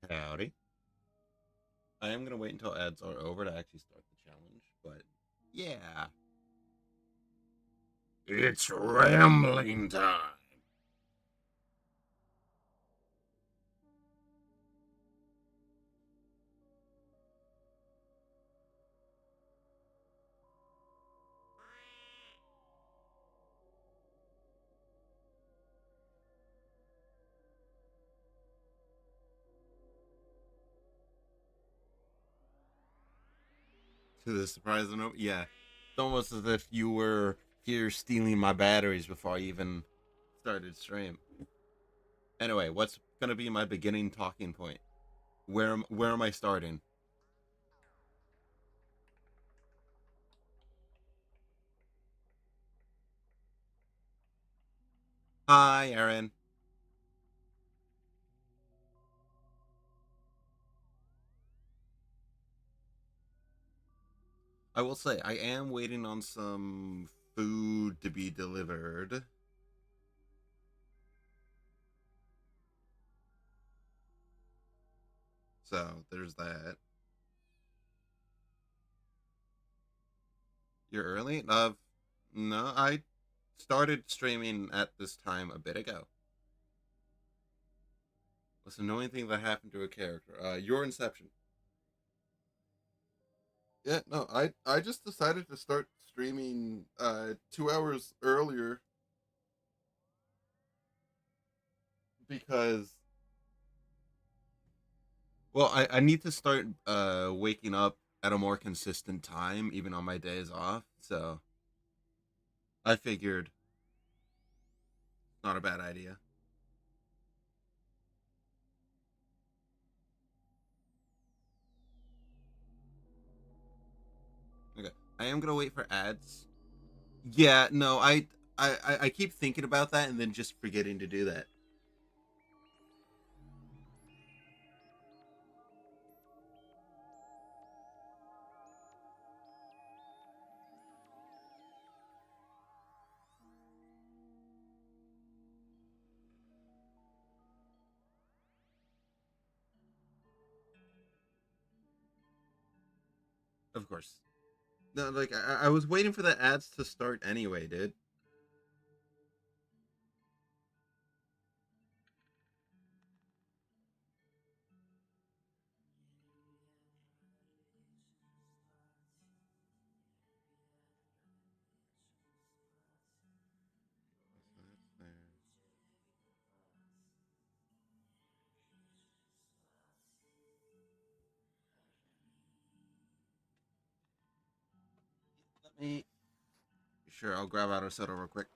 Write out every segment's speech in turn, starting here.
Howdy. I am going to wait until ads are over to actually start the challenge, but yeah. It's rambling time. To the surprise of no, yeah. It's almost as if you were here stealing my batteries before I even started stream. Anyway, what's going to be my beginning talking point? Where am I starting? Hi, Aaron. I will say I am waiting on some food to be delivered. So, there's that. You're early? No, I started streaming at this time a bit ago. What's the annoying thing that happened to a character? Your Inception. Yeah, no, I just decided to start streaming 2 hours earlier because well, I need to start waking up at a more consistent time, even on my days off. So I figured not a bad idea. Okay, I am gonna wait for ads. Yeah, no, I keep thinking about that and then just forgetting to do that. Of course. No, like I was waiting for the ads to start anyway, dude. Let me. Sure, I'll grab out a soda real quick.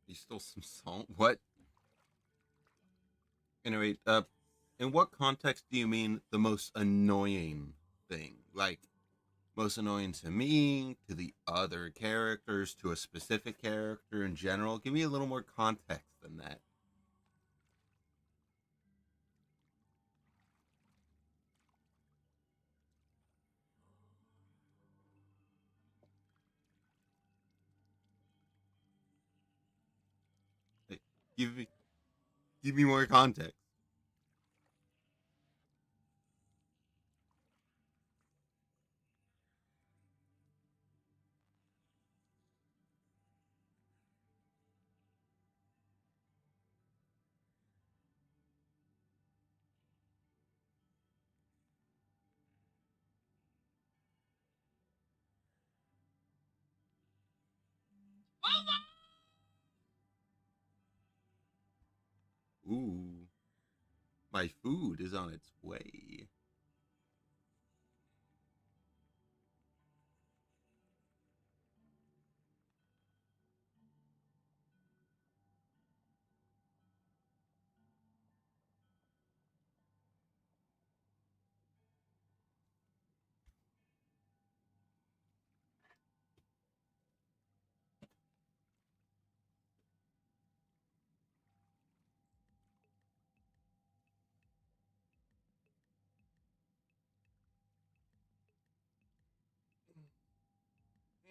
You stole some salt? What? Anyway, in what context do you mean the most annoying thing? Like, most annoying to me, to the other characters, to a specific character in general? Give me a little more context than that. Like, give me, give me more context. Ooh, my food is on its way.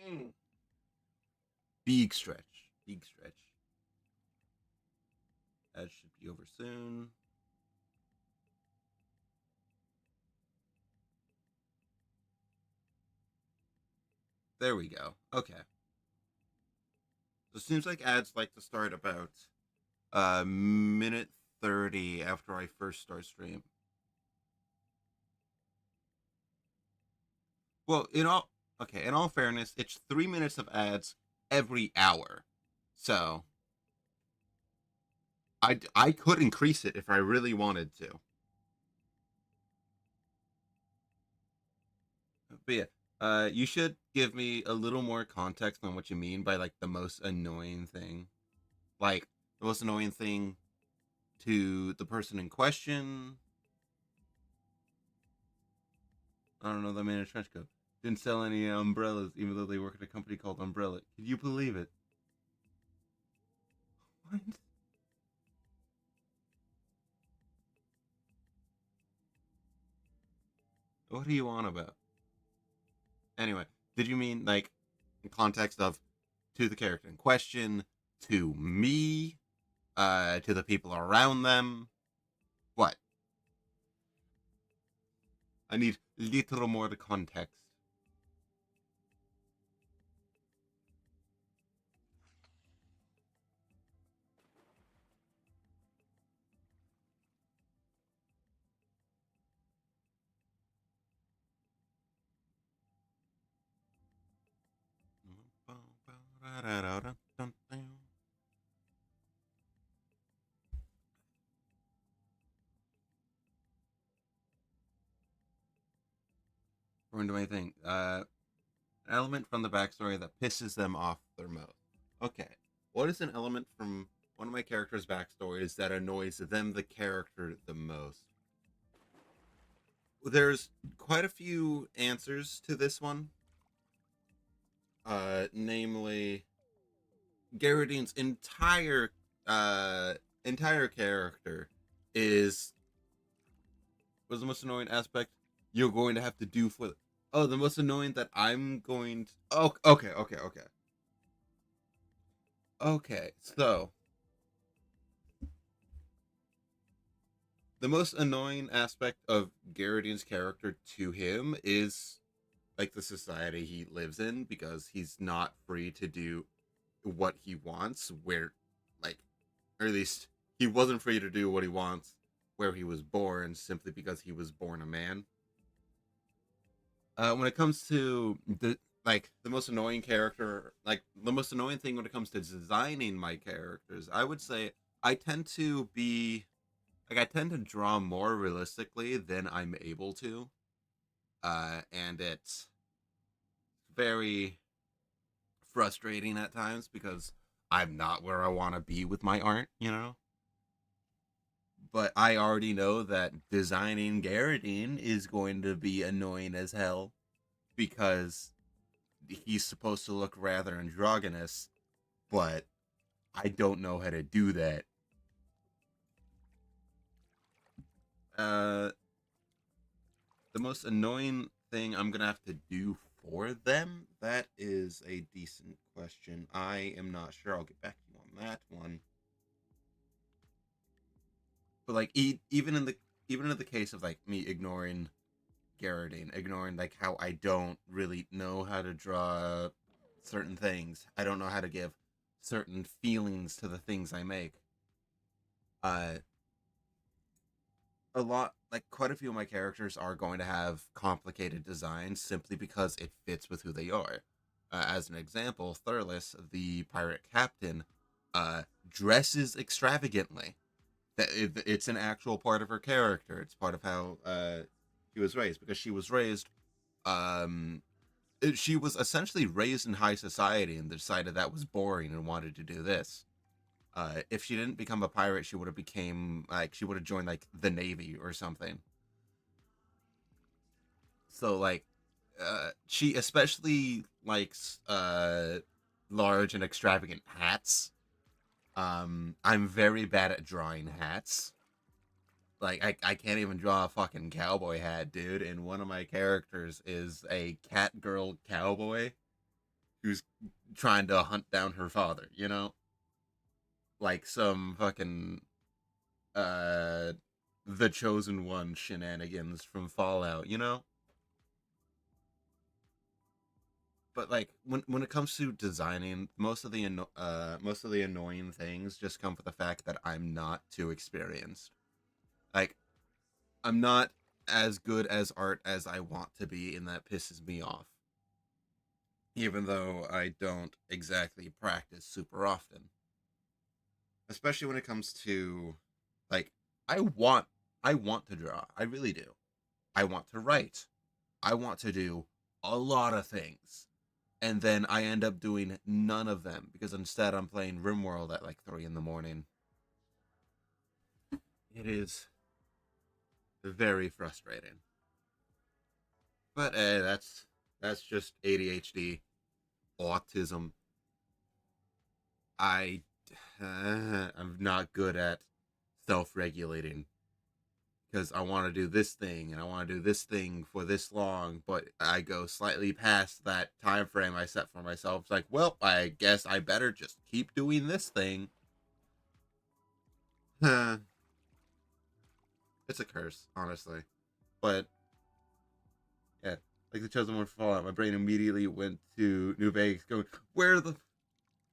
Mm. Big stretch. Big stretch. That should be over soon. There we go. Okay. So it seems like ads like to start about minute 30 after I first start stream. Well, in all fairness, it's 3 minutes of ads every hour. So I could increase it if I really wanted to. But yeah, you should give me a little more context on what you mean by like the most annoying thing. Like the most annoying thing to the person in question. I don't know, the man in a trench coat. Didn't sell any umbrellas, even though they work at a company called Umbrella. Could you believe it? What? What are you on about? Anyway, did you mean like in context of to the character in question, to me, to the people around them? What? I need little more context. Or into anything. An element from the backstory that pisses them off their most. Okay. What is an element from one of my characters' backstories that annoys them, the character, the most? There's quite a few answers to this one. Namely, Garradine's entire character is was the most annoying aspect you're going to have to do for. Oh, the most annoying that I'm going to. Oh, okay. So the most annoying aspect of Garradine's character to him is like the society he lives in because he's not free to do what he wants where like or at least he wasn't free to do what he wants where he was born simply because he was born a man. When it comes to the most annoying character, like the most annoying thing when it comes to designing my characters, I would say I tend to be I tend to draw more realistically than I'm able to. And it's very frustrating at times because I'm not where I want to be with my art. But I already know that designing Garradine is going to be annoying as hell because he's supposed to look rather androgynous, but I don't know how to do that. Uh, the most annoying thing I'm gonna have to do for them? That is a decent question. I am not sure. I'll get back to you on that one. But like, even in the case of like me ignoring Garradine, ignoring like how I don't really know how to draw certain things. I don't know how to give certain feelings to the things I make. Uh, a lot like quite a few of my characters are going to have complicated designs simply because it fits with who they are. As an example, Thurles, the pirate captain, dresses extravagantly. It's an actual part of her character. It's part of how she was raised because um, she was essentially raised in high society and decided that was boring and wanted to do this. If she didn't become a pirate, she would have joined like the Navy or something. So like she especially likes large and extravagant hats. I'm very bad at drawing hats. Like I can't even draw a fucking cowboy hat, dude. And one of my characters is a cat girl cowboy who's trying to hunt down her father, like some fucking uh the chosen one shenanigans from Fallout. But like when it comes to designing, most of the annoying things just come from the fact that I'm not too experienced. Like I'm not as good as art as I want to be, and that pisses me off. Even though I don't exactly practice super often, especially when it comes to like I want I want to draw. I really do. I want to write. I want to do a lot of things. And then I end up doing none of them because instead I'm playing RimWorld at like 3 in the morning. It is very frustrating. But that's just ADHD, autism. I I'm not good at self-regulating because I want to do this thing and I want to do this thing for this long, but I go slightly past that time frame I set for myself. It's like, well, I guess I better just keep doing this thing. It's a curse, honestly. But yeah, like the chosen one for Fallout, my brain immediately went to New Vegas, going, where the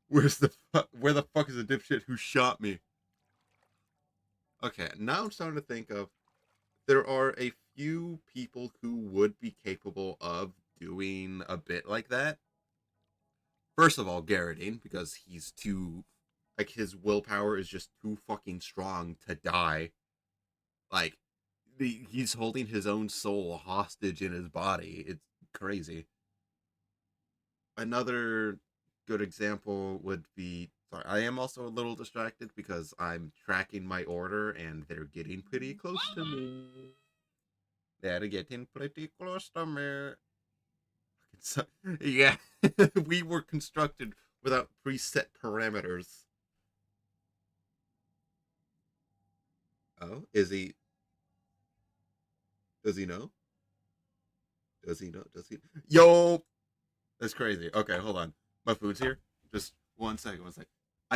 fuck is the dipshit who shot me? Okay, now I'm starting to think of there are a few people who would be capable of doing a bit like that. First of all, Garrettine, because he's too like his willpower is just too fucking strong to die. Like he's holding his own soul hostage in his body. It's crazy. Another good example would be sorry, I am also a little distracted because I'm tracking my order and they're getting pretty close to me. They're getting pretty close to me. So, yeah, we were constructed without preset parameters. Oh, is he? Does he know? Does he know? Does he? Yo, that's crazy. Okay, hold on. My food's here. Just 1 second. 1 second.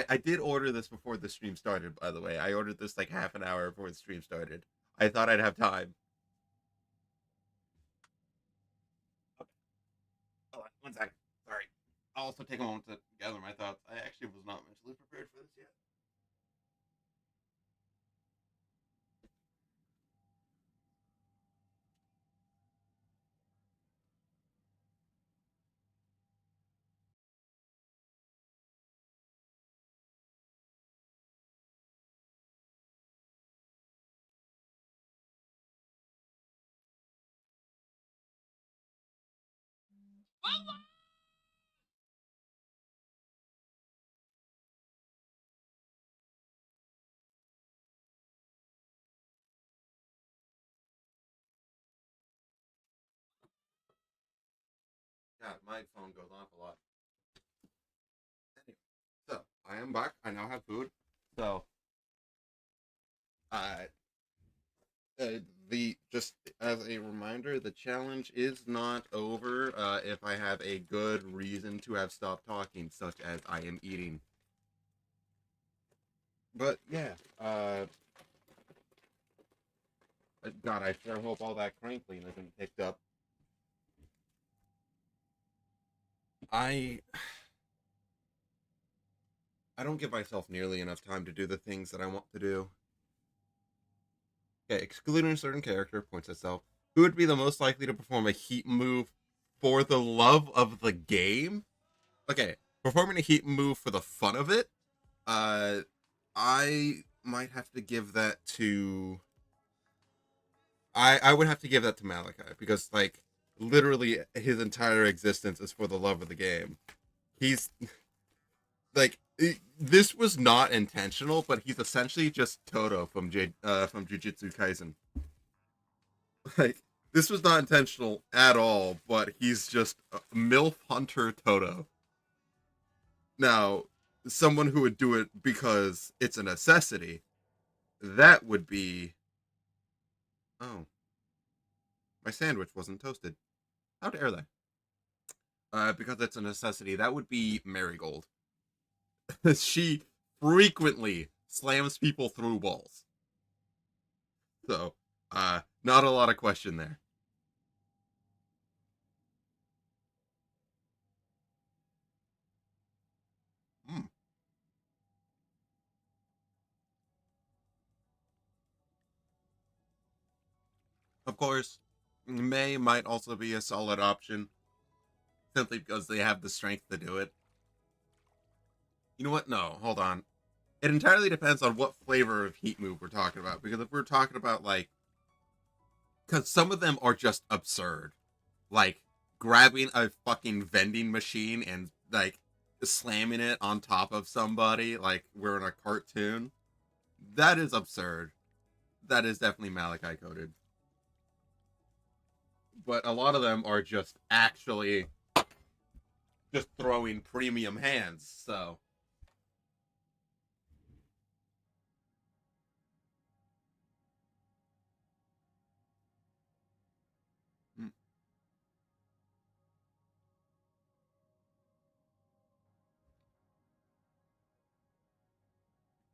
I did order this before the stream started. By the way, I ordered this like half an hour before the stream started. I thought I'd have time. Okay, hold on. 1 second. Sorry. I'll also take a moment to gather my thoughts. I actually was not mentally prepared for this yet. God, my phone goes off a lot. Anyway, so I am back. I now have food. So, uh, the just as a reminder, the challenge is not over. If I have a good reason to have stopped talking, such as I am eating. But yeah, God, I sure hope all that crinkling isn't picked up. I I don't give myself nearly enough time to do the things that I want to do. Okay, excluding a certain character points itself. Who would be the most likely to perform a heat move for the love of the game? Okay, performing a heat move for the fun of it. Uh, I might have to give that to. I would have to give that to Malachi because like literally his entire existence is for the love of the game. He's like this was not intentional, but he's essentially just Toto from Jujutsu Kaisen. Like this was not intentional at all, but he's just MILF Hunter Toto. Now, someone who would do it because it's a necessity, that would be oh, my sandwich wasn't toasted. How dare they? because it's a necessity. That would be Marigold. She frequently slams people through walls. So, not a lot of question there. Mm. Of course, May might also be a solid option simply because they have the strength to do it. You know what? No, hold on. It entirely depends on what flavor of heat move we're talking about. Because if we're talking about like, because some of them are just absurd, like grabbing a fucking vending machine and like slamming it on top of somebody like we're in a cartoon. That is absurd. That is definitely Malachi coded. But a lot of them are just actually just throwing premium hands. So mm,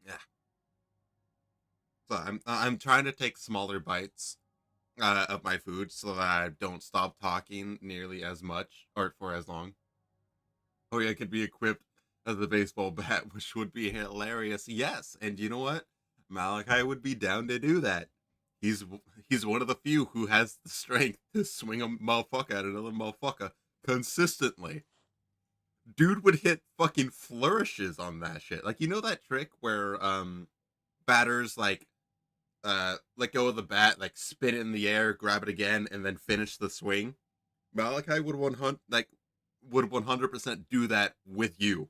yeah. So I'm trying to take smaller bites of my food so that I don't stop talking nearly as much or for as long. Oh yeah, it could be equipped as a baseball bat, which would be hilarious. Yes, and you know what? Malachi would be down to do that. He's he's one of the few who has the strength to swing a motherfucker at another motherfucker consistently. Dude would hit fucking flourishes on that shit. Like you know that trick where batters like let go of the bat, like spin it in the air, grab it again, and then finish the swing. Malachi would 100 like would 100% do that with you.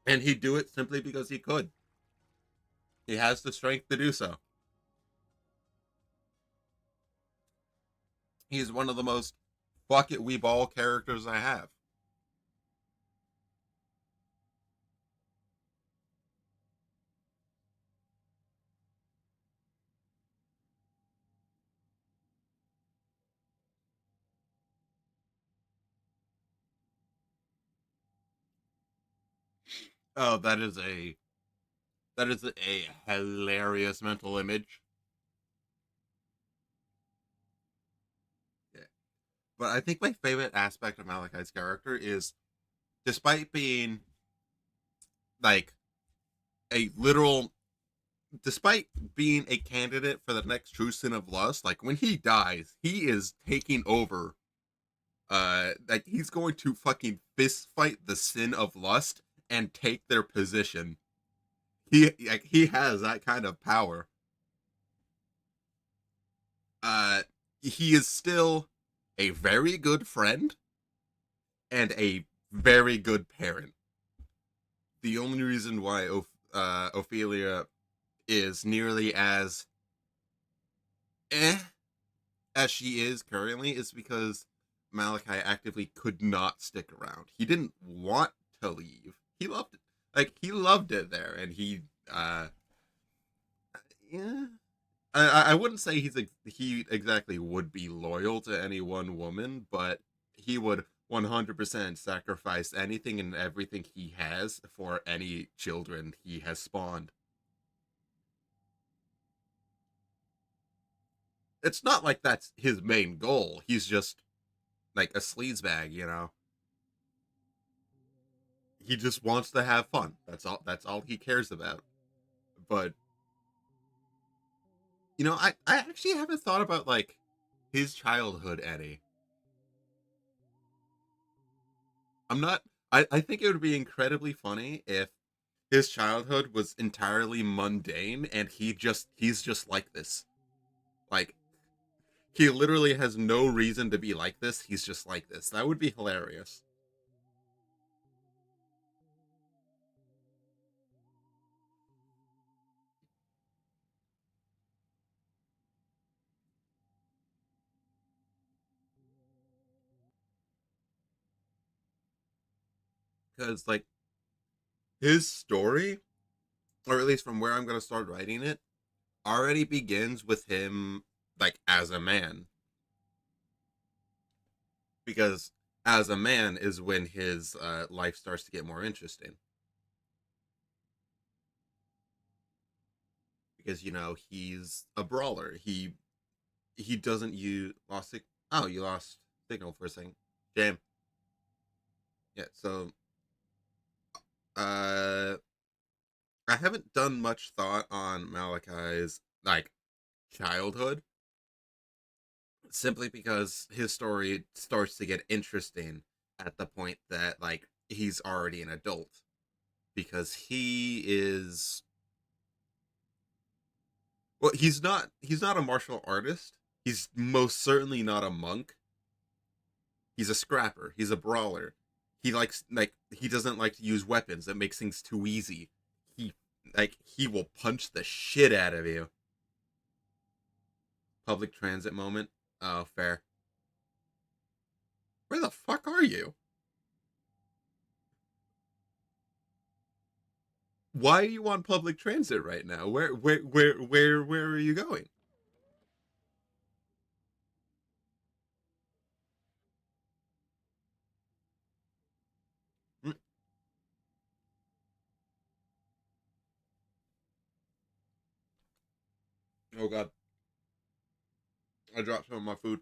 And he'd do it simply because he could. He has the strength to do so. He's one of the most fuck it we ball characters I have. Oh, that is a hilarious mental image. Yeah. But I think my favorite aspect of Malachi's character is, despite being like a literal, despite being a candidate for the next true sin of lust, like when he dies, he is taking over. Like he's going to fucking fist fight the sin of lust and take their position. He has that kind of power. Uh, he is still a very good friend and a very good parent. The only reason why Ophelia is nearly as eh as she is currently is because Malachi actively could not stick around. He didn't want to leave. He loved it. Like he loved it there, and he yeah. I wouldn't say he exactly would be loyal to any one woman, but he would 100% sacrifice anything and everything he has for any children he has spawned. It's not like that's his main goal. He's just like a sleazebag, you know. He just wants to have fun. That's all he cares about. But you know, I actually haven't thought about like his childhood any. I'm not I think it would be incredibly funny if his childhood was entirely mundane and he's just like this. Like he literally has no reason to be like this. He's just like this. That would be hilarious. because like his story, or at least from where I'm going to start writing it, already begins with him like as a man, because as a man is when his life starts to get more interesting, because he's a brawler. He doesn't use lost oh, you lost signal for a second, Jam. Yeah, so uh I haven't done much thought on Malachi's like childhood, simply because his story starts to get interesting at the point that like he's already an adult, because he is, well, he's not a martial artist. He's most certainly not a monk. He's a scrapper. He's a brawler. He likes, like, he doesn't like to use weapons. That makes things too easy. He he will punch the shit out of you. Public transit moment. Oh, fair. Where the fuck are you? Why are you on public transit right now? Where are you going? Mm. Oh god, I dropped some of my food.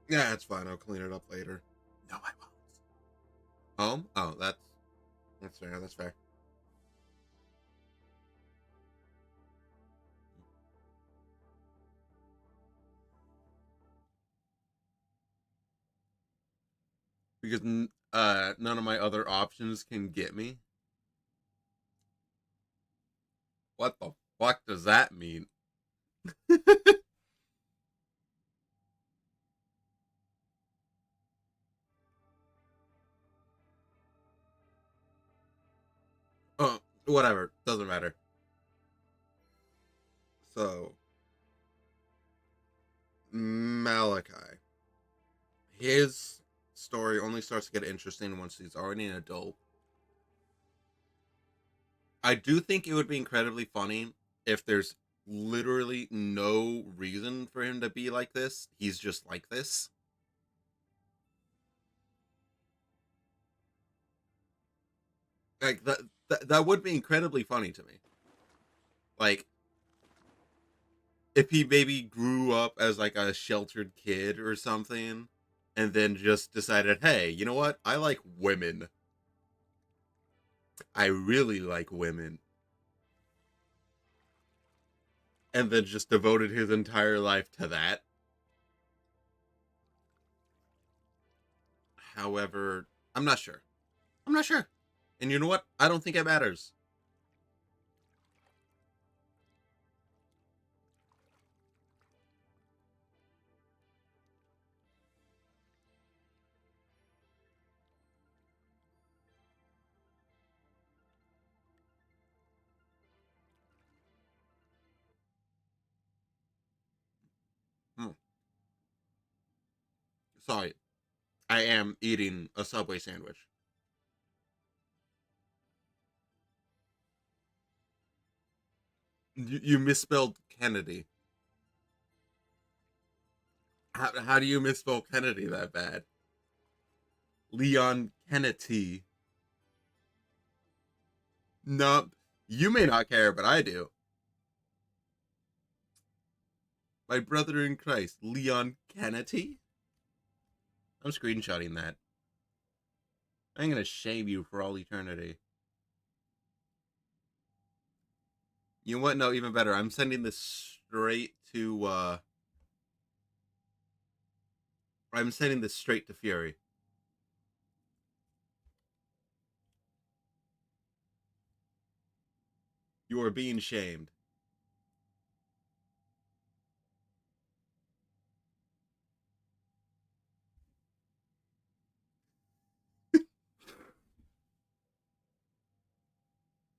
Yeah, it's fine. I'll clean it up later. No, I won't. Home? Oh, that's fair. That's fair. Because none of my other options can get me. What the fuck does that mean? Oh, whatever. Doesn't matter. So, Malachi. His story only starts to get interesting once he's already an adult. I do think it would be incredibly funny if there's literally no reason for him to be like this. He's just like this. Like that would be incredibly funny to me. Like if he maybe grew up as like a sheltered kid or something, and then just decided, "Hey, you know what? I like women. I really like women." And then just devoted his entire life to that. However, I'm not sure. I'm not sure. And you know what? I don't think it matters. Hmm. Sorry, I am eating a Subway sandwich. You misspelled Kennedy. How do you misspell Kennedy that bad? Leon Kennedy. No, you may not care, but I do. My brother in Christ, Leon Kennedy? I'm screenshotting that. I'm gonna shame you for all eternity. You know what? No, even better. I'm sending this straight to I'm sending this straight to Fury. You are being shamed.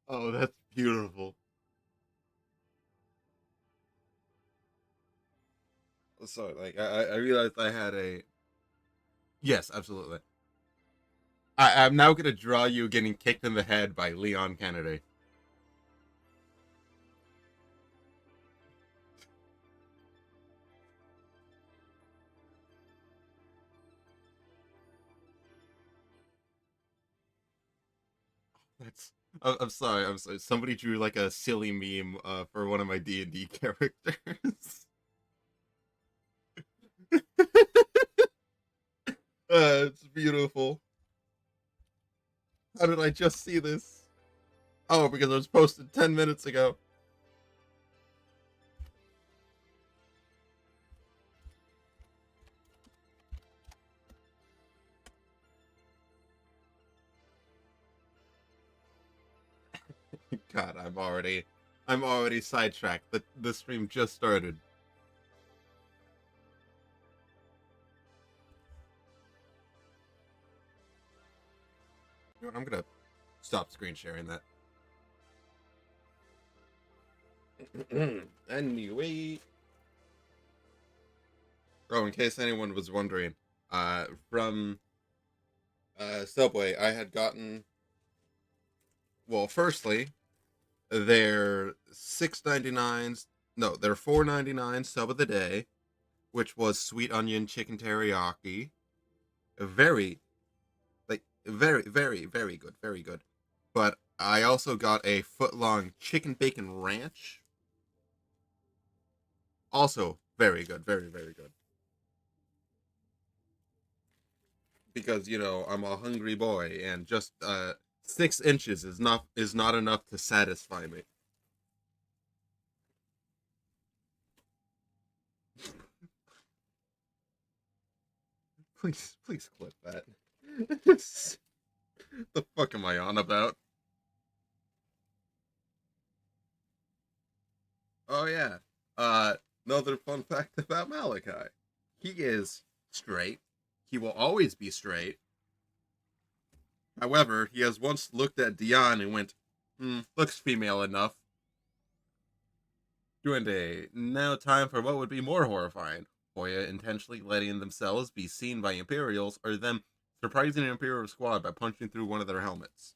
Oh, that's beautiful. So like I realized I had a yes, absolutely. I'm now gonna draw you getting kicked in the head by Leon Kennedy. That's. I'm sorry. I'm sorry. Somebody drew like a silly meme for one of my D&D characters. It's beautiful. How did I just see this? Oh, because it was posted 10 minutes ago. God, I'm already sidetracked. The stream just started. You know, I'm gonna stop screen sharing that. Anyway, oh, in case anyone was wondering, from Subway, I had gotten well. Firstly, their 6.99s. No, their 4.99 sub of the day, which was sweet onion chicken teriyaki. Very, like, very good, very good. But I also got a foot long chicken bacon ranch. Also very good, very good. Because I'm a hungry boy, and just 6 inches is not enough to satisfy me. Please clip that. The fuck am I on about? Oh yeah. Uh, Another fun fact about Malachi. He is straight. He will always be straight. However, he has once looked at Dion and went, looks female enough. Duende, now time for what would be more horrifying. Hoya intentionally letting themselves be seen by Imperials, or them surprising an Imperial squad by punching through one of their helmets.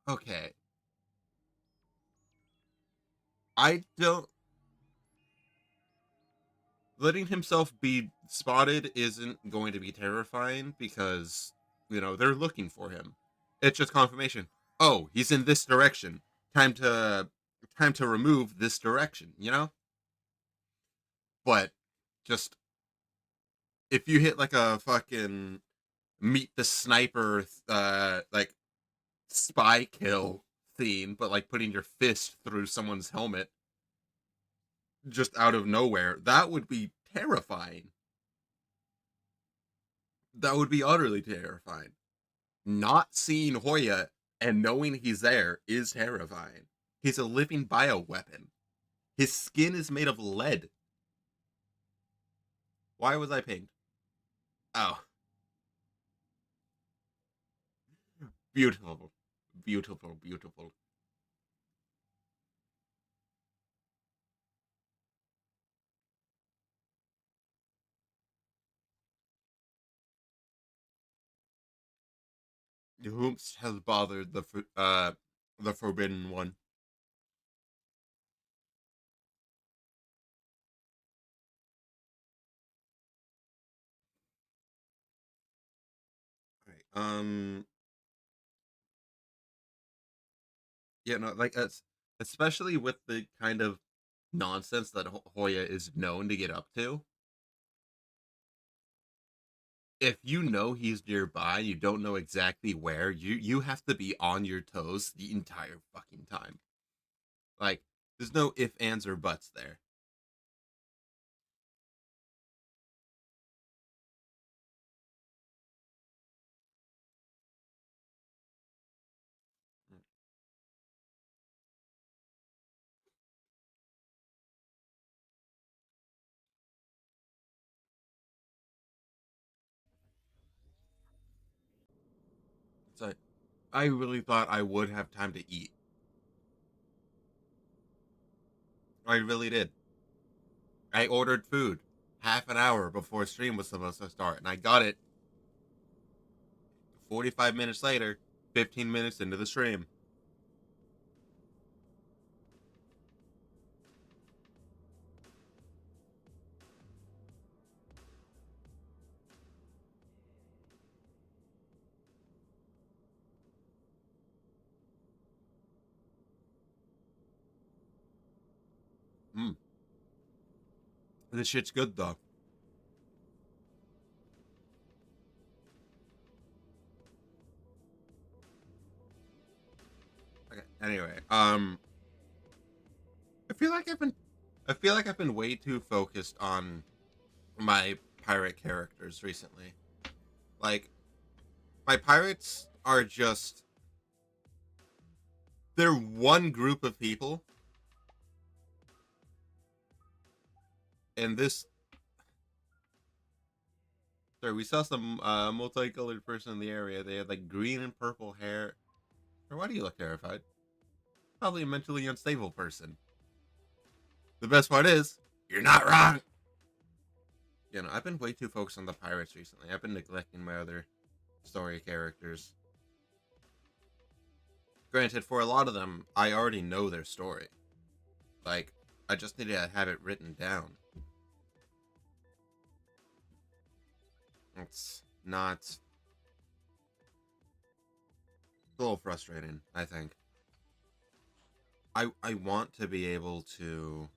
Okay. I don't. Letting himself be spotted isn't going to be terrifying because, they're looking for him. It's just confirmation. Oh, he's in this direction. Time to time to remove this direction. But just if you hit like a fucking meet the sniper like spy kill scene, but like putting your fist through someone's helmet just out of nowhere, that would be terrifying. That would be utterly terrifying. Not seeing Hoya and knowing he's there is terrifying. He's a living bioweapon. His skin is made of lead. Why was I pinged? Oh, beautiful. Beautiful, beautiful. Whomst has bothered the forbidden one? Right. Yeah, no, like especially with the kind of nonsense that Hoya is known to get up to. If you know he's nearby, you don't know exactly where. You have to be on your toes the entire fucking time. Like, there's no if, ands, or buts there. So I really thought I would have time to eat. I really did. I ordered food half an hour before stream was supposed to start, and I got it 45 minutes later, 15 minutes into the stream. Mm. This shit's good though. Okay. Anyway, I feel like I've been way too focused on my pirate characters recently. Like my pirates are just they're one group of people, and this sorry, we saw some multicolored person in the area. They had like green and purple hair. Or why do you look terrified? Probably a mentally unstable person. The best part is, you're not wrong. You know, I've been way too focused on the pirates recently. I've been neglecting my other story characters. Granted, for a lot of them, I already know their story. Like, I just need to have it written down. It's not. It's a little frustrating, I think. I want to be able to.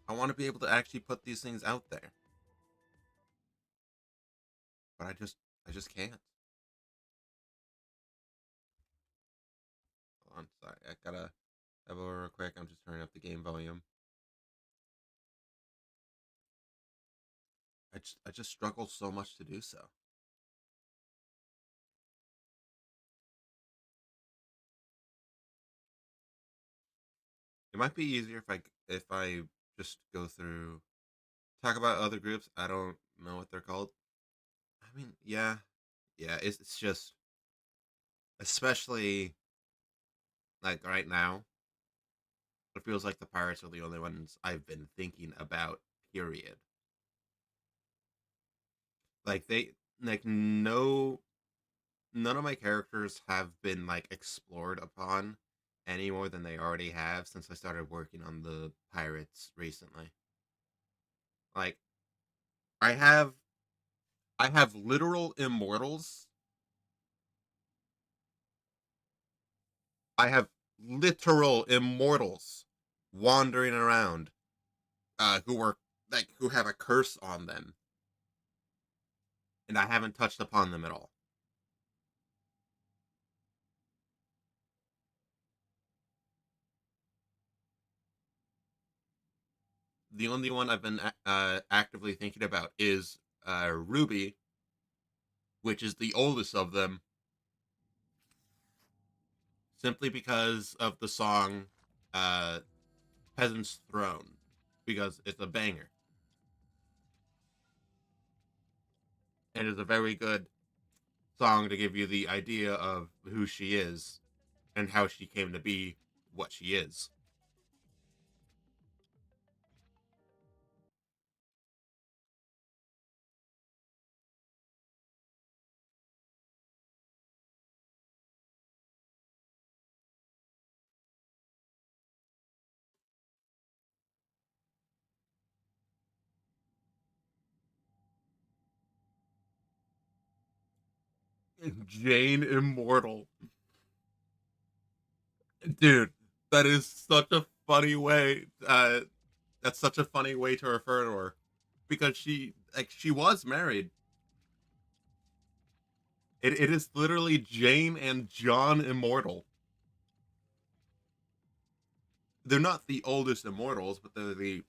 I want to be able to actually put these things out there. But I just can't. Hold on, sorry. I gotta have a real quick. I'm just turning up the game volume. I just struggle so much to do so. It might be easier if I just go through talk about other groups. I don't know what they're called. I mean, yeah, yeah. It's just especially like right now. It feels like the pirates are the only ones I've been thinking about. Period. Like they like no none of my characters have been like explored upon any more than they already have since I started working on the pirates recently. Like I have I have literal immortals. I have literal immortals wandering around who are like who have a curse on them, and I haven't touched upon them at all. The only one I've been actively thinking about is Ruby, which is the oldest of them, simply because of the song uh, "Peasant's Throne," because it's a banger and it's a very good song to give you the idea of who she is and how she came to be what she is. Jane Immortal. Dude, that is such a funny way. That's such a funny way to refer to her because she was married. It is literally Jane and John Immortal. They're not the oldest immortals, but they're the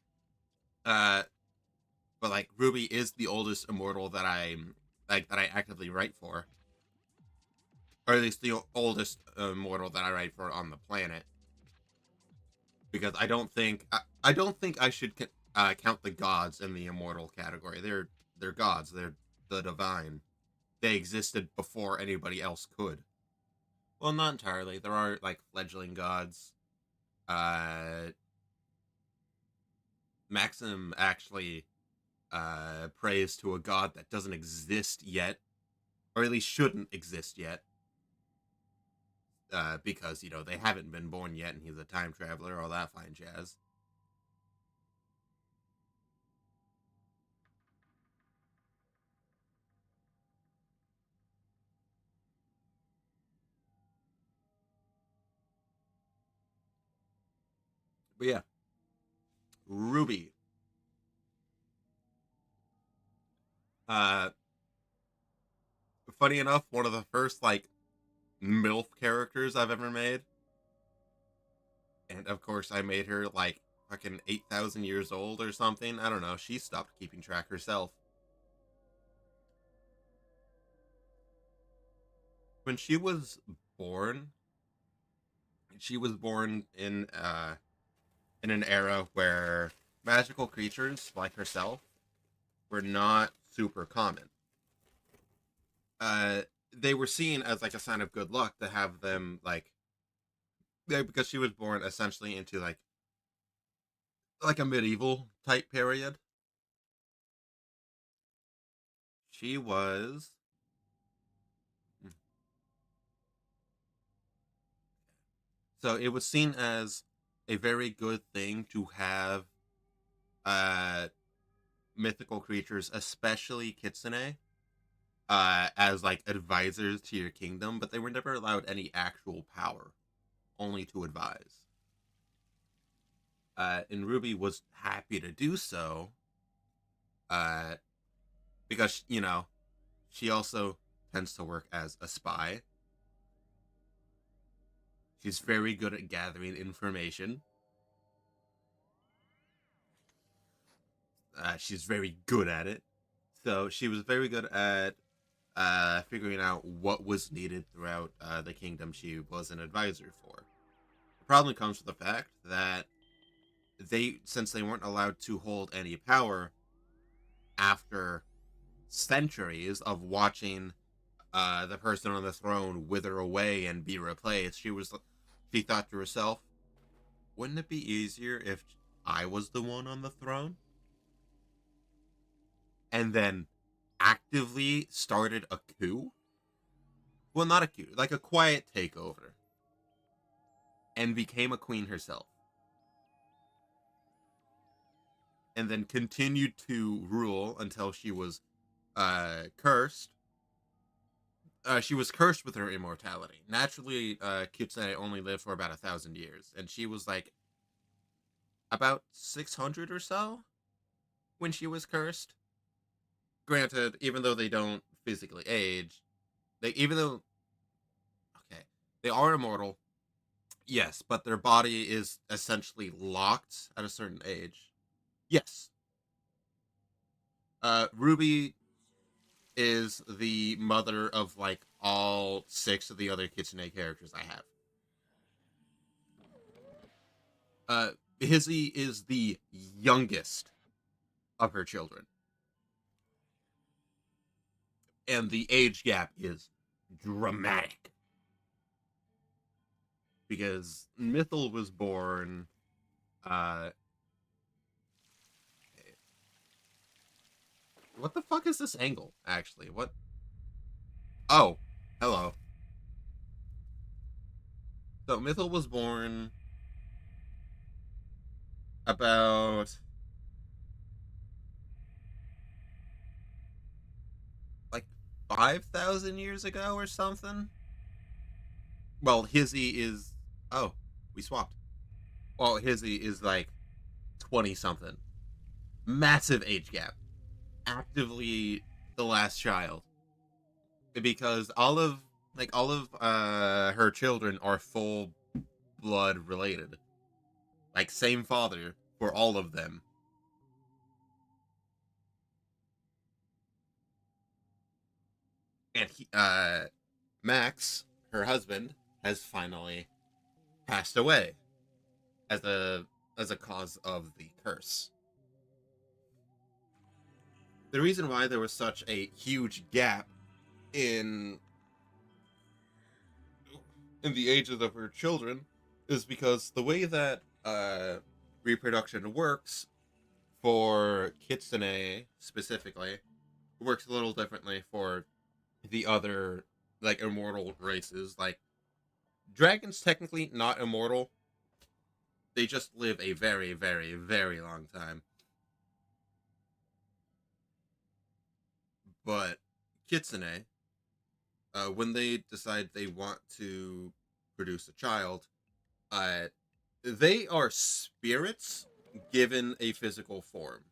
uh. But like Ruby is the oldest immortal that I actively write for, or at least the oldest immortal that I write for on the planet. Because I don't think I should count the gods in the immortal category. They're gods. They're the divine. They existed before anybody else could. Well, not entirely. There are like fledgling gods. Uh, Maxim actually prays to a god that doesn't exist yet, or at least shouldn't exist yet, because, you know, they haven't been born yet, and he's a time traveler, all that fine jazz. But yeah, Ruby. Uh, Funny enough, one of the first like MILF characters I've ever made, and of course I made her like fucking 8,000 years old or something. I don't know. She stopped keeping track herself. When born, she was born in an era where magical creatures like herself were not super common. Uh, they were seen as like a sign of good luck to have them like, because she was born essentially into like a medieval type period. She was, so it was seen as a very good thing to have uh mythical creatures, especially kitsune, as like advisors to your kingdom, but they were never allowed any actual power, only to advise. And Ruby was happy to do so, uh, because, you know, she also tends to work as a spy. She's very good at gathering information. She's very good at it. So she was very good at figuring out what was needed throughout the kingdom she was an advisor for. The problem comes with the fact that since they weren't allowed to hold any power after centuries of watching the person on the throne wither away and be replaced, she thought to herself, wouldn't it be easier if I was the one on the throne? And then actively started a coup? Well, not a coup, like a quiet takeover, and became a queen herself. And then continued to rule until she was cursed. She was cursed with her immortality. Naturally, Kitsune only lived for about 1,000 years, and she was like about 600 or so when she was cursed. Granted, even though they don't physically age, even though, okay, they are immortal, yes, but their body is essentially locked at a certain age. Yes. Ruby is the mother of like all six of the other Kitsune characters I have. Uh, Hizzy is the youngest of her children, and the age gap is dramatic because Mythil was born. Uh, what the fuck is this angle? Actually, what? Oh, hello. So Mythil was born about like 5,000 years ago or something. Well, Hizzy is. Oh, we swapped. Well, Hizzy is like 20 something. Massive age gap. Actively the last child. Because all of her children are full blood related. Like same father for all of them. And Max, her husband, has finally passed away as a cause of the curse. The reason why there was such a huge gap in the ages of her children is because the way that reproduction works, for Kitsune specifically, it works a little differently for the other like immortal races. Like dragons technically not immortal. They just live a very, very, very long time. But Kitsune, when they decide they want to produce a child, uh, they are spirits given a physical form.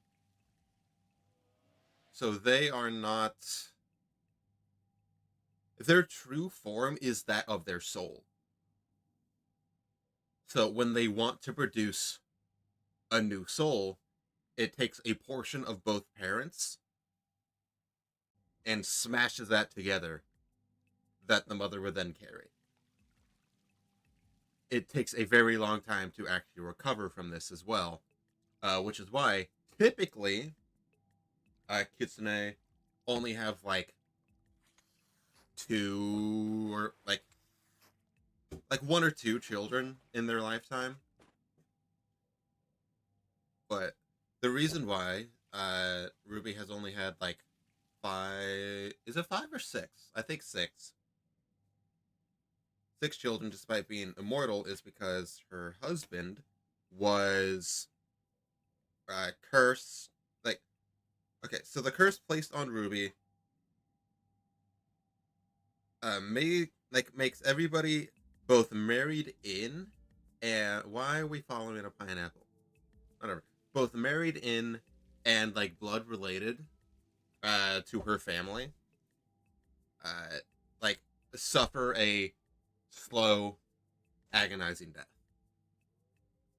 So they are not. Their true form is that of their soul. So when they want to produce a new soul, it takes a portion of both parents and smashes that together that the mother would then carry. It takes a very long time to actually recover from this as well, which is why typically kitsune only have like two or like one or two children in their lifetime. But the reason why Ruby has only had like five, is it five or six? I think six children despite being immortal is because her husband was cursed. Like, okay, so the curse placed on Ruby makes everybody both married in and why are we following a pineapple? Whatever. Both married in and like blood related to her family. Uh like suffer a slow agonizing death.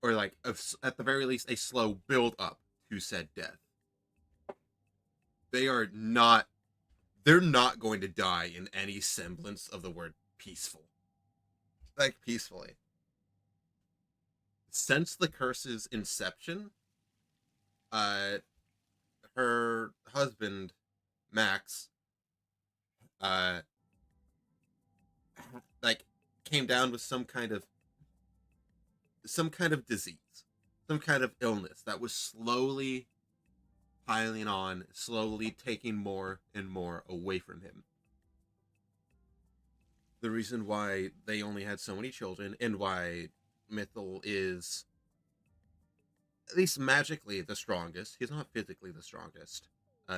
Or like at the very least a slow build up to said death. They are not they're not going to die in any semblance of the word peaceful. Like peacefully. Since the curse's inception, uh her husband Max uh like came down with some kind of disease, some kind of illness that was slowly piling on, slowly taking more and more away from him. The reason why they only had so many children and why Mythil is at least magically the strongest. He's not physically the strongest,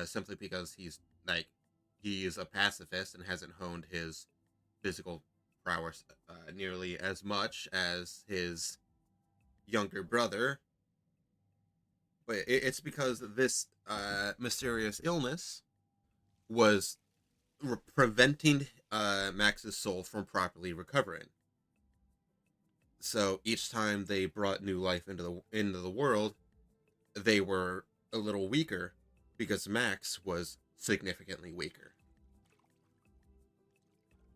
simply because he's a pacifist and hasn't honed his physical prowess nearly as much as his younger brother. But it's because this mysterious illness was preventing Max's soul from properly recovering. So each time they brought new life into the world, they were a little weaker because Max was significantly weaker.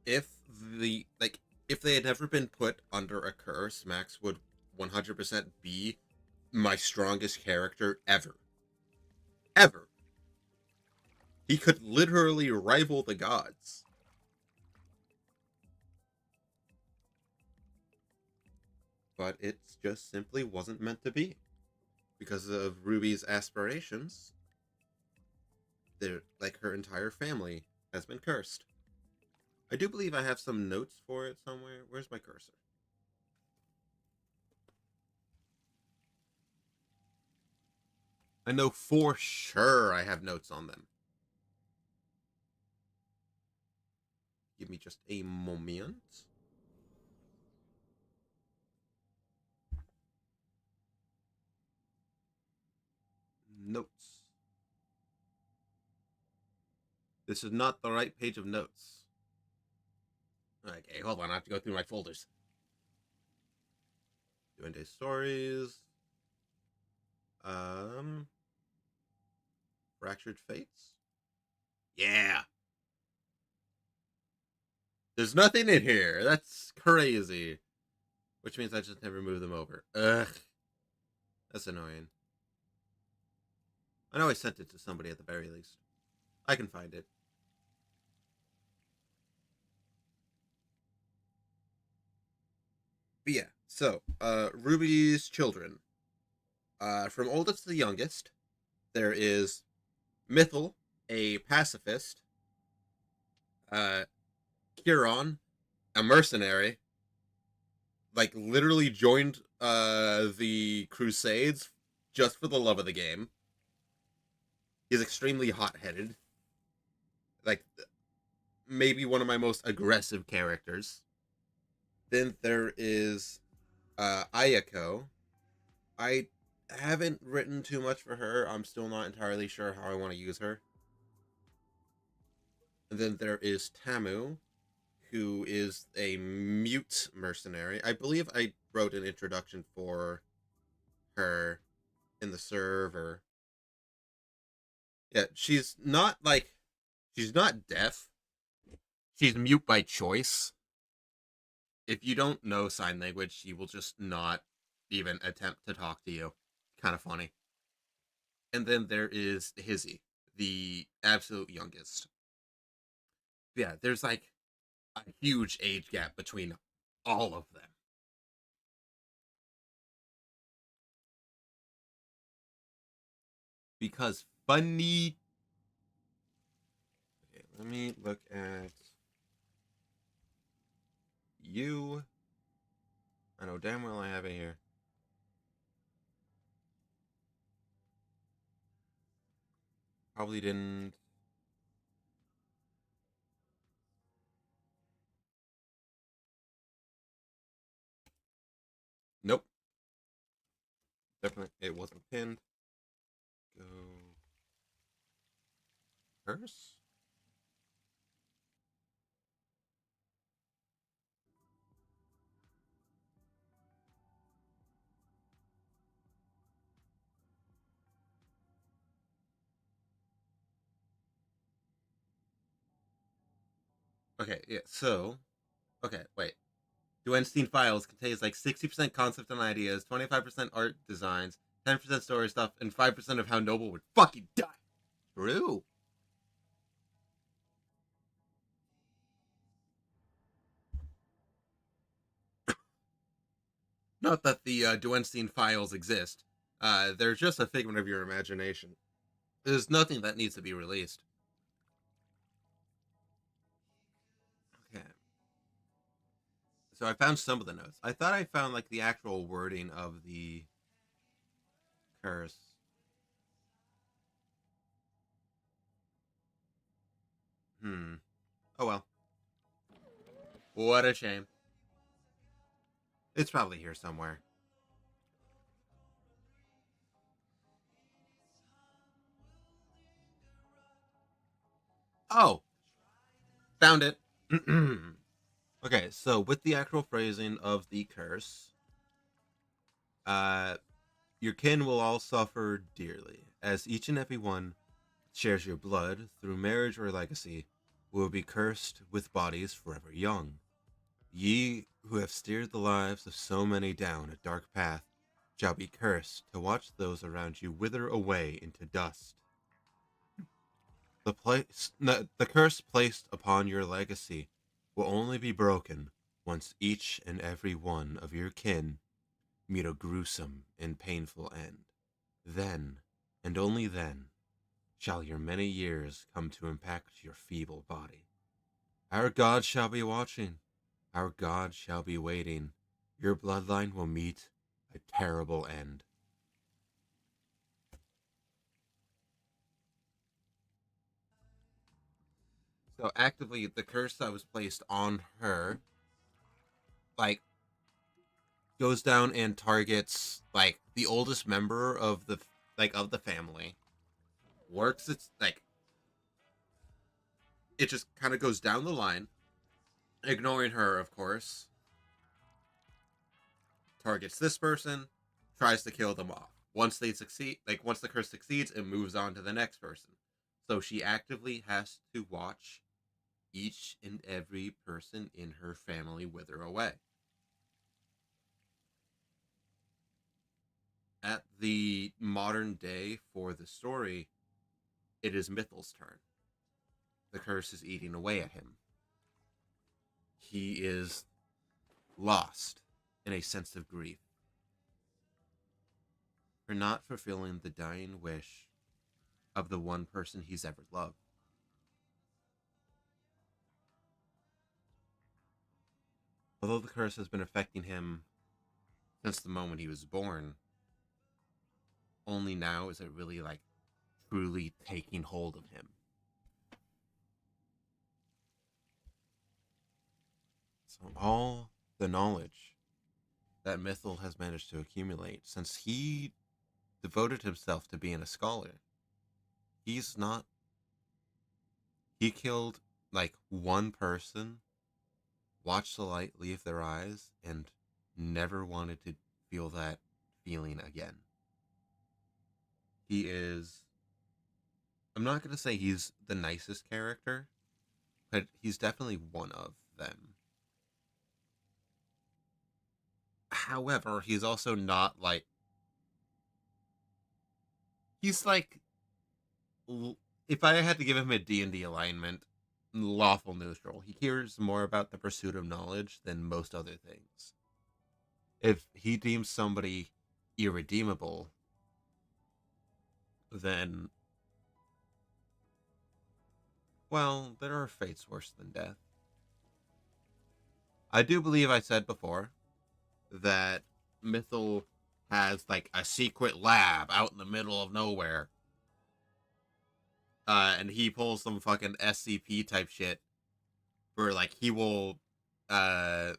If if they had never been put under a curse, Max would 100% be my strongest character ever. Ever. He could literally rival the gods. But it just simply wasn't meant to be. Because of Ruby's aspirations, her entire family has been cursed. I do believe I have some notes for it somewhere. Where's my cursor? I know for sure I have notes on them. Give me just a moment. Notes. This is not the right page of notes. Okay, hold on. I have to go through my folders. Duende stories. Fractured Fates. Yeah. There's nothing in here. That's crazy. Which means I just never move them over. Ugh. That's annoying. I know I sent it to somebody at the very least. I can find it. But yeah, so Ruby's children. From oldest to the youngest, There is Mythal, a pacifist. Uh, Huron, a mercenary, like literally joined the Crusades just for the love of the game. He's extremely hot-headed, like maybe one of my most aggressive characters. Then there is Ayako. I haven't written too much for her. I'm still not entirely sure how I want to use her. And then there is Tamu, who is a mute mercenary. I believe I wrote an introduction for her in the server. Yeah, she's not deaf. She's mute by choice. If you don't know sign language, she will just not even attempt to talk to you. Kind of funny. And then there is Hizzy, the absolute youngest. Yeah, there's like a huge age gap between all of them. Because funny. Okay, let me look at you. I know damn well I have it here. Probably didn't. Nope. Definitely, it wasn't pinned. Go. Curse? Okay, yeah, so. Okay, wait. Duende Files contains like 60% concept and ideas, 25% art designs, 10% story stuff, and 5% of how Noble would fucking die. True. Not that the Duende Files exist. They're just a figment of your imagination. There's nothing that needs to be released. Okay. So I found some of the notes. I thought I found like the actual wording of the curse. Hmm. Oh well. What a shame. It's probably here somewhere. Oh, found it. Okay, so with the actual phrasing of the curse, uh, your kin will all suffer dearly, as each and every one shares your blood through marriage or legacy, will be cursed with bodies forever young. Ye who have steered the lives of so many down a dark path shall be cursed to watch those around you wither away into dust. The curse placed upon your legacy will only be broken once each and every one of your kin meet a gruesome and painful end. Then, and only then, shall your many years come to impact your feeble body. Our God shall be watching. Our God shall be waiting. Your bloodline will meet a terrible end. So actively, the curse that was placed on her, like, goes down and targets like the oldest member of the family. Works its like it just kind of goes down the line, ignoring her, of course. Targets this person, tries to kill them off. Once they succeed, like once the curse succeeds, it moves on to the next person. So she actively has to watch each and every person in her family wither away. At the modern day for the story, it is Mythal's turn. The curse is eating away at him. He is lost in a sense of grief for not fulfilling the dying wish of the one person he's ever loved. Although the curse has been affecting him since the moment he was born, only now is it really like truly taking hold of him. So all the knowledge that Mythil has managed to accumulate since he devoted himself to being a scholar, he's not. He killed like one person, watched the light leave their eyes, and never wanted to feel that feeling again. He is. I'm not going to say he's the nicest character, but he's definitely one of them. However, he's also not like. He's like. If I had to give him a D&D alignment, lawful neutral. He cares more about the pursuit of knowledge than most other things. If he deems somebody irredeemable, then, well, there are fates worse than death. I do believe I said before that Mythil has like a secret lab out in the middle of nowhere. And he pulls some fucking SCP type shit where like uh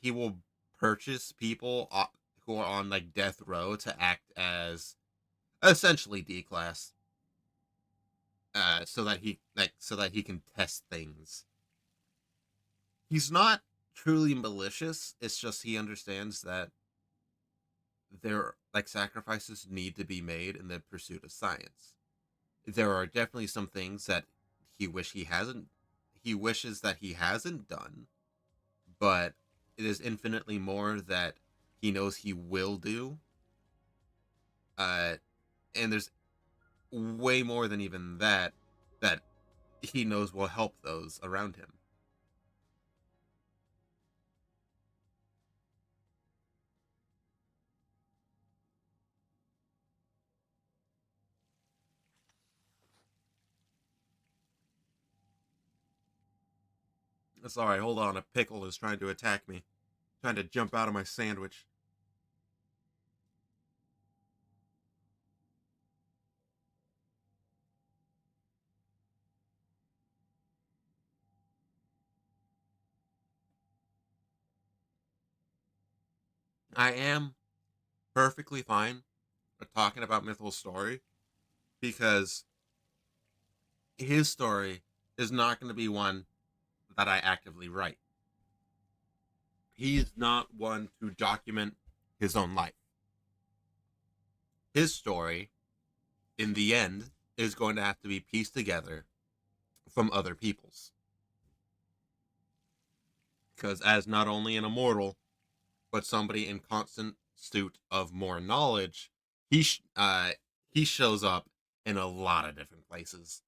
he will purchase people who are on like death row to act as essentially D class, so that he can test things. He's not truly malicious. It's just he understands that there like sacrifices need to be made in the pursuit of science. There are definitely some things that he wishes that he hasn't done, but it is infinitely more that he knows he will do. Uh and there's way more than even that he knows will help those around him. Sorry, hold on. A pickle is trying to attack me, trying to jump out of my sandwich. I am perfectly fine with talking about Mythil's story because his story is not going to be one that I actively write. He's not one to document his own life. His story, in the end, is going to have to be pieced together from other people's. Because as not only an immortal, but somebody in constant pursuit of more knowledge, he shows up in a lot of different places.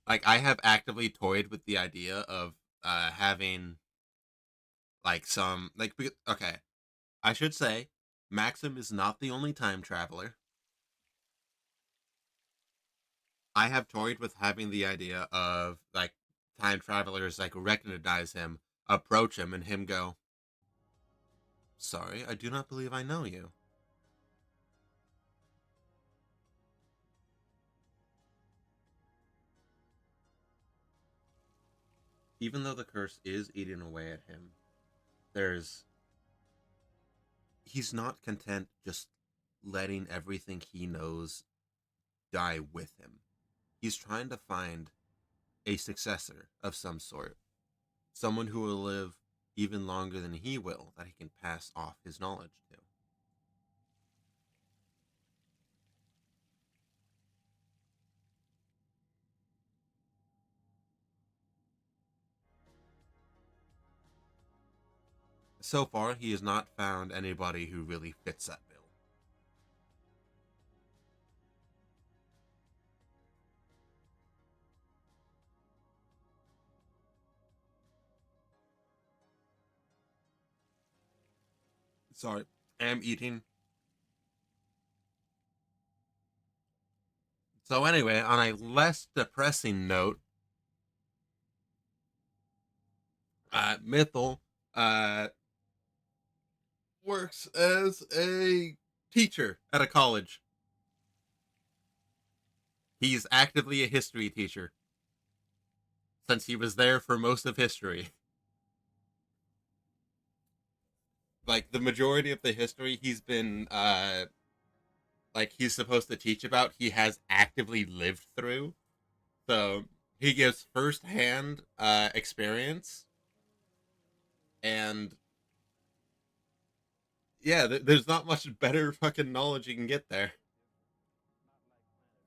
Like I have actively toyed with the idea of having like some like okay, I should say Maxim is not the only time traveler. I have toyed with having the idea of like time travelers like recognize him, approach him, and him go, "Sorry, I do not believe I know you." Even though the curse is eating away at him, there's he's not content just letting everything he knows die with him. He's trying to find a successor of some sort, someone who will live even longer than he will, that he can pass off his knowledge to. So far, he has not found anybody who really fits that bill. Sorry, I am eating So anyway, on a less depressing note, Mythal uh, works as a teacher at a college. He's actively a history teacher since he was there for most of history. Like the majority of the history he's been like he's supposed to teach about, he has actively lived through. So he gives firsthand experience, and yeah, there's not much better fucking knowledge you can get there.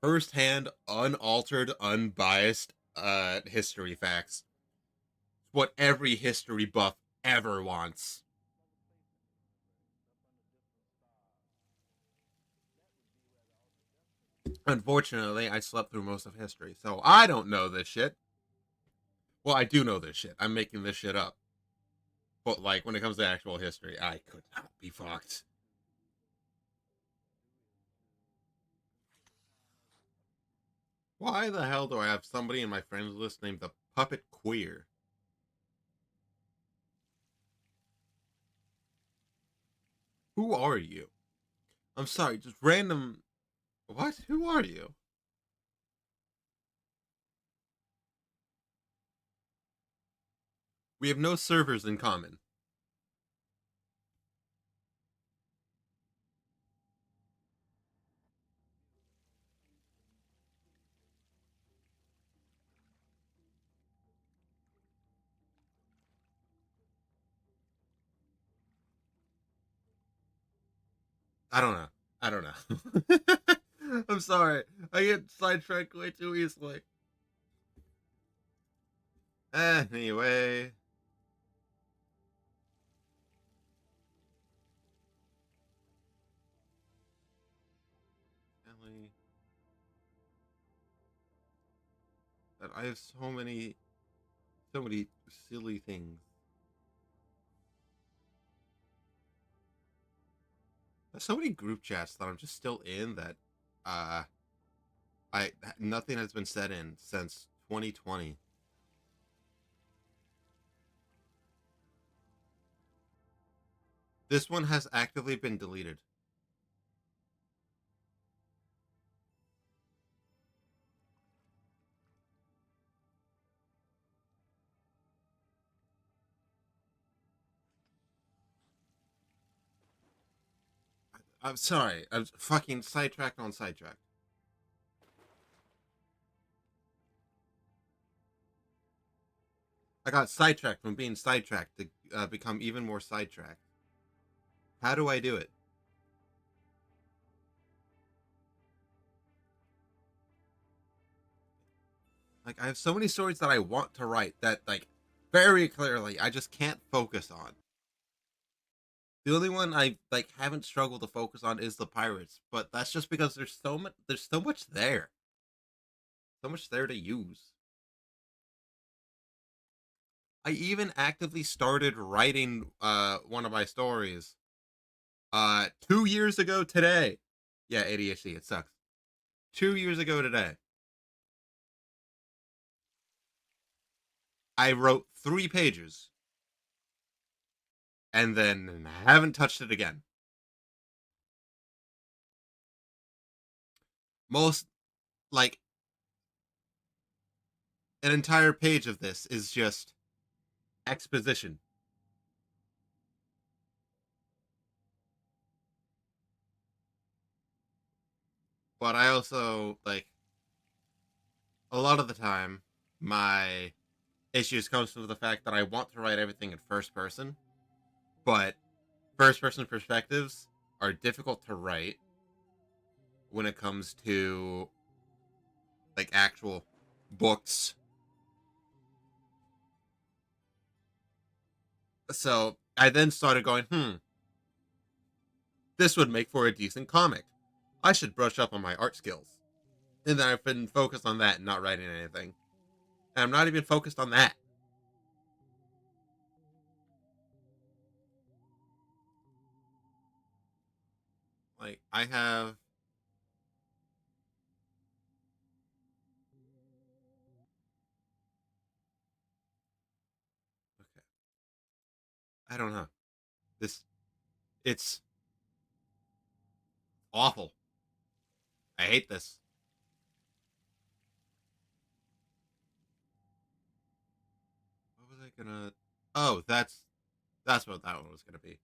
Firsthand, unaltered, unbiased history facts. What every history buff ever wants. Unfortunately, I slept through most of history, so I don't know this shit. Well, I do know this shit. I'm making this shit up. But like when it comes to actual history, I could not be fucked. Why the hell do I have somebody in my friends list named the Puppet Queer? Who are you? I'm sorry, just random. What? Who are you? We have no servers in common. I don't know. I don't know. I'm sorry. I get sidetracked way too easily. Anyway. Ellie, that I have so many silly things. There's so many group chats that I'm just still in that uh I nothing has been said in since 2020. This one has actively been deleted. I'm sorry. I'm fucking sidetracked on sidetracked. I got sidetracked from being sidetracked to become even more sidetracked. How do I do it? Like I have so many stories that I want to write that like very clearly I just can't focus on. The only one I like haven't struggled to focus on is the pirates, but that's just because there's so much there. So much there to use. I even actively started writing one of my stories 2 years ago today. Yeah, ADHD, it sucks. 2 years ago today. I wrote 3 pages and then haven't touched it again. Most like an entire page of this is just exposition. But I also like a lot of the time my issues comes from the fact that I want to write everything in first person, but first person perspectives are difficult to write when it comes to like actual books. So I then started going, this would make for a decent comic. I should brush up on my art skills. And then I've been focused on that and not writing anything. And I'm not even focused on that. Like I have I don't know. This it's awful. I hate this. What was I gonna? Oh, that's what that one was gonna be.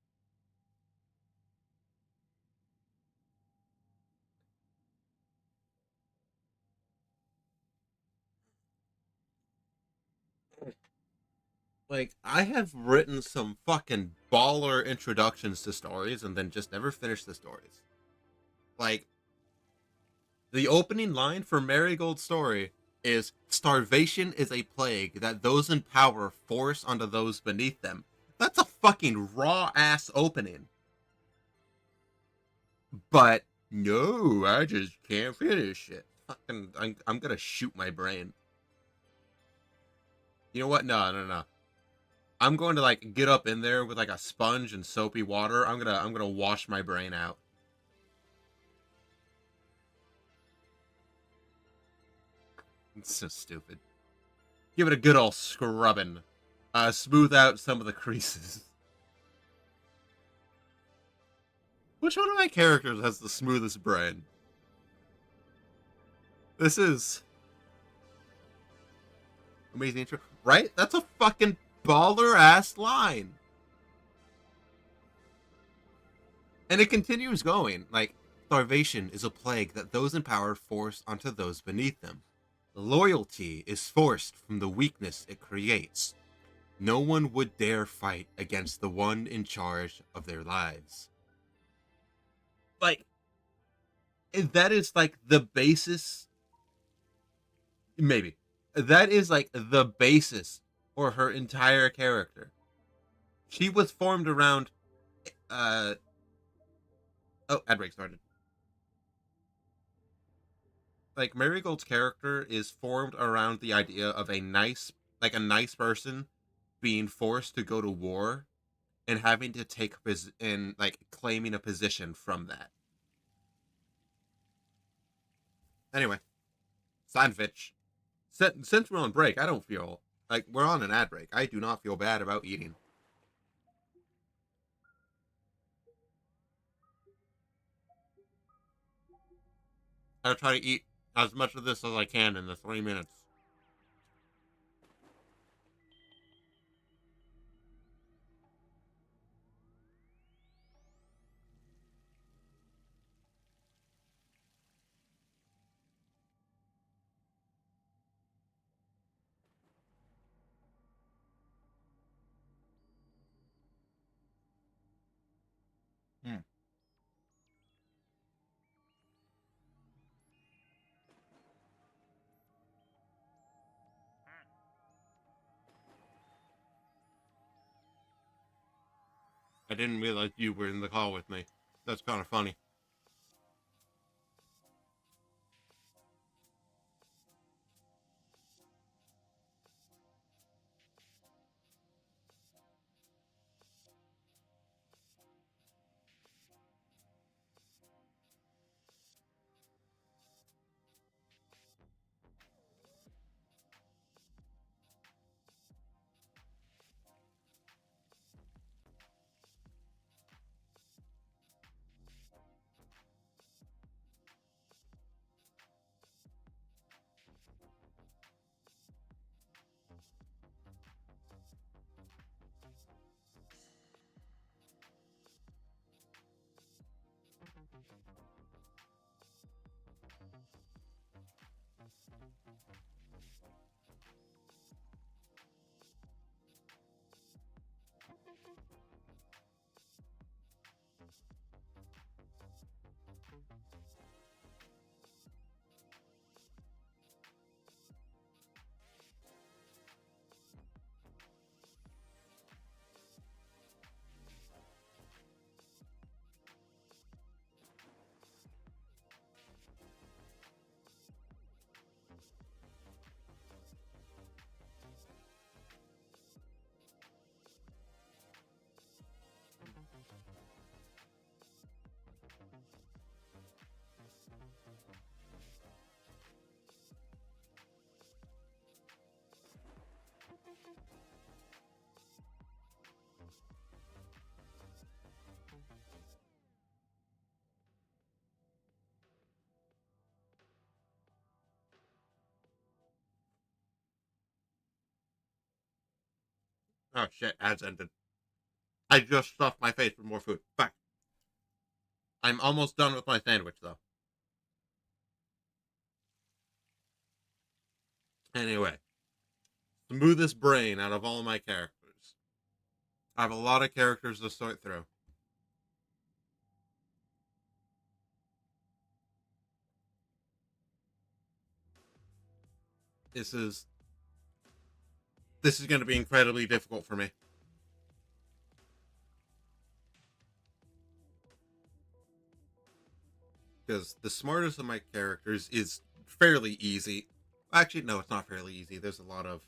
Like, I have written some fucking baller introductions to stories and then just never finished the stories. Like, the opening line for Marigold's story is starvation is a plague that those in power force onto those beneath them. That's a fucking raw ass opening. But no, I just can't finish it. Fucking, I'm gonna shoot my brain. You know what? No, no, no. I'm going to like get up in there with like a sponge and soapy water. I'm gonna wash my brain out. It's so stupid. Give it a good old scrubbing. Smooth out some of the creases. Which one of my characters has the smoothest brain? This is amazing intro, right? That's a fucking baller ass line. And it continues going. Like, starvation is a plague that those in power force onto those beneath them. Loyalty is forced from the weakness it creates. No one would dare fight against the one in charge of their lives. Like, that is like the basis. Maybe. That is like the basis for her entire character. She was formed around. Uh. Oh, ad break started. Like, Marigold's character is formed around the idea of a nice person being forced to go to war and having to take and like claiming a position from that. Anyway, sandwich. Since we're on break, I don't feel like we're on an ad break. I do not feel bad about eating. I'll try to eat as much of this as I can in the 3 minutes. Hmm. I didn't realize you were in the call with me. That's kind of funny. Oh shit, ads ended. I just stuffed my face with more food. Back. I'm almost done with my sandwich though. Anyway, smoothest brain out of all my characters. I have a lot of characters to sort through. This is this is going to be incredibly difficult for me because the smartest of my characters is fairly easy. Actually, no, it's not fairly easy. There's a lot of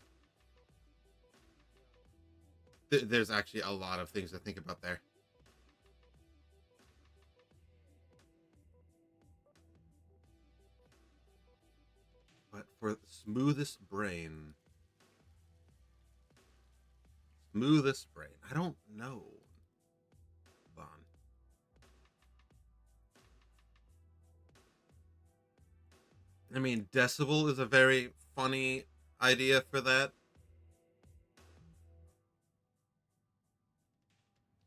there's actually a lot of things to think about there. But for the smoothest brain, I don't know. Hold on. I mean, Decibel is a very funny idea for that.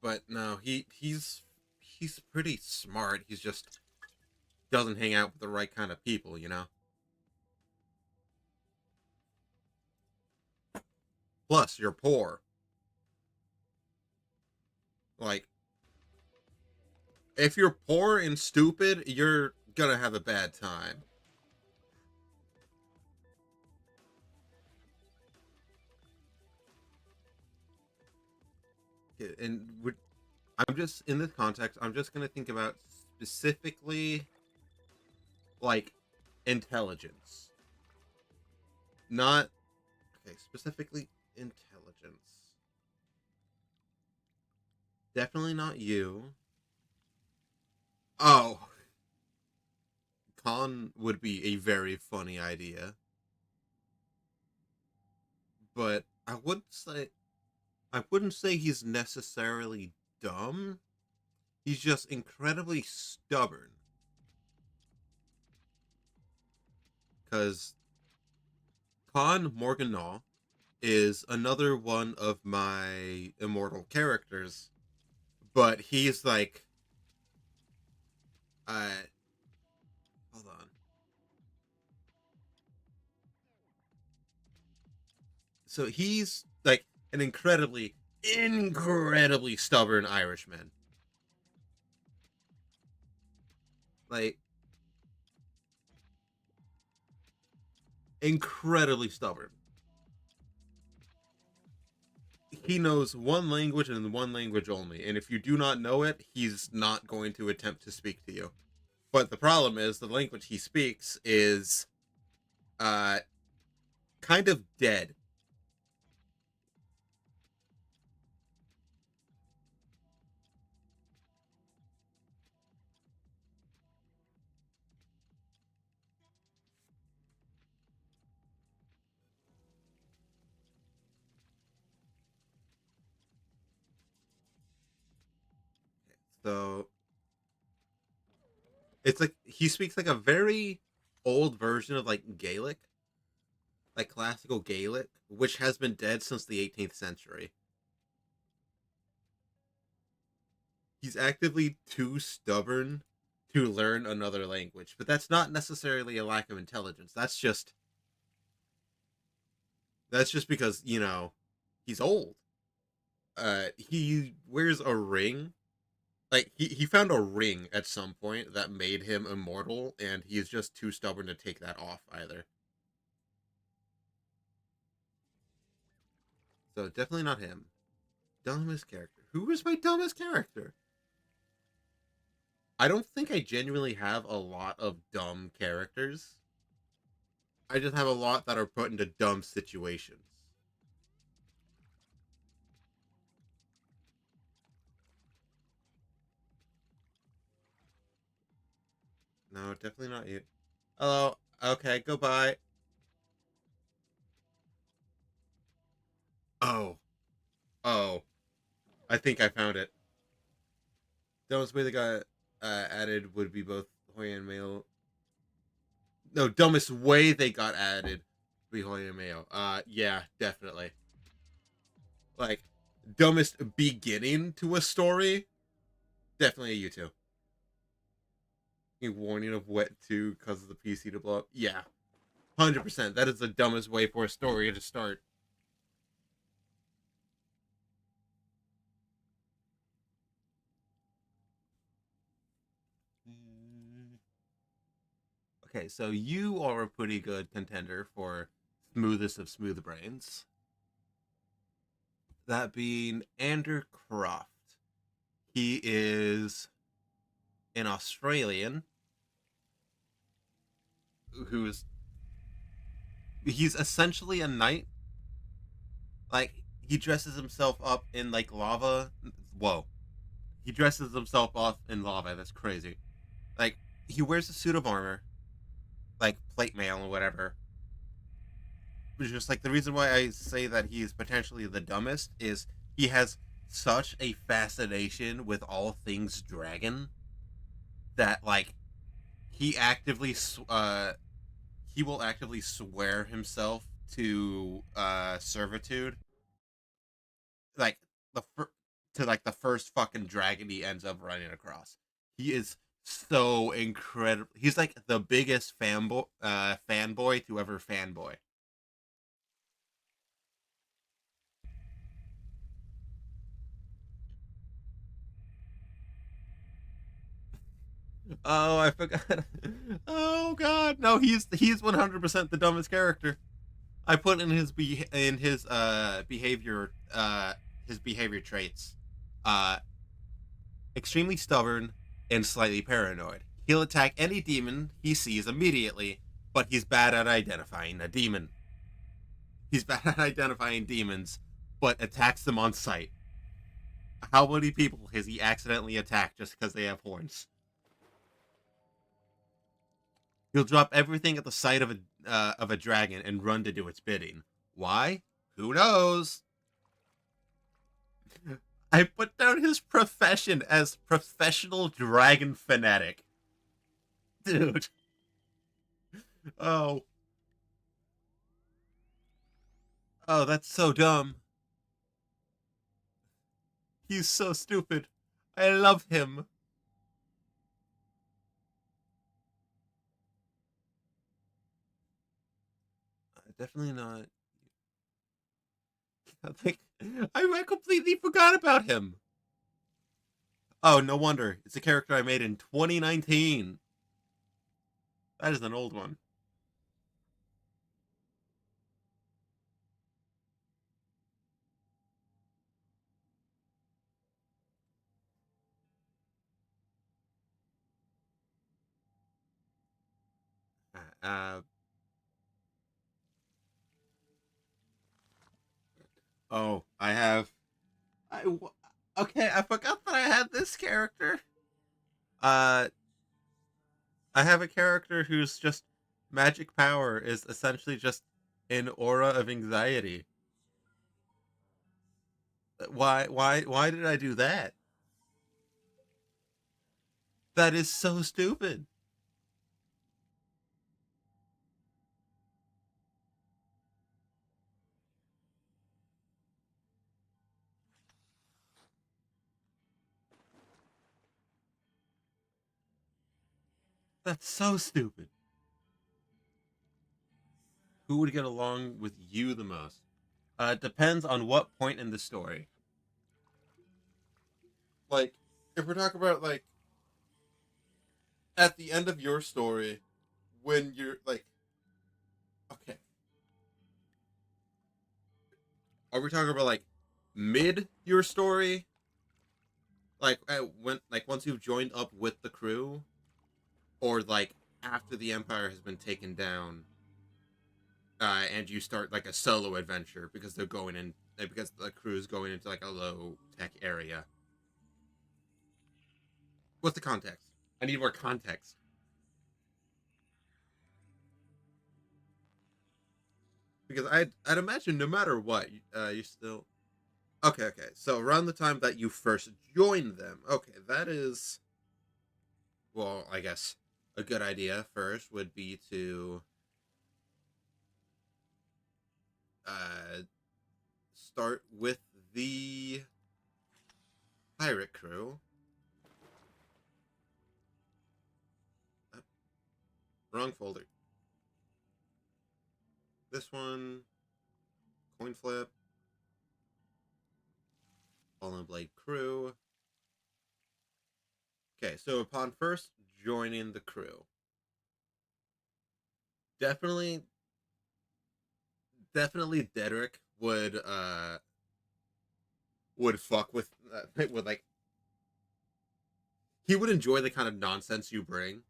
But no, he's pretty smart. He's just doesn't hang out with the right kind of people, you know. Plus, you're poor. Like, if you're poor and stupid, you're gonna have a bad time. And I'm just in this context. I'm just gonna think about specifically like intelligence, not okay. Specifically intelligence. Definitely not you. Oh, Khan would be a very funny idea, but I wouldn't say he's necessarily dumb. He's just incredibly stubborn. Because Khan Morganau is another one of my immortal characters, but he's like, uh, hold on. So he's like an incredibly stubborn Irishman. Like, incredibly stubborn. He knows one language and one language only, and if you do not know it, he's not going to attempt to speak to you. But the problem is the language he speaks is uh kind of dead. So it's like he speaks like a very old version of like Gaelic, like classical Gaelic, which has been dead since the 18th century. He's actively too stubborn to learn another language, but that's not necessarily a lack of intelligence. That's just because, he's old. He wears a ring. Like he found a ring at some point that made him immortal, and he's just too stubborn to take that off either. So definitely not him. Dumbest character. Who is my dumbest character? I don't think I genuinely have a lot of dumb characters. I just have a lot that are put into dumb situations. No, definitely not you. Hello. Okay, goodbye. Oh, oh. I think I found it. Dumbest way that got added would be both Hoy and Mail. No, dumbest way they got added would be Hoy and Mayo. Yeah, definitely. Like, dumbest beginning to a story, definitely a U2. A warning of wet 2 causes the PC to blow up. Yeah, 100%. That is the dumbest way for a story to start. Okay, so you are a pretty good contender for smoothest of smooth brains. That being Andrew Croft. He is an Australian who's he's essentially a knight. Like, he dresses himself up in like lava. Whoa. He dresses himself up in lava. That's crazy. Like, he wears a suit of armor, like plate mail or whatever. It's just like the reason why I say that he is potentially the dumbest is he has such a fascination with all things dragon that like he actively he will actively swear himself to servitude, like the to like the first fucking dragon he ends up running across. He is so incredible. He's like the biggest fanboy to ever fanboy. Oh, I forgot. Oh god, no, he's 100% the dumbest character. I put in his behavior traits. Uh Extremely stubborn and slightly paranoid. He'll attack any demon he sees immediately, but he's bad at identifying a demon. He's bad at identifying demons, but attacks them on sight. How many people has he accidentally attacked just because they have horns? He'll drop everything at the sight of a dragon and run to do its bidding. Why? Who knows? I put down his profession as professional dragon fanatic. Dude. Oh. Oh, that's so dumb. He's so stupid. I love him. Definitely not. Like, I completely forgot about him. Oh, no wonder. It's a character I made in 2019. That is an old one. Uh, oh, I have. I okay. I forgot that I had this character. Uh, I have a character whose just magic power is essentially just an aura of anxiety. Why did I do that? That is so stupid. That's so stupid. Who would get along with you the most? It depends on what point in the story. Like, if we're talking about like at the end of your story, when you're like, okay, are we talking about like mid your story, like when like once you've joined up with the crew, or like after the empire has been taken down, and you start like a solo adventure because they're going in because the crew is going into like a low tech area. What's the context? I need more context. Because I'd imagine no matter what, you still okay. Okay, so around the time that you first joined them, okay, that is well, I guess a good idea first would be to uh, start with the pirate crew. Wrong folder. This one, coin flip, Fallen Blade crew. Okay, so upon first joining the crew, definitely Dedrick would fuck with like he would enjoy the kind of nonsense you bring.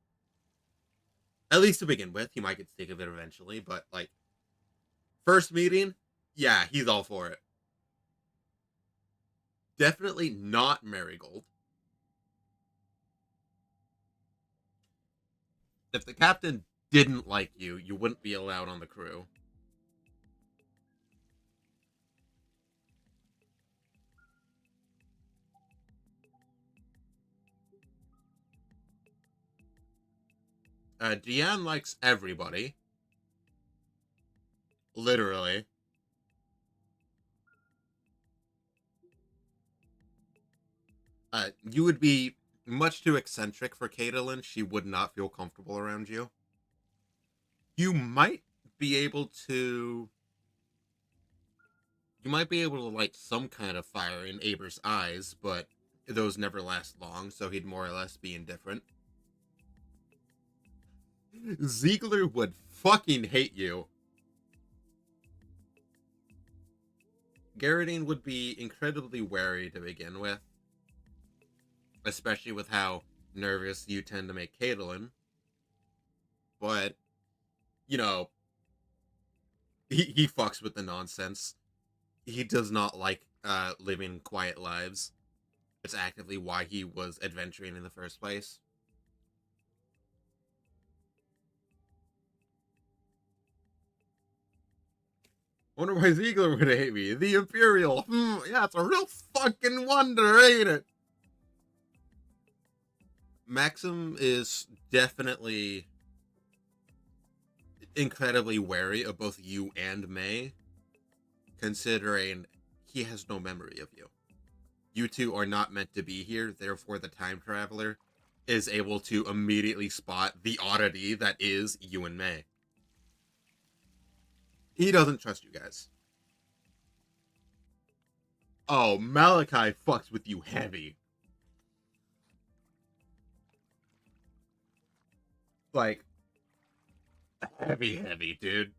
At least to begin with, he might get sick of it eventually, but like first meeting, yeah, he's all for it. Definitely not Marigold. If the captain didn't like you, you wouldn't be allowed on the crew. Deanne likes everybody. Literally. You would be much too eccentric for Caitlin. She would not feel comfortable around you. You might be able to light some kind of fire in Aber's eyes, but those never last long, so he'd more or less be indifferent. Ziegler would fucking hate you. Garrardine would be incredibly wary to begin with, especially with how nervous you tend to make Caitlin. But, you know, he fucks with the nonsense. He does not like living quiet lives. It's actively why he was adventuring in the first place. Wonder why Ziegler would hate me. The Imperial. Yeah, it's a real fucking wonder, ain't it? Maxim is definitely incredibly wary of both you and May, considering he has no memory of you. You two are not meant to be here, therefore the time traveler is able to immediately spot the oddity that is you and May. He doesn't trust you guys. Oh, Malachi fucks with you heavy. Like, heavy, dude.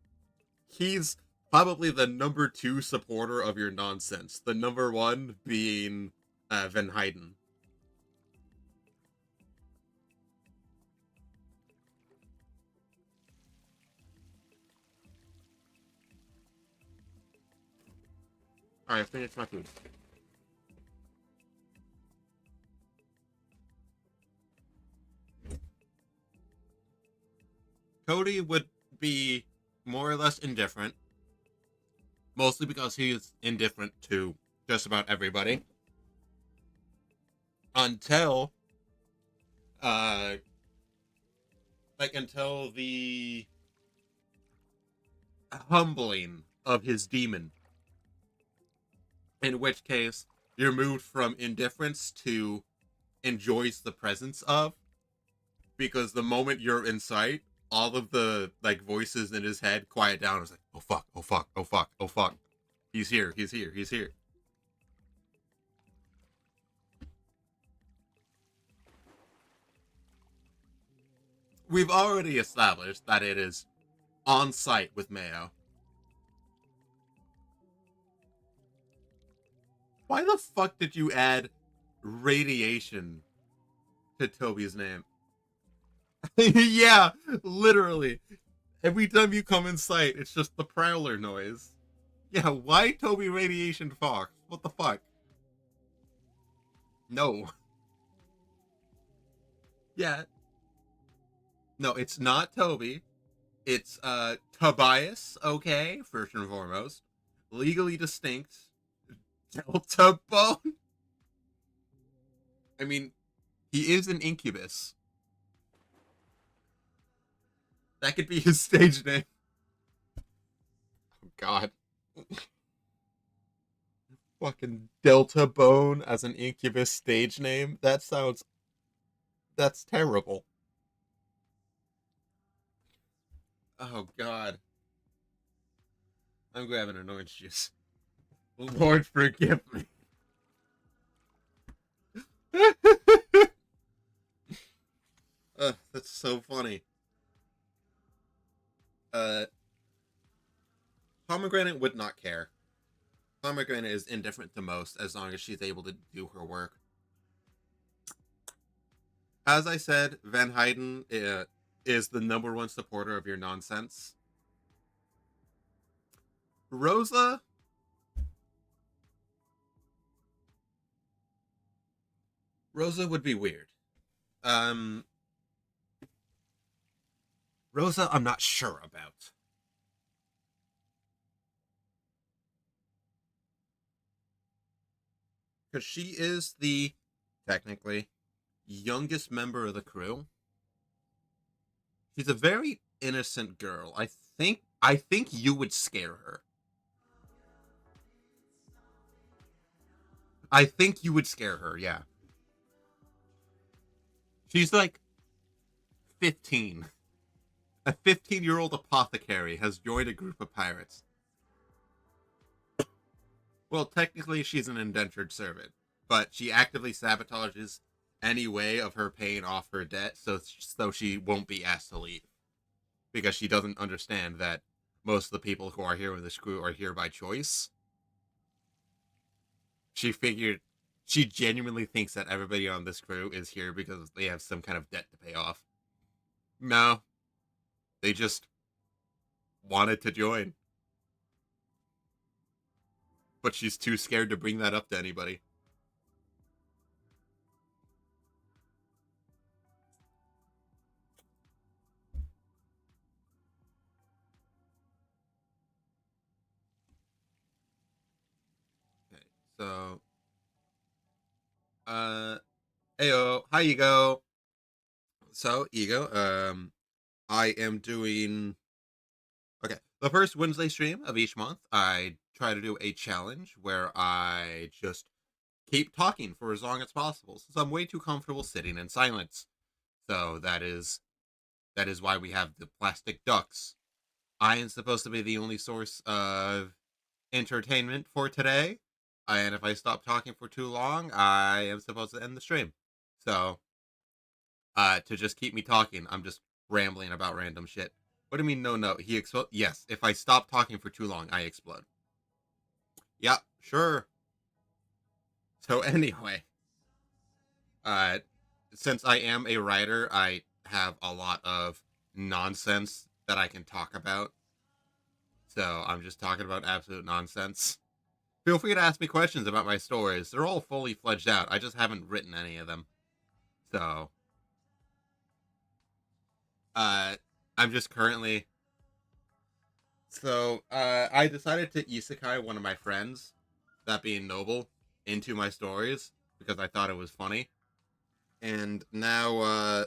He's probably the number 2 supporter of your nonsense. The number 1 being Van Heiden. Alright, finish my food. Cody would be more or less indifferent, mostly because he is indifferent to just about everybody. Until until the humbling of his demon. In which case, you're moved from indifference to enjoys the presence of, because the moment you're in sight, all of the like voices in his head quiet down. It's like, oh fuck, oh fuck, oh fuck, oh fuck. He's here, he's here, he's here. We've already established that it is on site with Mayo. Why the fuck did you add radiation to Toby's name? Yeah, literally. Every time you come in sight, it's just the prowler noise. Yeah, why Toby Radiation Fox? What the fuck? No. Yeah. No, it's not Toby. It's Tobias, okay, first and foremost. Legally distinct. Delta Bone. I mean, he is an incubus. That could be his stage name. Oh god. Fucking Delta Bone as an Incubus stage name. That's terrible. Oh god. I'm grabbing an orange juice. Lord forgive me. That's so funny. Uh, Pomegranate would not care. Pomegranate is indifferent to most as long as she's able to do her work. As I said, Van Hayden is the number one supporter of your nonsense. Rosa, Rosa would be weird. Um, Rosa, I'm not sure about because she is the technically youngest member of the crew. She's a very innocent girl. I think you would scare her. I think you would scare her, yeah. She's like 15. A 15-year-old apothecary has joined a group of pirates. Well, technically she's an indentured servant, but she actively sabotages any way of her paying off her debt so she won't be asked to leave because she doesn't understand that most of the people who are here with this crew are here by choice. She figured she genuinely thinks that everybody on this crew is here because they have some kind of debt to pay off. No, they just wanted to join, but she's too scared to bring that up to anybody. Okay, so heyo, hi Ego. So Ego, I am doing okay. The first Wednesday stream of each month, I try to do a challenge where I just keep talking for as long as possible, since I'm way too comfortable sitting in silence. So that is why we have the plastic ducks. I am supposed to be the only source of entertainment for today, and if I stop talking for too long, I am supposed to end the stream. So, to just keep me talking, I'm just rambling about random shit. What do you mean? No, no. He explode. Yes, if I stop talking for too long, I explode. Yeah, sure. So anyway, uh, since I am a writer, I have a lot of nonsense that I can talk about. So I'm just talking about absolute nonsense. Feel free to ask me questions about my stories. They're all fully fledged out. I just haven't written any of them. So, uh, I'm just currently. So, I decided to isekai one of my friends, that being Noble, into my stories because I thought it was funny. And now,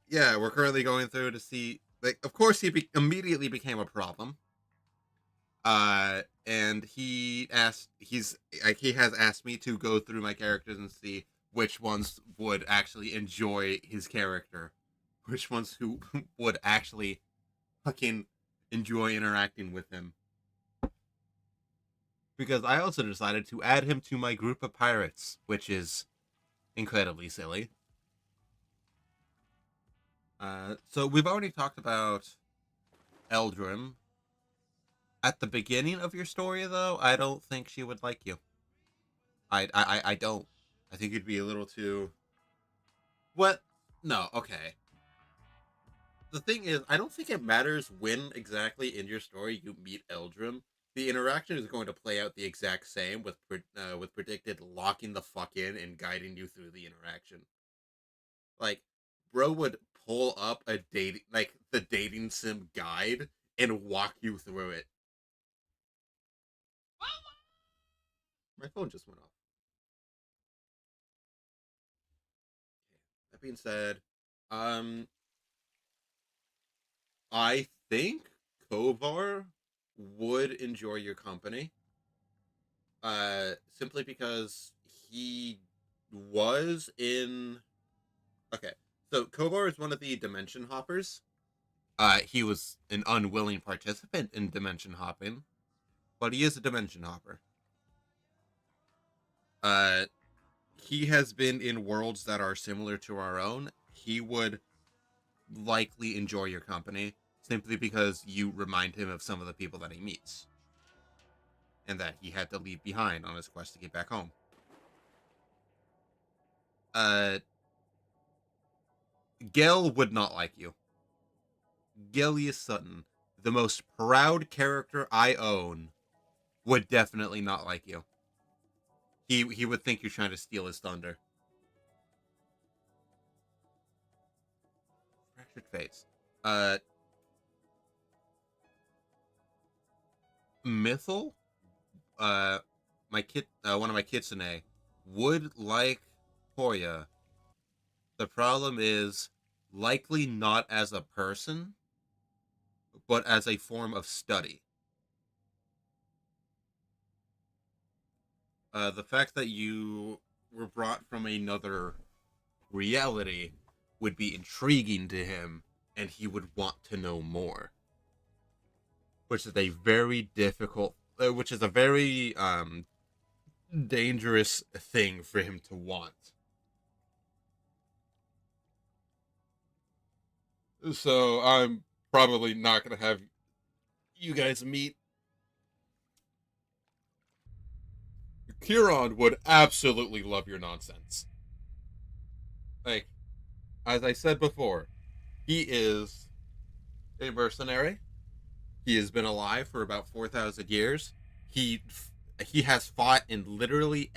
yeah, we're currently going through to see. Like, of course, immediately became a problem. And he has asked me to go through my characters and see which ones would actually enjoy his character, which ones who would actually fucking enjoy interacting with him. Because I also decided to add him to my group of pirates, which is incredibly silly. So we've already talked about Eldrim. At the beginning of your story, though, I don't think she would like you. I don't. I think you'd be a little too. What? No. Okay. The thing is, I don't think it matters when exactly in your story you meet Eldrim. The interaction is going to play out the exact same with predicted locking the fuck in and guiding you through the interaction. Like, bro would pull up a date like the dating sim guide and walk you through it. My phone just went off. That being said, um, I think Kovar would enjoy your company. Simply because he was in. Okay, so Kovar is one of the dimension hoppers. He was an unwilling participant in dimension hopping, but he is a dimension hopper. Uh, he has been in worlds that are similar to our own. He would likely enjoy your company simply because you remind him of some of the people that he meets and that he had to leave behind on his quest to get back home. Uh, Gel would not like you. Gelius Sutton, the most proud character I own, would definitely not like you. He would think you're trying to steal his thunder. Fractured face. Uh, Mythal, uh, one of my kitsune, would like Hoya. The problem is likely not as a person, but as a form of study. The fact that you were brought from another reality would be intriguing to him, and he would want to know more. Which is a very difficult, which is a very dangerous thing for him to want. So I'm probably not going to have you guys meet. Kieran would absolutely love your nonsense. Like, as I said before, he is a mercenary. He has been alive for about 4,000 years. He he has fought in literally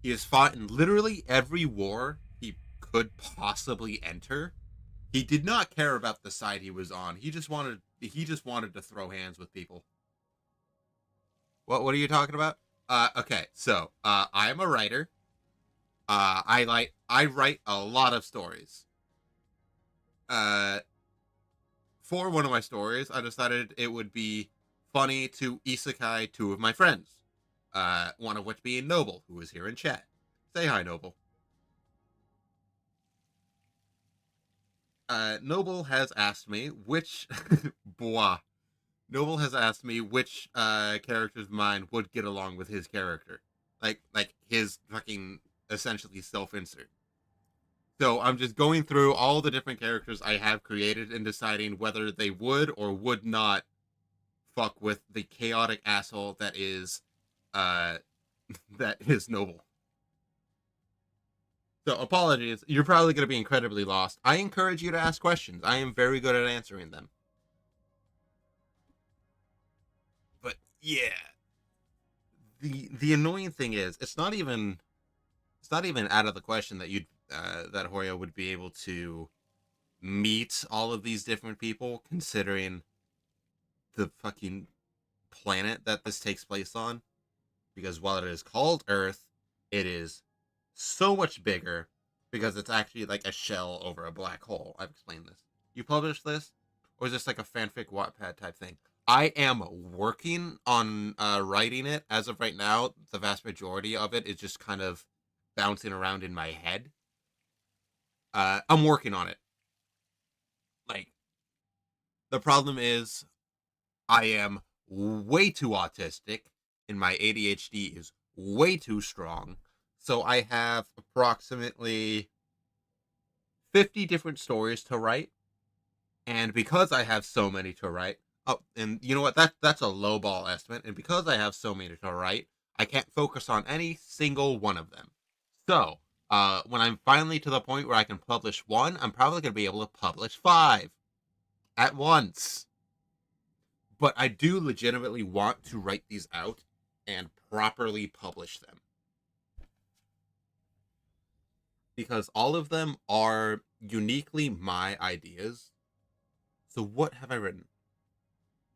he has fought in literally every war he could possibly enter. He did not care about the side he was on. He just wanted to throw hands with people. What are you talking about? Okay, so I am a writer. I write a lot of stories. Uh for one of my stories, I decided it would be funny to isekai two of my friends. One of which being Noble, who is here in chat. Say hi, Noble. Noble has asked me which boah. Noble has asked me which characters of mine would get along with his character. Like his fucking essentially self-insert. So I'm just going through all the different characters I have created and deciding whether they would or would not fuck with the chaotic asshole that is uh that is Noble. So apologies. You're probably going to be incredibly lost. I encourage you to ask questions. I am very good at answering them. But yeah, the annoying thing is it's not even out of the question that you'd that Hoya would be able to meet all of these different people, considering the fucking planet that this takes place on. Because while it is called Earth, it is so much bigger because it's actually like a shell over a black hole. I've explained this. You published this, or is this like a fanfic Wattpad type thing? I am working on writing it. As of right now, the vast majority of it is just kind of bouncing around in my head. I'm working on it. Like, the problem is I am way too autistic and my ADHD is way too strong. So I have approximately 50 different stories to write. And because I have so many to write, oh, and you know what? That's a low ball estimate. And because I have so many to write, I can't focus on any single one of them. So, when I'm finally to the point where I can publish one, I'm probably going to be able to publish five at once. But I do legitimately want to write these out and properly publish them. Because all of them are uniquely my ideas. So what have I written?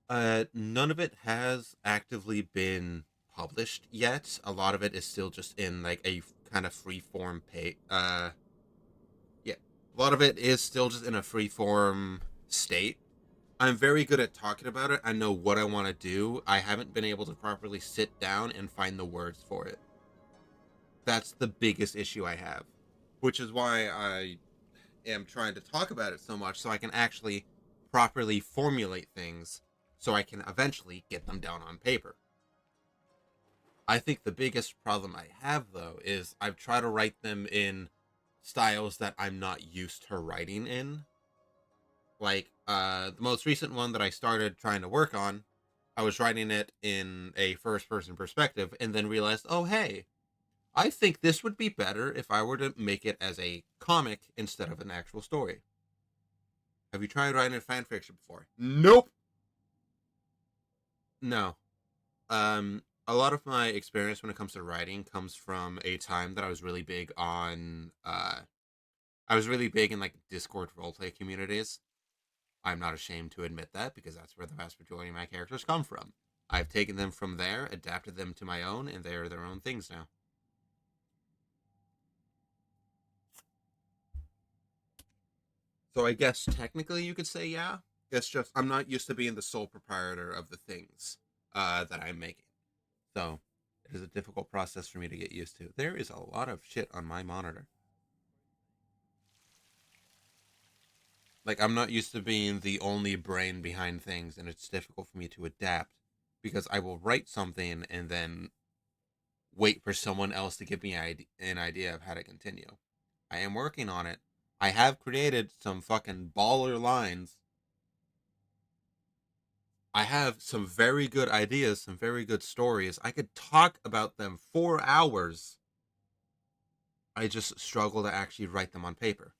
None of it has actively been published yet. A lot of it is still just in like a kind of free form yeah. A lot of it is still just in a free form state. I'm very good at talking about it. I know what I want to do. I haven't been able to properly sit down and find the words for it. That's the biggest issue I have, which is why I am trying to talk about it so much so I can actually properly formulate things so I can eventually get them down on paper. I think the biggest problem I have, though, is I've tried to write them in styles that I'm not used to writing in. Like, the most recent one that I started trying to work on, I was writing it in a first person perspective and then realized, oh, hey, I think this would be better if I were to make it as a comic instead of an actual story. Have you tried writing a fan fiction before? Nope. No. A lot of my experience when it comes to writing comes from a time that I was really big on. I was really big in like Discord roleplay communities. I'm not ashamed to admit that because that's where the vast majority of my characters come from. I've taken them from there, adapted them to my own, and they are their own things now. So I guess technically you could say yeah. It's just I'm not used to being the sole proprietor of the things that I'm making. So it is a difficult process for me to get used to. There is a lot of shit on my monitor. Like I'm not used to being the only brain behind things, and it's difficult for me to adapt because I will write something and then wait for someone else to give me an idea of how to continue. I am working on it. I have created some fucking baller lines. I have some very good ideas, some very good stories. I could talk about them for hours. I just struggle to actually write them on paper.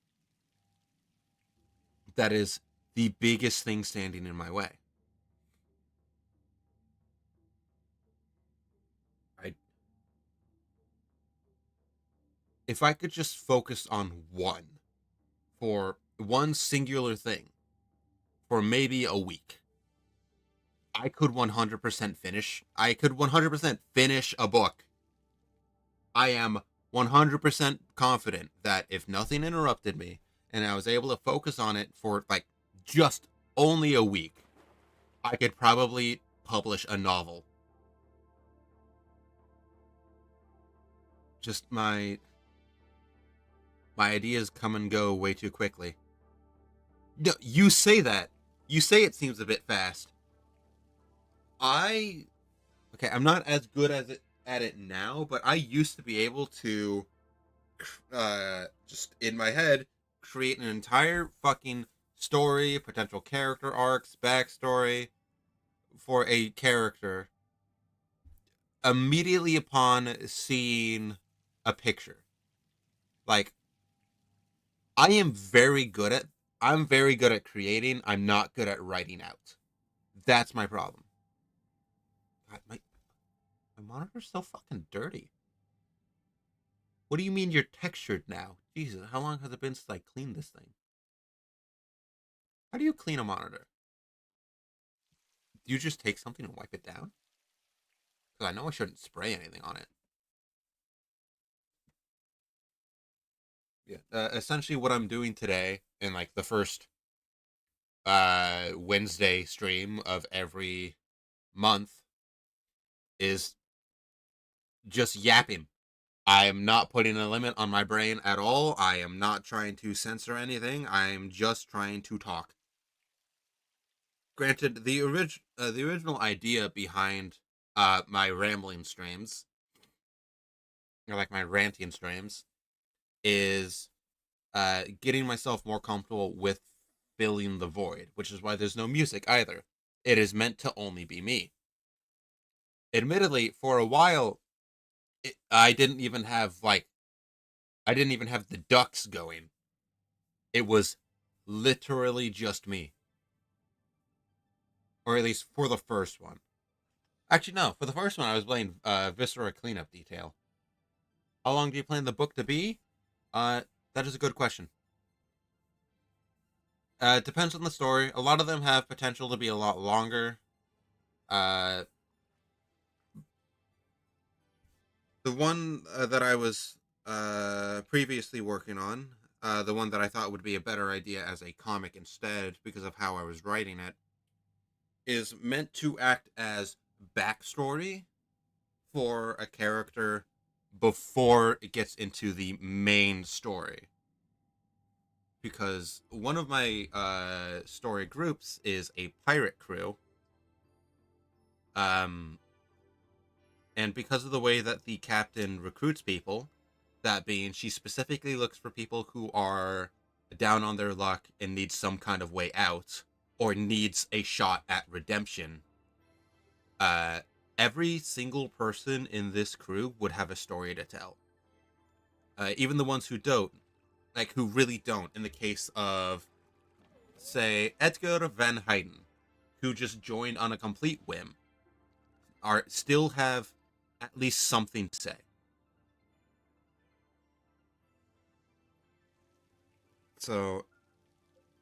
That is the biggest thing standing in my way. I If I could just focus on one for one singular thing for maybe a week, I could 100% finish. I could 100% finish a book. I am 100% confident that if nothing interrupted me and I was able to focus on it for like just only a week, I could probably publish a novel. Just my ideas come and go way too quickly. No, you say that. You say it seems a bit fast. I Okay, I'm not as good as it at it now, but I used to be able to just in my head create an entire fucking story, potential character arcs, backstory for a character immediately upon seeing a picture. Like I'm very good at creating. I'm not good at writing out. That's my problem. God, my monitor's so fucking dirty. What do you mean you're textured now? Jesus, how long has it been since I cleaned this thing? How do you clean a monitor? Do you just take something and wipe it down? Because I know I shouldn't spray anything on it. Yeah. Essentially, what I'm doing today in like the first Wednesday stream of every month is just yapping. I am not putting a limit on my brain at all. I am not trying to censor anything. I am just trying to talk. Granted, the original idea behind my rambling streams, or like my ranting streams, is getting myself more comfortable with filling the void, which is why there's no music either. It is meant to only be me. Admittedly, for a while, I didn't even have the ducks going. It was literally just me, or at least for the first one. Actually, no, for the first one, I was playing Viscera Cleanup Detail. How long do you plan the book to be? Uh, that is a good question. It depends on the story. A lot of them have potential to be a lot longer. Uh, the one that I was previously working on, the one that I thought would be a better idea as a comic instead because of how I was writing it, is meant to act as backstory for a character before it gets into the main story. Because one of my story groups is a pirate crew. Um, and because of the way that the captain recruits people, that being she specifically looks for people who are down on their luck and need some kind of way out or needs a shot at redemption. Uh, every single person in this crew would have a story to tell. Even the ones who don't, like who really don't. In the case of, say, Edgar Van Heiden, who just joined on a complete whim, are still have at least something to say. So,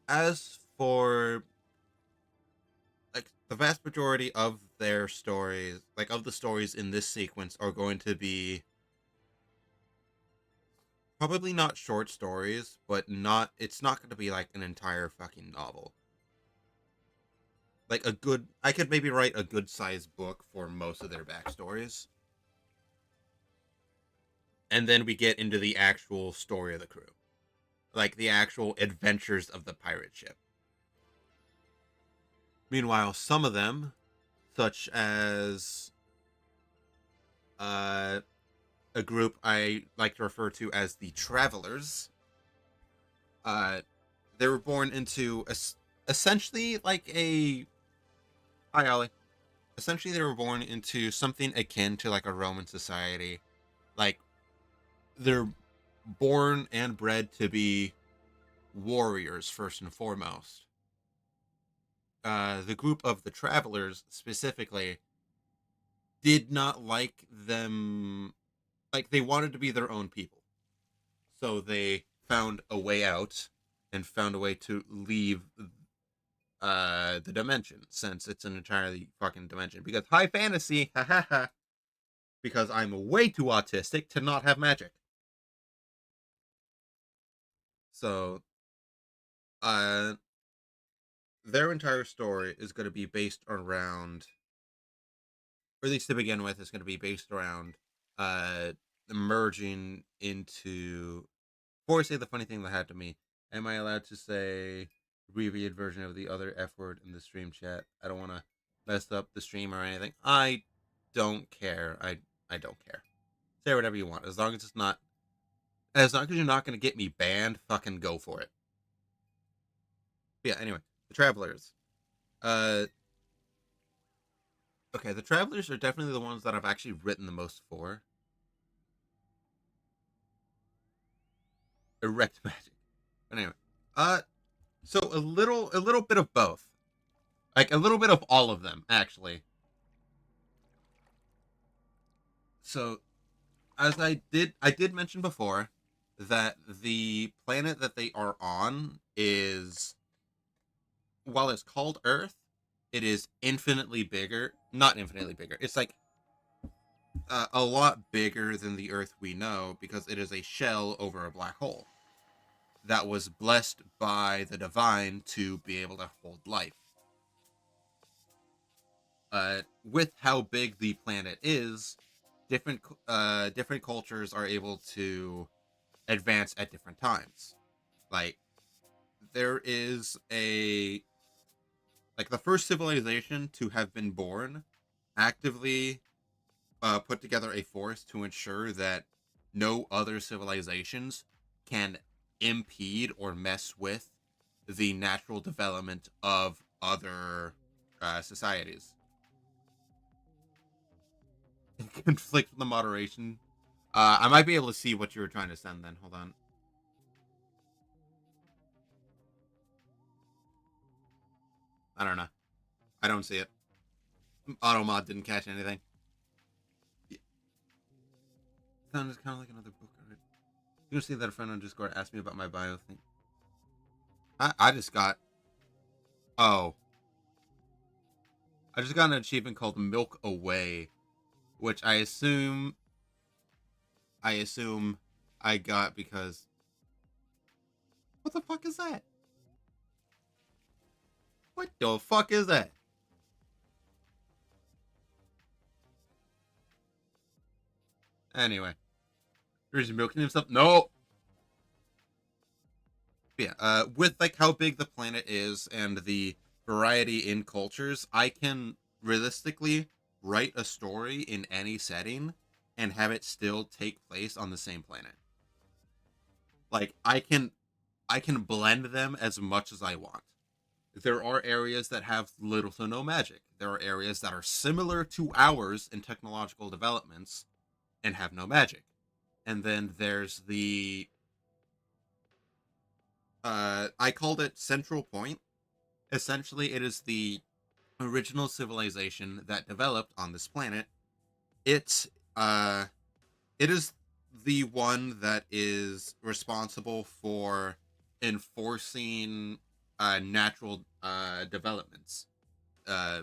as for like the vast majority of their stories, like of the stories in this sequence, are going to be probably not short stories, but not it's not going to be like an entire fucking novel. Like a good, I could maybe write a good sized book for most of their backstories, and then we get into the actual story of the crew, like the actual adventures of the pirate ship. Meanwhile, some of them, such as uh, a group I like to refer to as the Travelers, uh, they were born into essentially like a hi Ollie. Essentially, they were born into something akin to like a Roman society. Like they're born and bred to be warriors first and foremost. The group of the Travelers specifically did not like them. Like they wanted to be their own people, so they found a way out and found a way to leave the dimension, since it's an entirely fucking dimension. Because high fantasy, ha ha ha. Because I'm way too autistic to not have magic. So, uh, their entire story is going to be based around, or at least to begin with, is going to be based around uh merging into. Before I say the funny thing that happened to me, am I allowed to say abbreviated version of the other F word in the stream chat? I don't want to mess up the stream or anything. I don't care. I don't care. Say whatever you want, as long as it's not. As long as you're not going to get me banned, fucking go for it. But yeah. Anyway, the Travelers. Uh, okay, the Travelers are definitely the ones that I've actually written the most for. Erect magic. But anyway, uh, so a little bit of both, like a little bit of all of them actually. So as I did mention before that the planet that they are on is, while it's called Earth, it is infinitely bigger. Not infinitely bigger. It's like a lot bigger than the Earth we know, because it is a shell over a black hole that was blessed by the divine to be able to hold life. With how big the planet is, different cultures are able to advance at different times. Like there is a like the first civilization to have been born actively put together a force to ensure that no other civilizations can impede or mess with the natural development of other societies. Conflict with the moderation. I might be able to see what you were trying to send then. Hold on. I don't know. I don't see it. Automod didn't catch anything. Yeah. Sounds kind of like another book already. You see that a friend on Discord asked me about my bio thing. I just got. Oh. I just got an achievement called Milk Away, which I assume I got because what the fuck is that? What the fuck is that? Anyway, he's milking himself. No. Yeah. With like how big the planet is and the variety in cultures, I can realistically write a story in any setting and have it still take place on the same planet. Like I can blend them as much as I want. There are areas that have little to no magic. There are areas that are similar to ours in technological developments and have no magic. And then there's the I called it Central Point. Essentially, it is the original civilization that developed on this planet. It's uh it is the one that is responsible for enforcing natural developments. Uh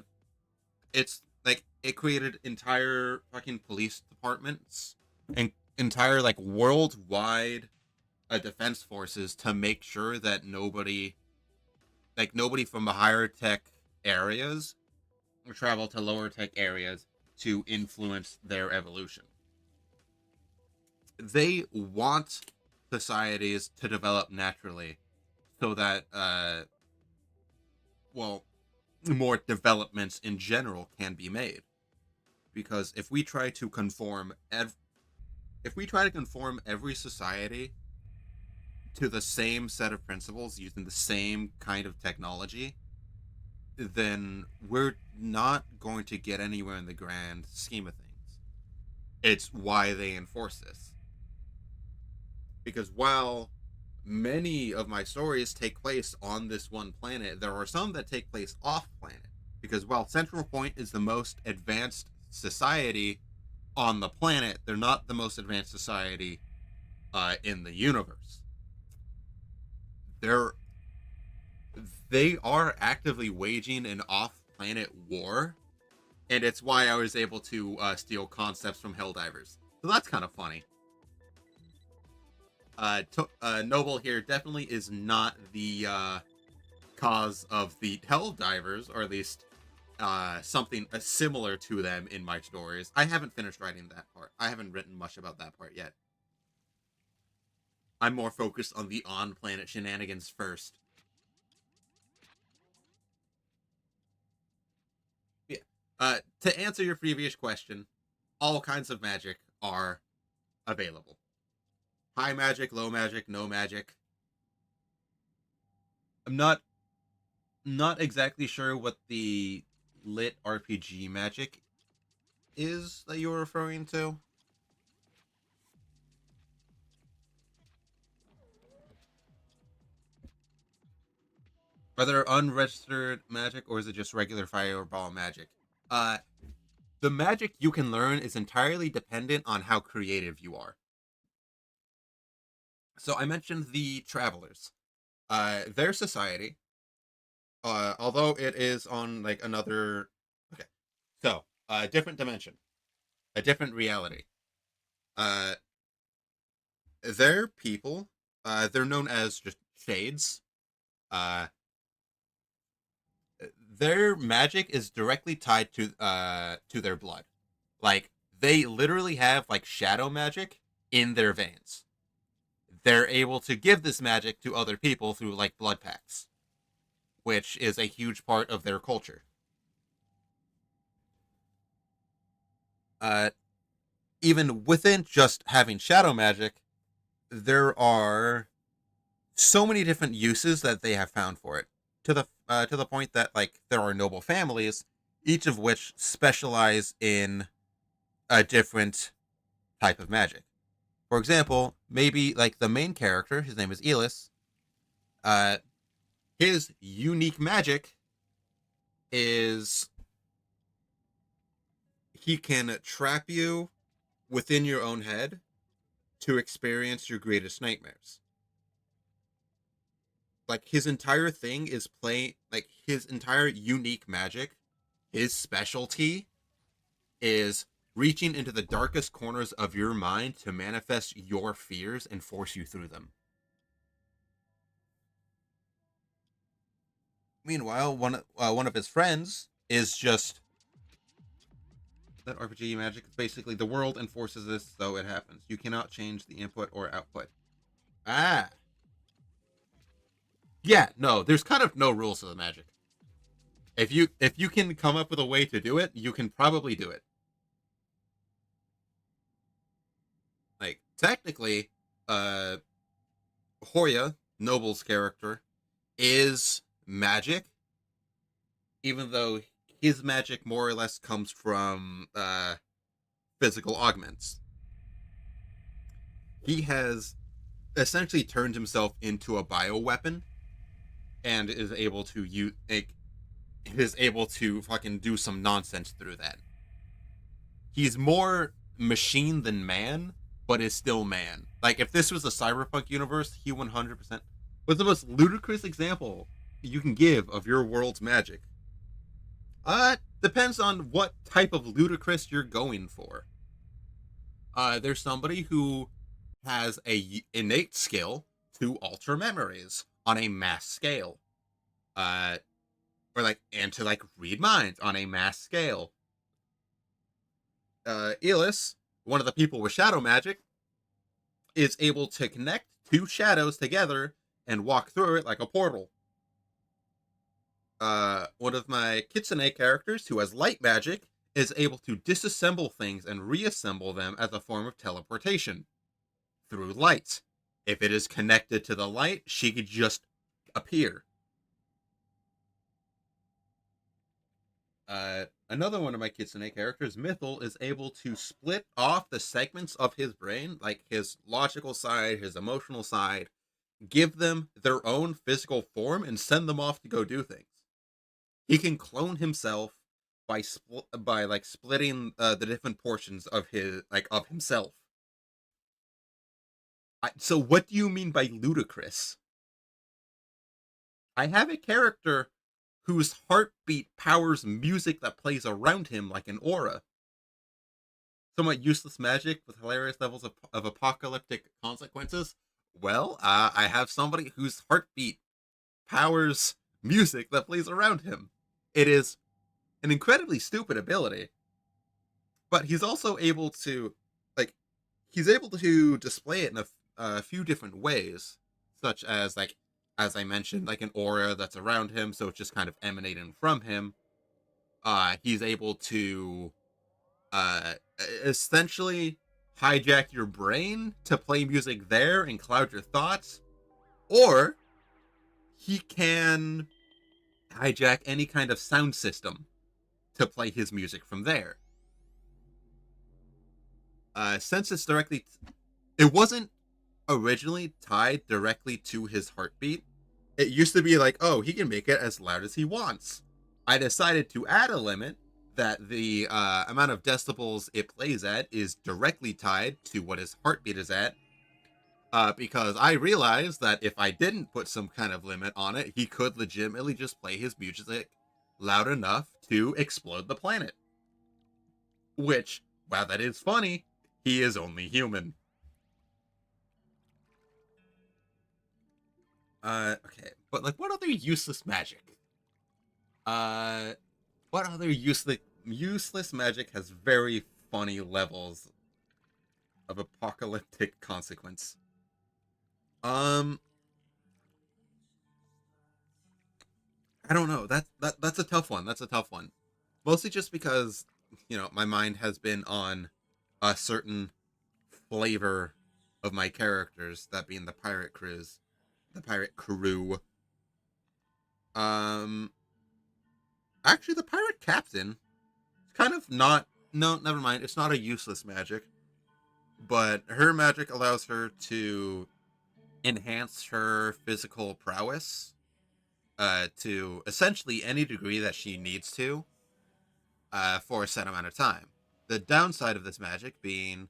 it's like it created entire fucking police departments and entire like worldwide defense forces to make sure that nobody from the higher tech areas travel to lower tech areas to influence their evolution. They want societies to develop naturally so that well, more developments in general can be made. Because if we try to conform every society to the same set of principles using the same kind of technology, then we're not going to get anywhere in the grand scheme of things. It's why they enforce this. Because while many of my stories take place on this one planet, there are some that take place off planet. Because while Central Point is the most advanced society on the planet, they're not the most advanced society in the universe. They're they are actively waging an off-planet war, and it's why I was able to steal concepts from Helldivers. So that's kind of funny. Noble here definitely is not the cause of the Helldivers, or at least something similar to them in my stories. I haven't finished writing that part. I haven't written much about that part yet. I'm more focused on the on-planet shenanigans first. Yeah. To answer your previous question, all kinds of magic are available. High magic, low magic, no magic. I'm not exactly sure what the lit RPG magic is that you were referring to. Are there unregistered magic, or is it just regular fireball magic? Uh, the magic you can learn is entirely dependent on how creative you are. So I mentioned the travelers. Their society, although it is on like another, okay, so a different dimension, a different reality. Uh, their people, they're known as just shades. Uh, their magic is directly tied to their blood. Like they literally have like shadow magic in their veins. They're able to give this magic to other people through like blood pacts, which is a huge part of their culture. Uh, Even within just having shadow magic, there are so many different uses that they have found for it. To the point that like there are noble families, each of which specialize in a different type of magic. For example, maybe like the main character, his name is Elis. Uh, his unique magic is he can trap you within your own head to experience your greatest nightmares. Like his entire thing is play like his entire unique magic, his specialty is reaching into the darkest corners of your mind to manifest your fears and force you through them. Meanwhile, one of his friends is just that RPG magic is basically the world enforces this, so it happens. You cannot change the input or output. Ah, yeah, no, there's kind of no rules to the magic. If you can come up with a way to do it, you can probably do it. Like technically, uh, Hoya Noble's character is magic, even though his magic more or less comes from physical augments. He has essentially turned himself into a bioweapon and is able to fucking do some nonsense through that. He's more machine than man, but is still man. Like if this was a cyberpunk universe, he 100% was the most ludicrous example you can give of your world's magic. Depends on what type of ludicrous you're going for. There's somebody who has a innate skill to alter memories on a mass scale. Uh, or like and to like read minds on a mass scale. Elis, one of the people with shadow magic, is able to connect two shadows together and walk through it like a portal. One of my Kitsune characters, who has light magic, is able to disassemble things and reassemble them as a form of teleportation through light. If it is connected to the light, she could just appear. Another one of my Kitsune characters, Mythal, is able to split off the segments of his brain, like his logical side, his emotional side, give them their own physical form, and send them off to go do things. He can clone himself by like splitting the different portions of himself. So what do you mean by ludicrous? I have a character whose heartbeat powers music that plays around him like an aura. Somewhat useless magic with hilarious levels of apocalyptic consequences. Well, I have somebody whose heartbeat powers music that plays around him. It is an incredibly stupid ability, but he's also able to, like, he's able to display it in a few different ways, such as, like, as I mentioned, like an aura that's around him, so it's just kind of emanating from him. He's able to essentially hijack your brain to play music there and cloud your thoughts, or he can hijack any kind of sound system to play his music from there. Since it wasn't originally tied directly to his heartbeat. It used to be like, oh, he can make it as loud as he wants. I decided to add a limit that the amount of decibels it plays at is directly tied to what his heartbeat is at. Because I realized that if I didn't put some kind of limit on it, he could legitimately just play his music loud enough to explode the planet. Which, while that is funny, he is only human. Okay, but like, what other useless magic? Uh, what other useless magic has very funny levels of apocalyptic consequence? Um, I don't know. That's a tough one. That's a tough one. Mostly just because my mind has been on a certain flavor of my characters, that being the pirate crew. Um, Actually, the pirate captain is kind of not. No, never mind. It's not a useless magic, but her magic allows her to enhance her physical prowess to essentially any degree that she needs to for a set amount of time. The downside of this magic being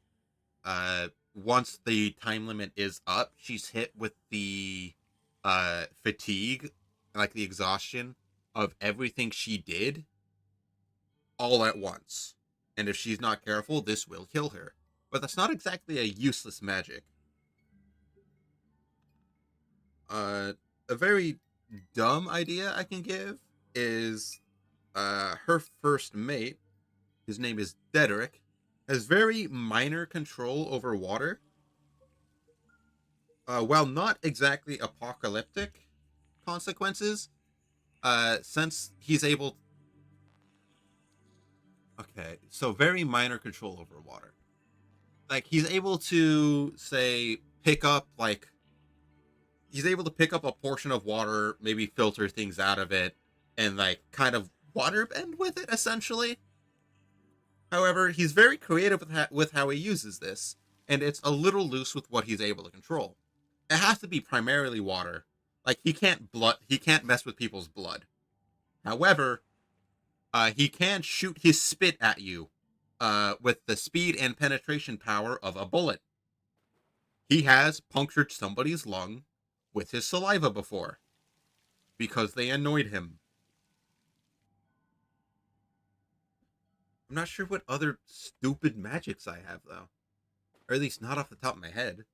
once the time limit is up, she's hit with the fatigue, like the exhaustion of everything she did all at once. And if she's not careful, this will kill her. But that's not exactly a useless magic. A very dumb idea I can give is her first mate, his name is Dedrick, has very minor control over water. While not exactly apocalyptic consequences, since he's able. Okay, so very minor control over water. Like he's able to say pick up like he's able to pick up a portion of water, maybe filter things out of it, and like kind of water bend with it essentially. However, he's very creative with how he uses this, and it's a little loose with what he's able to control. It has to be primarily water. Like he can't mess with people's blood. However, he can shoot his spit at you with the speed and penetration power of a bullet. He has punctured somebody's lung with his saliva before because they annoyed him. I'm not sure what other stupid magics I have, though. Or at least not off the top of my head.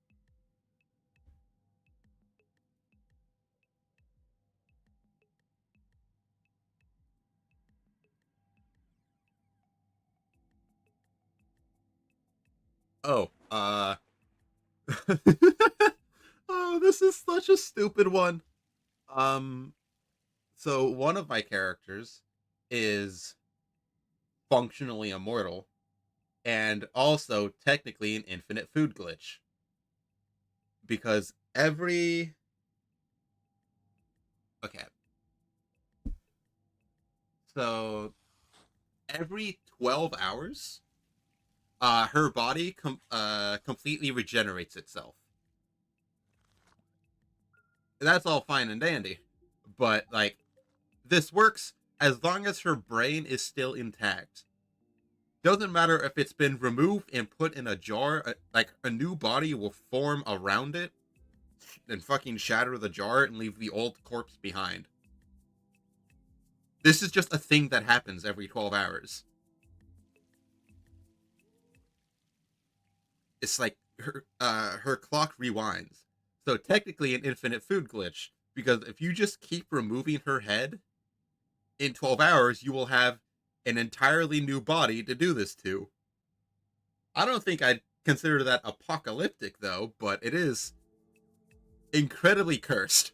Oh, oh, this is such a stupid one. Um, so one of my characters is functionally immortal and also technically an infinite food glitch because okay, so every 12 hours her body completely regenerates itself. That's all fine and dandy, but like this works as long as her brain is still intact. Doesn't matter if it's been removed and put in a jar, like a new body will form around it and fucking shatter the jar and leave the old corpse behind. This is just a thing that happens every 12 hours. It's like her clock rewinds. So technically an infinite food glitch because if you just keep removing her head in 12 hours, you will have an entirely new body to do this to. I don't think I'd consider that apocalyptic though, but it is incredibly cursed.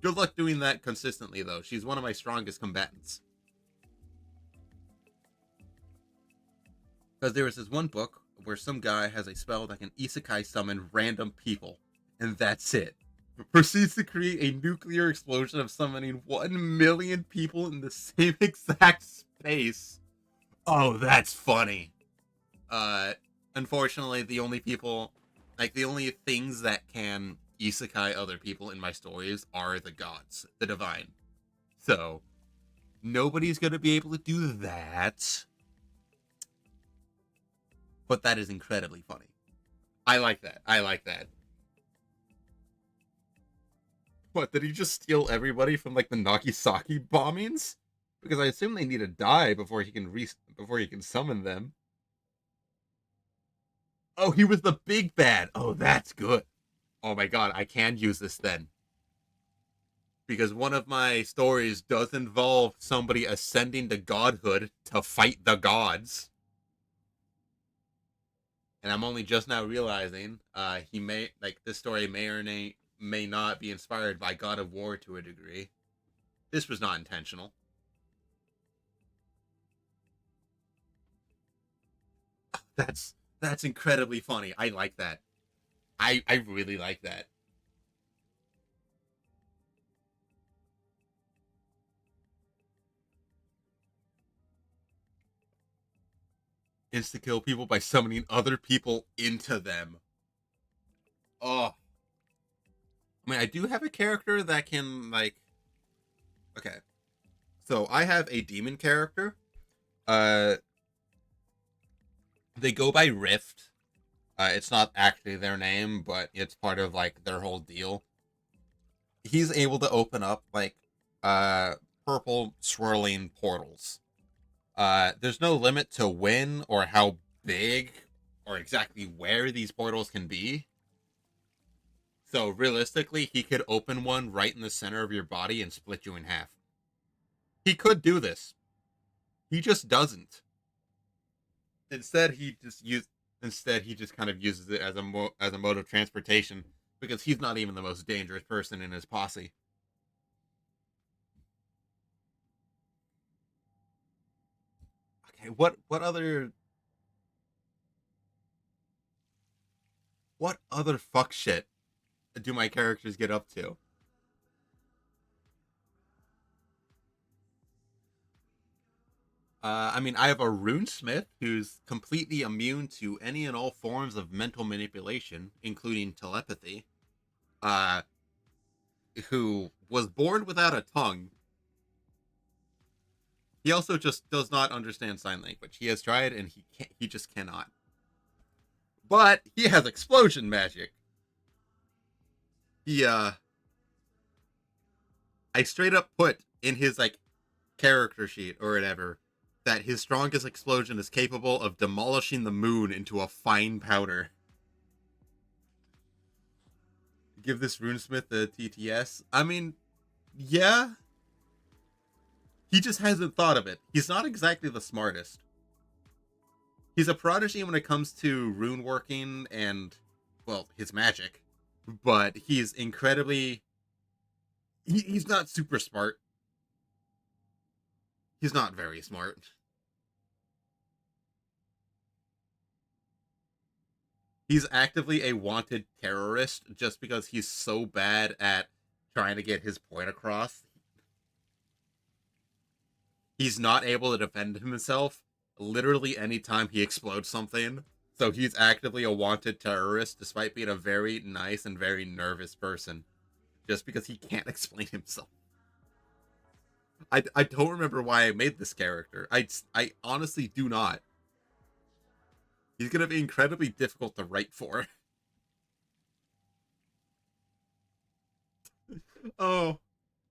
Good luck doing that consistently though. She's one of my strongest combatants. Because there was this one book where some guy has a spell that can isekai summon random people, and that's it. Proceeds to create a nuclear explosion of summoning 1 million people in the same exact space. Oh, that's funny. Uh, Unfortunately, the only things that can isekai other people in my stories are the gods, the divine. So, nobody's gonna be able to do that. But that is incredibly funny. I like that. I like that. What, did he just steal everybody from like the Nagasaki bombings? Because I assume they need to die before before he can summon them. Oh, he was the big bad. Oh, that's good. Oh my god, I can use this then. Because one of my stories does involve somebody ascending to godhood to fight the gods. And I'm only just now realizing he may like this story may or may not be inspired by God of War to a degree. This was not intentional. That's incredibly funny. I like that. I really like that. Insta kill people by summoning other people into them. Oh, I mean, I do have a character that can like. Okay, so I have a demon character. Uh, they go by Rift. It's not actually their name, but it's part of like their whole deal. He's able to open up like uh purple swirling portals. There's no limit to when or how big or exactly where these portals can be. So realistically, he could open one right in the center of your body and split you in half. He could do this. He just doesn't. Instead, he just kind of uses it as as a mode of transportation because he's not even the most dangerous person in his posse. Okay, what other fuck shit do my characters get up to? I mean, I have a runesmith who's completely immune to any and all forms of mental manipulation, including telepathy. Uh, who was born without a tongue. He also just does not understand sign language. He has tried and he can't. He just cannot. But he has explosion magic. He I straight up put in his like character sheet or whatever that his strongest explosion is capable of demolishing the moon into a fine powder. Give this runesmith a TTS. I mean, yeah, he just hasn't thought of it. He's not exactly the smartest. He's a prodigy when it comes to rune working and, well, his magic, but he's incredibly. He's not super smart. He's not very smart. He's actively a wanted terrorist just because he's so bad at trying to get his point across. He's not able to defend himself literally anytime he explodes something. So he's actively a wanted terrorist despite being a very nice and very nervous person just because he can't explain himself. I don't remember why I made this character. I honestly do not. He's gonna be incredibly difficult to write for. Oh,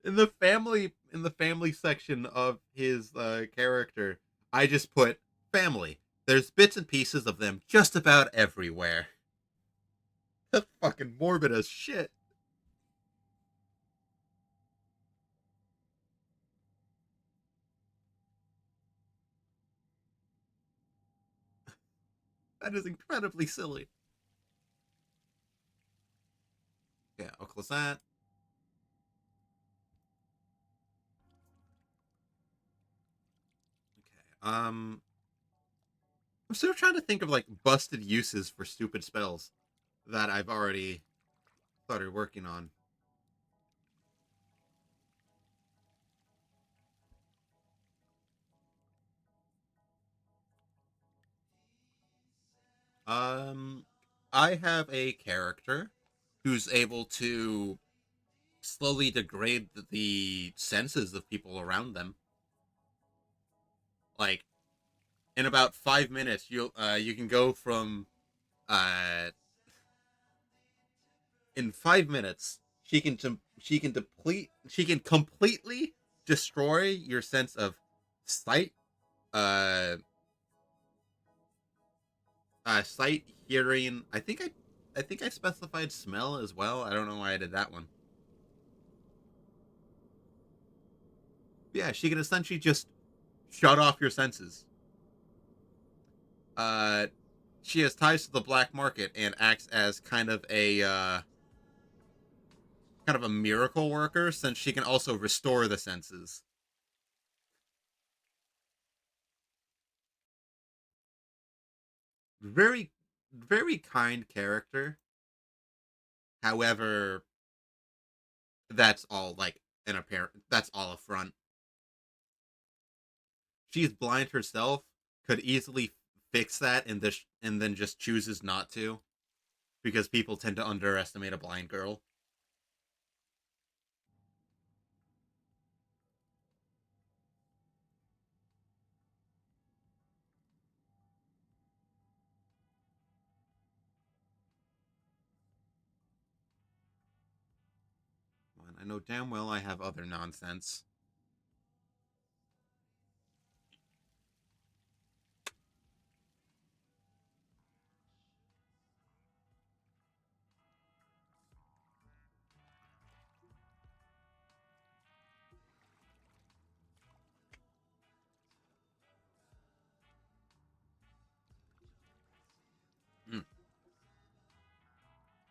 in the family section of his character, I just put family. There's bits and pieces of them just about everywhere. That's fucking morbid as shit. That is incredibly silly. Yeah, I'll close that. Okay. I'm still trying to think of like busted uses for stupid spells that I've already started working on. Um, I have a character who's able to slowly degrade the senses of people around them. Like in about 5 minutes, you can go from uh in 5 minutes she can completely destroy your sense of sight, uh, sight, hearing. I think I specified smell as well. I don't know why I did that one. Yeah, she can essentially just shut off your senses. Uh, she has ties to the black market and acts as kind of a miracle worker since she can also restore the senses. Very, very kind character. However, that's all like an apparent. That's all a front. She's blind herself. Could easily fix that and then just chooses not to because people tend to underestimate a blind girl. And I know damn well I have other nonsense.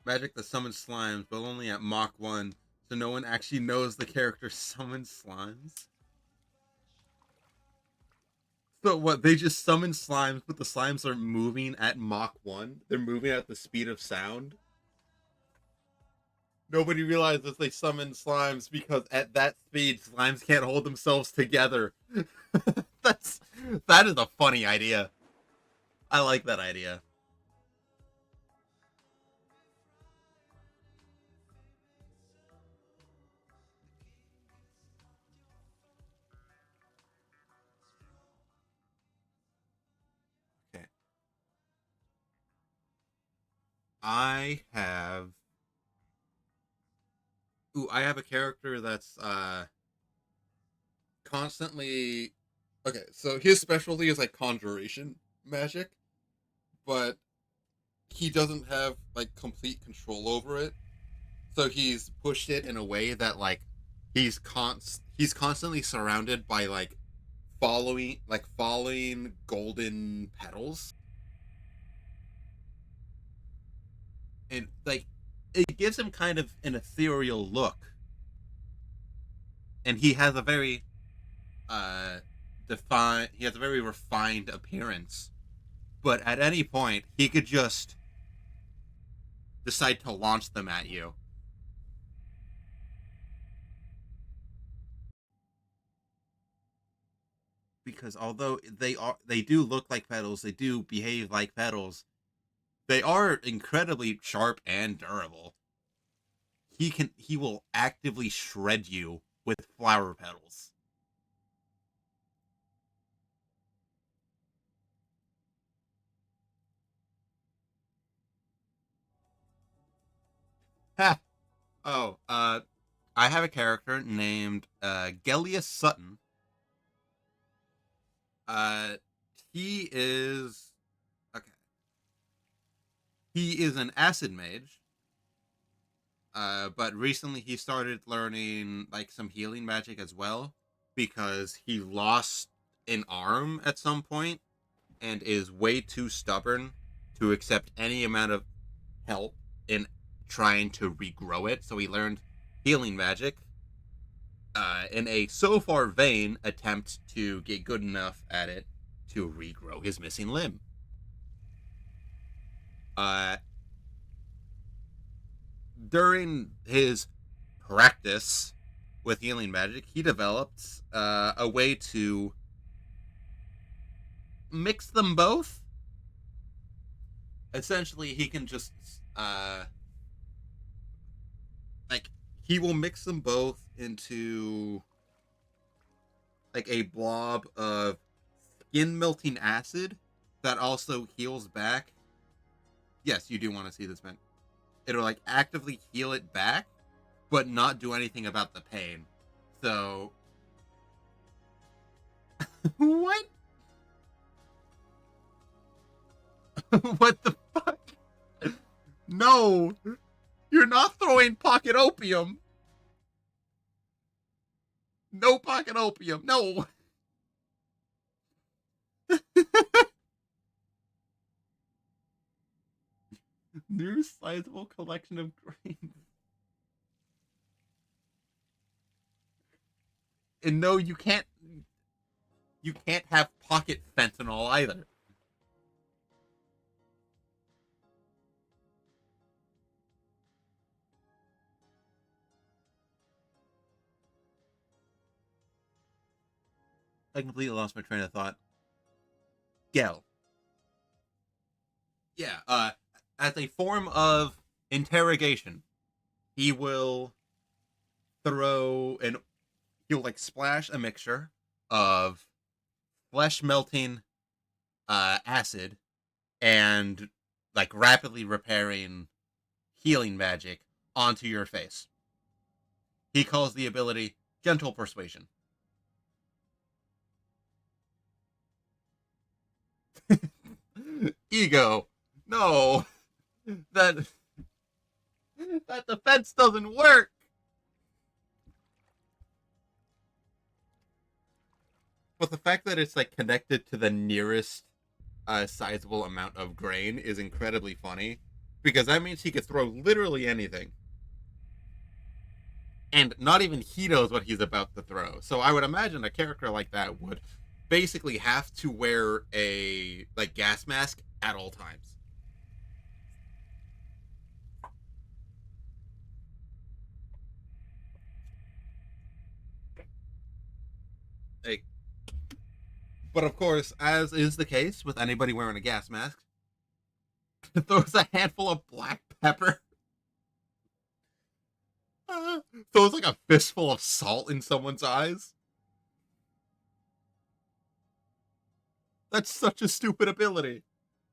magic that summons slimes, but only at Mach 1, so no one actually knows the character summons slimes. So what, they just summon slimes, but the slimes are moving at Mach 1? They're moving at the speed of sound? Nobody realizes they summon slimes because at that speed, slimes can't hold themselves together. That's that is a funny idea. I like that idea. Okay. I have I have a character that's constantly okay, so his specialty is like conjuration magic, but he doesn't have like complete control over it. So he's pushed it in a way that like he's constantly surrounded by like falling golden petals, and like it gives him kind of an ethereal look, and he has a very uh he has a very refined appearance, but at any point he could just decide to launch them at you. Because although they do look like petals, they do behave like petals, they are incredibly sharp and durable. He will actively shred you with flower petals. Ha! Oh, I have a character named Gellius Sutton. Uh, he is okay. He is an acid mage. But recently he started learning like some healing magic as well because he lost an arm at some point and is way too stubborn to accept any amount of help in trying to regrow it. So he learned healing magic in a so far vain attempt to get good enough at it to regrow his missing limb. Uh, During his practice with healing magic, he developed a way to mix them both. Essentially, he can just like he will mix them both into like a blob of skin melting acid that also heals back. Yes, you do want to see this, man. It'll like actively heal it back, but not do anything about the pain. So, what? What the fuck? No, you're not throwing pocket opium. No pocket opium. No. New sizable collection of grains. And no, you can't. You can't have pocket fentanyl either. I completely lost my train of thought. Gel. Yeah. As a form of interrogation, he will throw and he'll like splash a mixture of flesh melting acid and like rapidly repairing healing magic onto your face. He calls the ability gentle persuasion. Ego. No. That that defense doesn't work. But the fact that it's like connected to the nearest sizable amount of grain is incredibly funny because that means he could throw literally anything. And not even he knows what he's about to throw. So I would imagine a character like that would basically have to wear a like gas mask at all times. Like, but of course, as is the case with anybody wearing a gas mask, throws a handful of black pepper, throws like a fistful of salt in someone's eyes. That's such a stupid ability.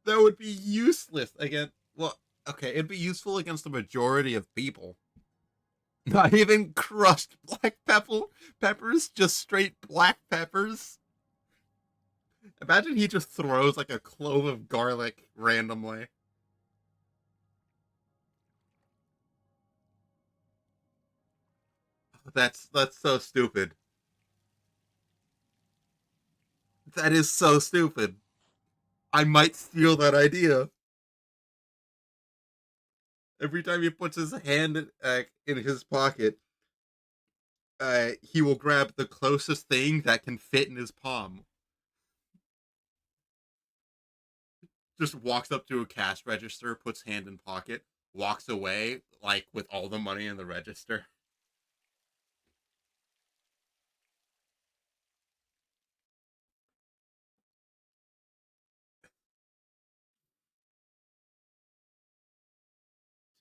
That would be useless against. Well, okay, it'd be useful against the majority of people. Not even crushed black peppers, just straight black peppers. Imagine he just throws like a clove of garlic randomly. That's so stupid. That is so stupid. I might steal that idea. Every time he puts his hand in his pocket, he will grab the closest thing that can fit in his palm. Just walks up to a cash register, puts hand in pocket, walks away like with all the money in the register.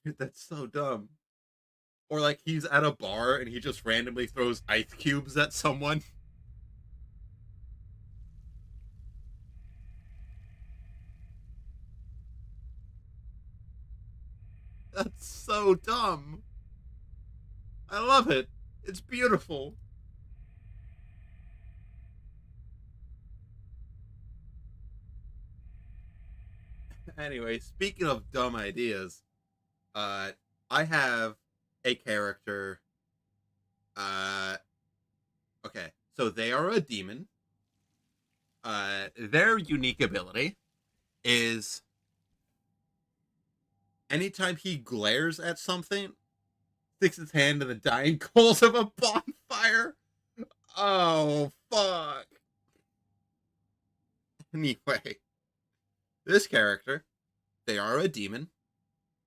Dude, that's so dumb. Or like he's at a bar and he just randomly throws ice cubes at someone. That's so dumb. I love it. It's beautiful. Anyway, speaking of dumb ideas, uh I have a character. uh okay, so they are a demon. Their unique ability is anytime he glares at something, sticks his hand in the dying coals of a bonfire. Oh fuck. Anyway, this character, they are a demon.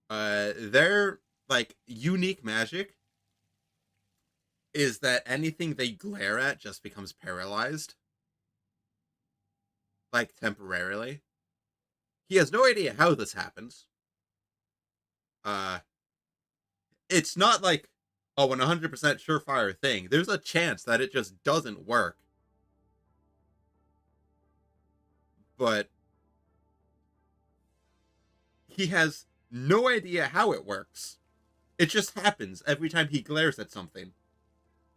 Their like unique magic is that anything they glare at just becomes paralyzed, like temporarily. He has no idea how this happens. Uh, it's not like oh, an 100% surefire thing. There's a chance that it just doesn't work. But he has no idea how it works. It just happens every time he glares at something.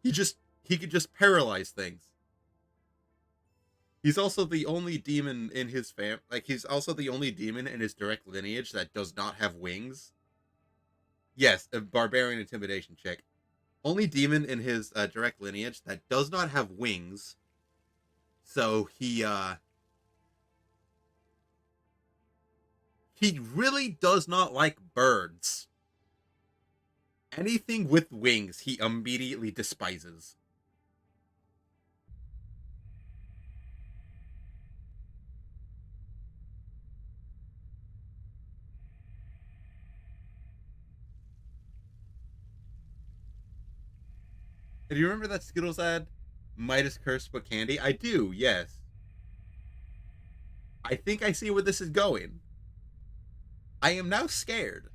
He could just paralyze things. He's also the only demon in his like he's also the only demon in his direct lineage that does not have wings. Yes, a barbarian intimidation check. Only demon in his direct lineage that does not have wings. So he really does not like birds. Anything with wings he immediately despises. Do you remember that Skittles ad? Midas curse but candy? I do, yes. I think I see where this is going. I am now scared.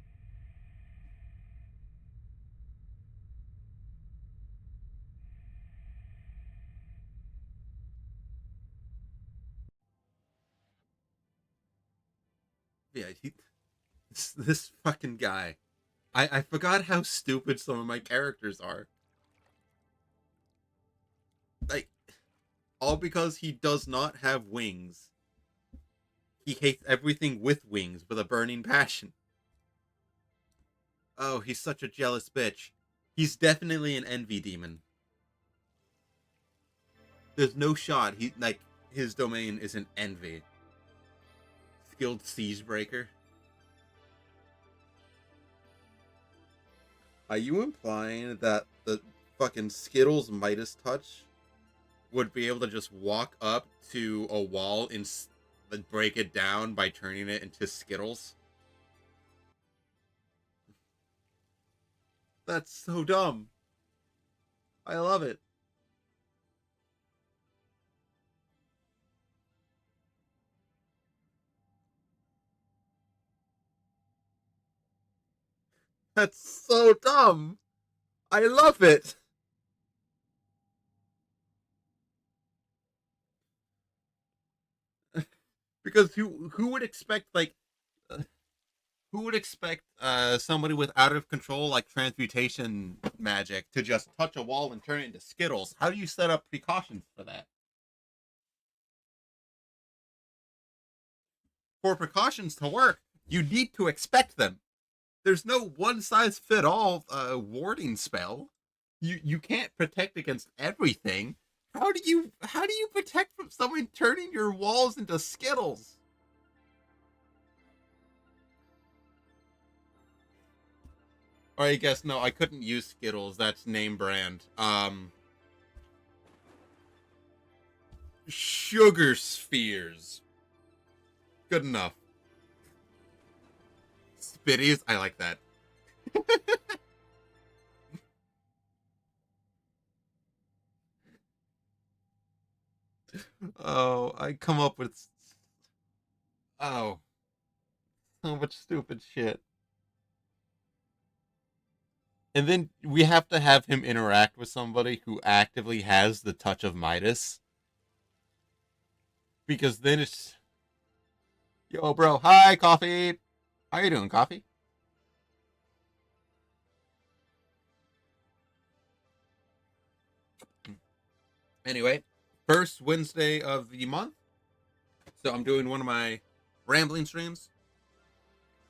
Yeah, this fucking guy. I forgot how stupid some of my characters are. Like, all because he does not have wings. He hates everything with wings with a burning passion. Oh, he's such a jealous bitch. He's definitely an envy demon. There's no shot he like his domain isn't envy. Skilled siege breaker. Are you implying that the fucking Skittles Midas touch would be able to just walk up to a wall and break it down by turning it into Skittles? That's so dumb. I love it. That's so dumb. I love it. Because who would expect uh, who would expect somebody with out of control like transmutation magic to just touch a wall and turn it into Skittles? How do you set up precautions for that? For precautions to work, you need to expect them. There's no one size fit all warding spell. You can't protect against everything. How do you protect from someone turning your walls into Skittles? Or I guess no, I couldn't use Skittles. That's name brand. Sugar spheres. Good enough. Spitties, I like that. Oh, I come up with oh so much stupid shit. And then we have to have him interact with somebody who actively has the touch of Midas. Because then it's yo, bro, hi, coffee. How you doing, coffee? Anyway, first Wednesday of the month. So I'm doing one of my rambling streams.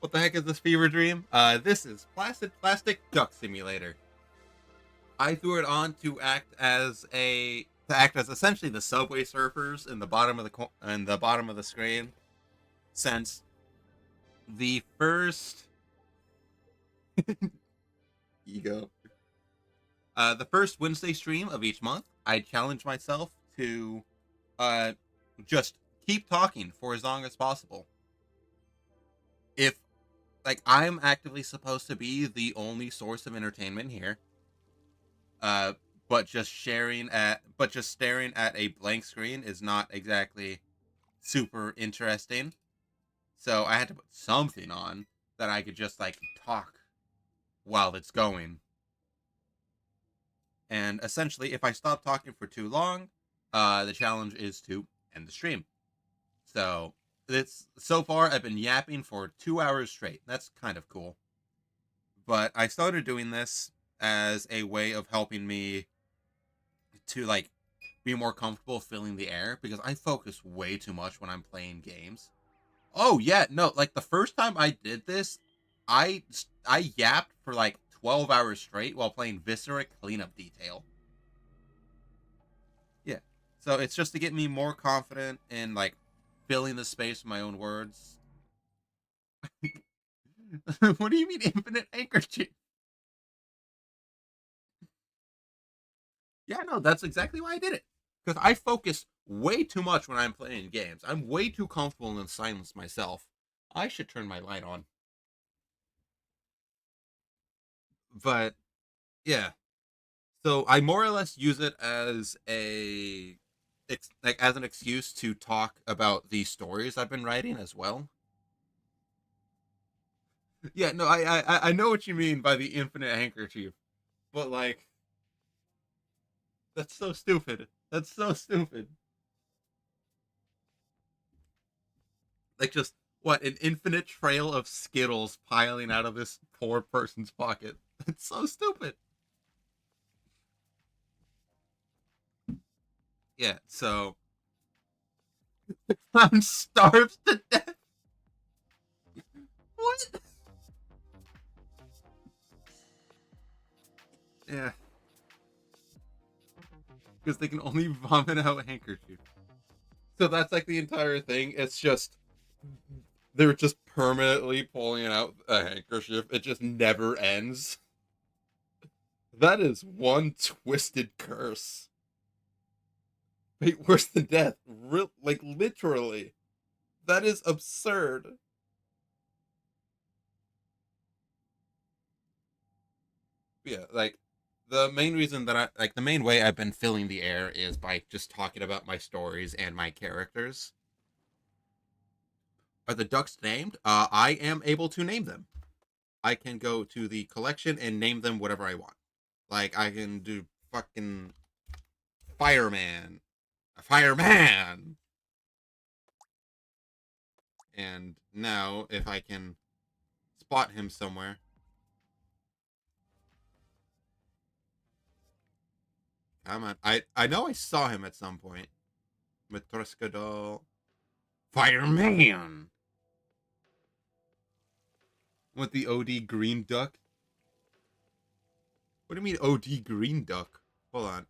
What the heck is this fever dream? This is Placid Plastic Duck Simulator. I threw it on to act as essentially the Subway Surfers in the bottom of the screen. Since the first ego, the first Wednesday stream of each month, I challenge myself to uh just keep talking for as long as possible. If like I'm actively supposed to be the only source of entertainment here, uh, but just staring at a blank screen is not exactly super interesting. So I had to put something on that I could just like talk while it's going. And essentially, if I stop talking for too long, the challenge is to end the stream. So it's so far I've been yapping for 2 hours straight. That's kind of cool. But I started doing this as a way of helping me to like be more comfortable filling the air because I focus way too much when I'm playing games. Oh yeah, no, like the first time I did this, I I yapped for like 12 hours straight while playing Viscera Cleanup Detail. Yeah. So it's just to get me more confident in like filling the space with my own words. What do you mean infinite handkerchief? Yeah, no, that's exactly why I did it. Because I focus way too much when I'm playing games. I'm way too comfortable in silence myself. I should turn my light on. But yeah, so I more or less use it as like as an excuse to talk about the stories I've been writing as well. Yeah, no, I know what you mean by the infinite handkerchief, but like that's so stupid. That's so stupid. Like just what an infinite trail of Skittles piling out of this poor person's pocket. It's so stupid. Yeah, so I'm starved to death. What? Yeah, because they can only vomit out handkerchief. So that's like the entire thing. It's just they're just permanently pulling out a handkerchief. It just never ends. That is one twisted curse. Wait, worse than death. Like, literally. That is absurd. Yeah, like, the main reason that the main way I've been filling the air is by just talking about my stories and my characters. Are the ducks named? I am able to name them. I can go to the collection and name them whatever I want. Like, I can do fucking fireman, a fireman. And now, if I can spot him somewhere, come on. I know I saw him at some point. Matroska doll, fireman with the OD green duck. What do you mean OD green duck? Hold on.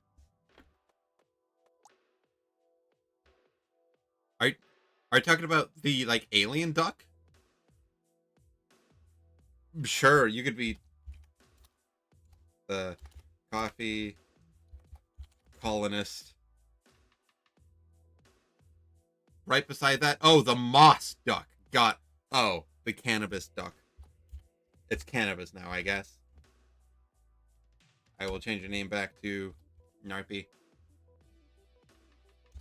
Are are you talking about the like alien duck? Sure, you could be the coffee colonist. Right beside that, oh, the moss duck. Got the cannabis duck. It's cannabis now, I guess. I will change your name back to Narpy.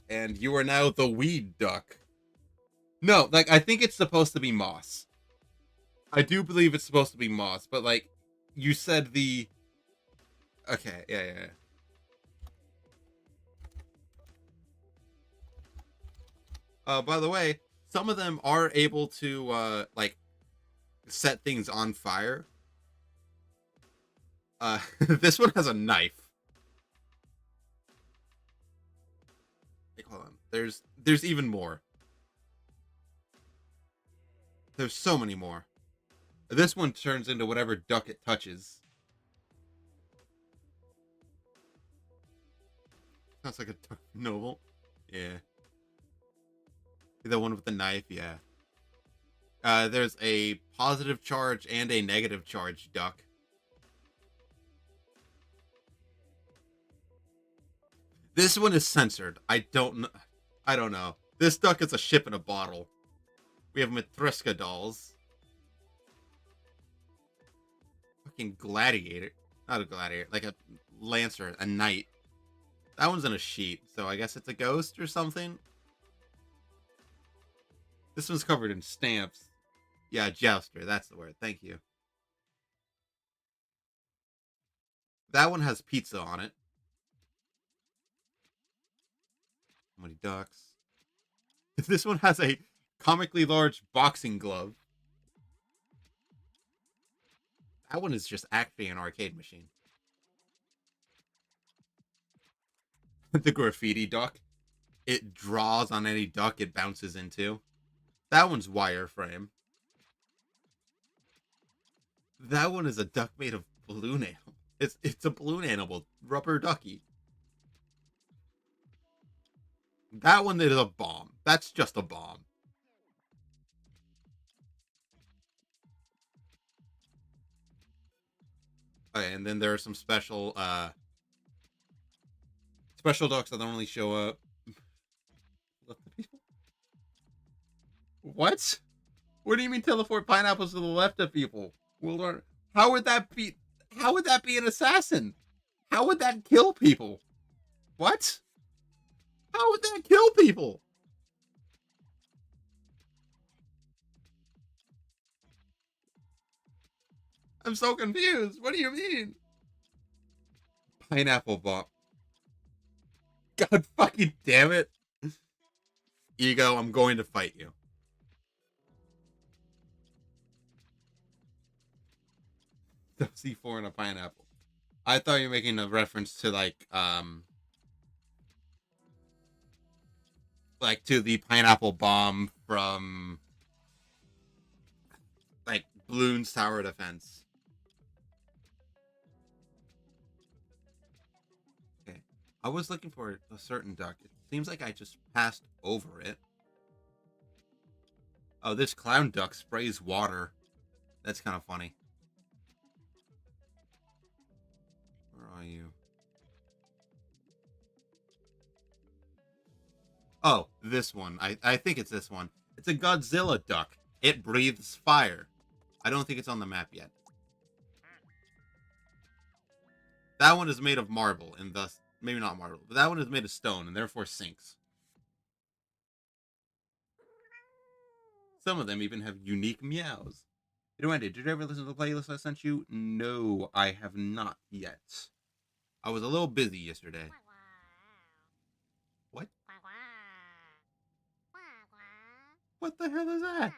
And you are now the weed duck. No, like, I think it's supposed to be moss. I do believe it's supposed to be moss, but like, you said the. Okay, yeah. By the way, some of them are able to like set things on fire. This one has a knife. Like, hold on. There's even more. There's so many more. This one turns into whatever duck it touches. Sounds like a duck noble. Yeah. The one with the knife, yeah. There's a positive charge and a negative charge duck. This one is censored. I don't know. This duck is a ship in a bottle. We have Matryoshka dolls. Fucking gladiator. Not a gladiator. Like a lancer. A knight. That one's in a sheet. So I guess it's a ghost or something. This one's covered in stamps. Yeah, jouster. That's the word. Thank you. That one has pizza on it. How many ducks? This one has a comically large boxing glove. That one is just actually an arcade machine. The graffiti duck. It draws on any duck it bounces into. That one's wireframe. That one is a duck made of balloon animal. It's a balloon animal, rubber ducky. That one is a bomb. That's just a bomb. Okay, and then there are some special ducks that only show up. What? What do you mean teleport pineapples to the left of people? We'll learn. How would that be? How would that be an assassin? How would that kill people? What? How would that kill people? I'm so confused. What do you mean? Pineapple bomb. God fucking damn it. Ego, I'm going to fight you. C4 and a pineapple. I thought you were making a reference to like to the pineapple bomb from like Bloons Tower Defense. Okay. I was looking for a certain duck. It seems like I just passed over it. Oh, this clown duck sprays water. That's kind of funny. Oh, this one. I think it's this one. It's a Godzilla duck. It breathes fire. I don't think it's on the map yet. That one is made of marble, and thus, maybe not marble, but that one is made of stone, and therefore sinks. Some of them even have unique meows. Duende, did you ever listen to the playlist I sent you? No, I have not yet. I was a little busy yesterday. What? What the hell is that?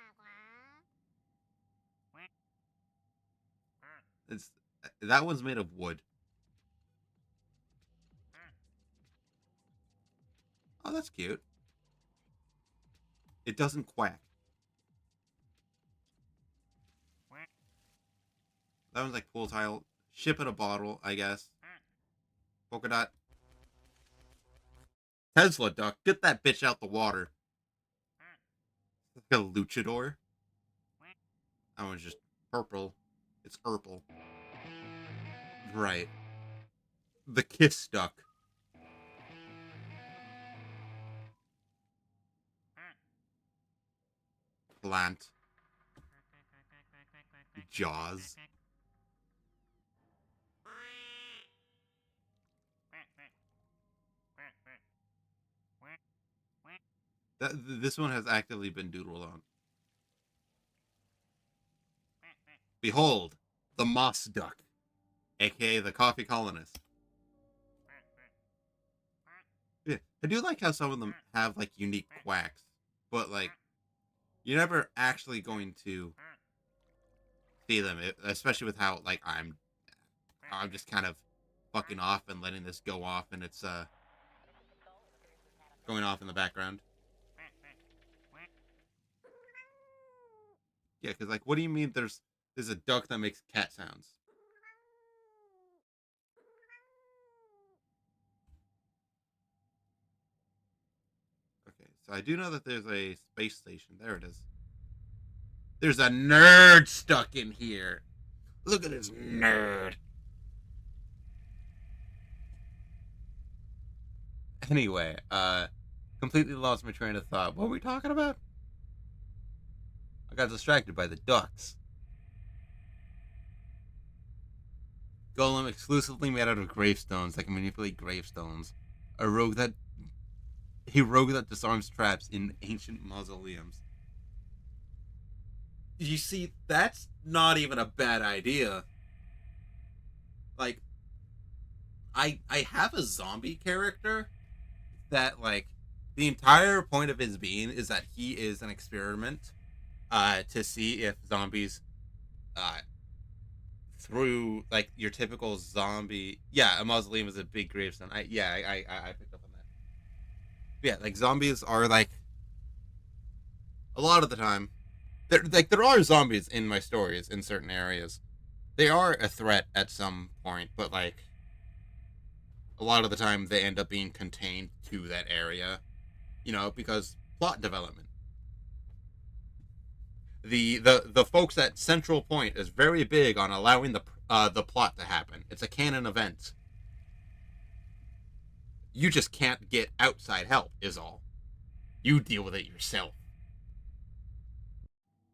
It's that one's made of wood. Oh, that's cute. It doesn't quack. That one's like pool tile. Ship in a bottle, I guess. Polka dot. Tesla duck. Get that bitch out the water. It's like a luchador. That one's just purple. It's purple. Right. The kiss duck. Plant. Jaws. This one has actively been doodled on. Behold, the moss duck, aka the coffee colonist. Yeah, I do like how some of them have like unique quacks, but like you're never actually going to see them, especially with how like I'm just kind of fucking off and letting this go off, and it's going off in the background. Yeah, because like, what do you mean? There's a duck that makes cat sounds. Okay, so I do know that there's a space station. There it is. There's a nerd stuck in here. Look at this nerd. Anyway, completely lost my train of thought. What were we talking about? I got distracted by the ducks. Golem exclusively made out of gravestones that can manipulate gravestones. A rogue that disarms traps in ancient mausoleums. You see, that's not even a bad idea. Like, I have a zombie character that like the entire point of his being is that he is an experiment to see if zombies uh through like your typical zombie. Yeah, a mausoleum is a big gravestone. I picked up on that. But yeah, like zombies are like a lot of the time there are zombies in my stories in certain areas. They are a threat at some point, but like a lot of the time they end up being contained to that area, because plot development. The folks at Central Point is very big on allowing the plot to happen. It's a canon event. You just can't get outside help, is all. You deal with it yourself.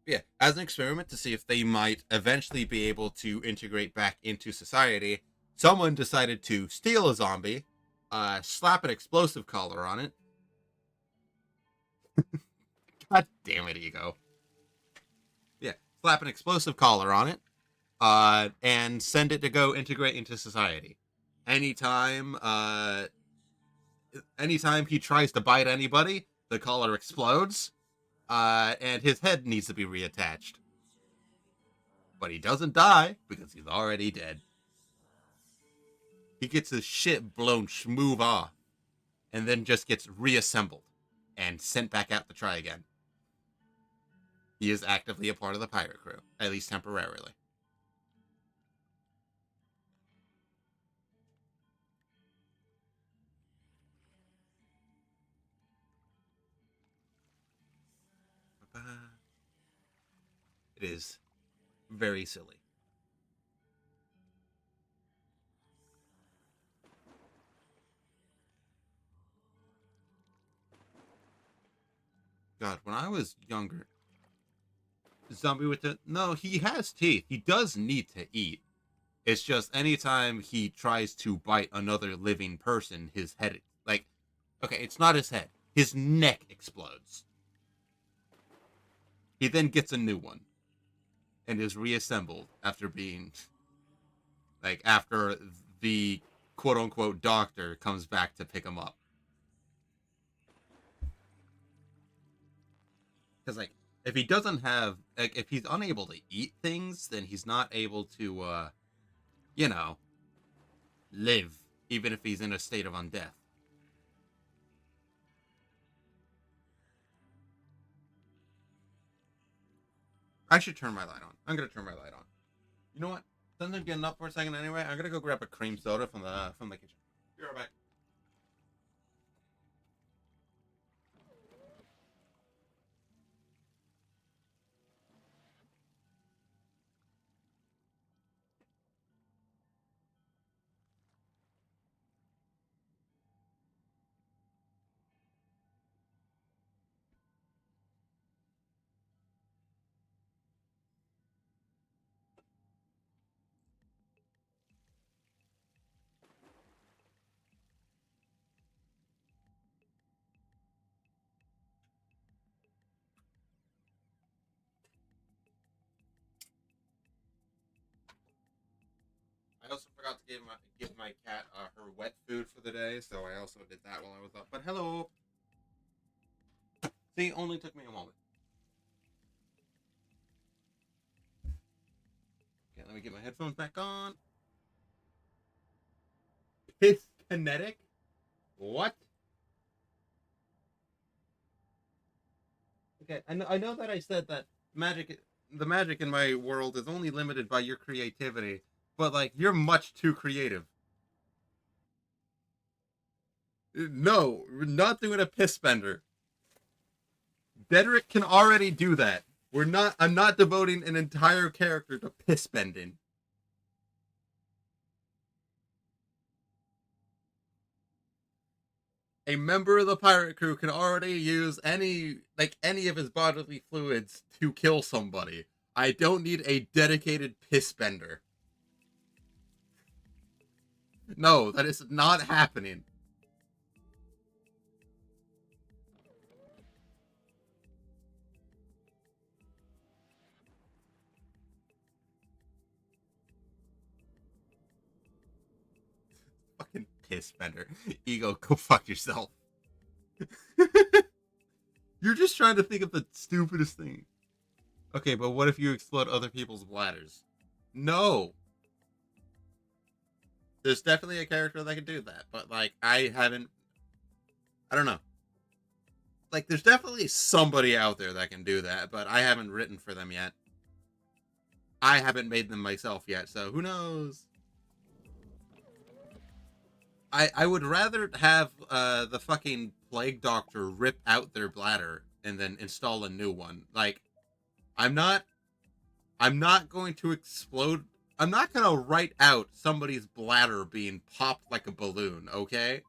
Yeah, as an experiment to see if they might eventually be able to integrate back into society, someone decided to steal a zombie, slap an explosive collar on it. God damn it, Ego. Yeah, slap an explosive collar on it, and send it to go integrate into society. Anytime, uh, anytime he tries to bite anybody, the collar explodes, and his head needs to be reattached. But he doesn't die because he's already dead. He gets his shit blown smooth off, and then just gets reassembled and sent back out to try again. He is actively a part of the pirate crew, at least temporarily. It is very silly. God, when I was younger, zombie with the no, he has teeth. He does need to eat. It's just anytime he tries to bite another living person, his head like okay, it's not his head. His neck explodes. He then gets a new one and is reassembled after being like after the quote unquote doctor comes back to pick him up. Because like if he doesn't have like if he's unable to eat things, then he's not able to you know, live, even if he's in a state of undeath. I should turn my light on. I'm gonna turn my light on. You know what? Since I'm getting up for a second anyway, I'm gonna go grab a cream soda from the kitchen. Be right back. I also forgot to give my cat her wet food for the day, so I also did that while I was up. But hello. See, only took me a moment. Okay, let me get my headphones back on. It's kinetic? What? Okay, I know that I said that the magic in my world is only limited by your creativity, but like you're much too creative. No, we're not doing a piss bender. Dedrick can already do that. We're not. I'm not devoting an entire character to piss bending. A member of the pirate crew can already use any of his bodily fluids to kill somebody. I don't need a dedicated piss bender. No, that is not happening. Fucking piss bender. Ego, go fuck yourself. You're just trying to think of the stupidest thing. Okay, but what if you explode other people's bladders? No. There's definitely a character that can do that, but like I don't know. Like there's definitely somebody out there that can do that, but I haven't written for them yet. I haven't made them myself yet, so who knows? I would rather have the fucking plague doctor rip out their bladder and then install a new one. Like I'm not I'm not going to explode. I'm not going to write out somebody's bladder being popped like a balloon, okay?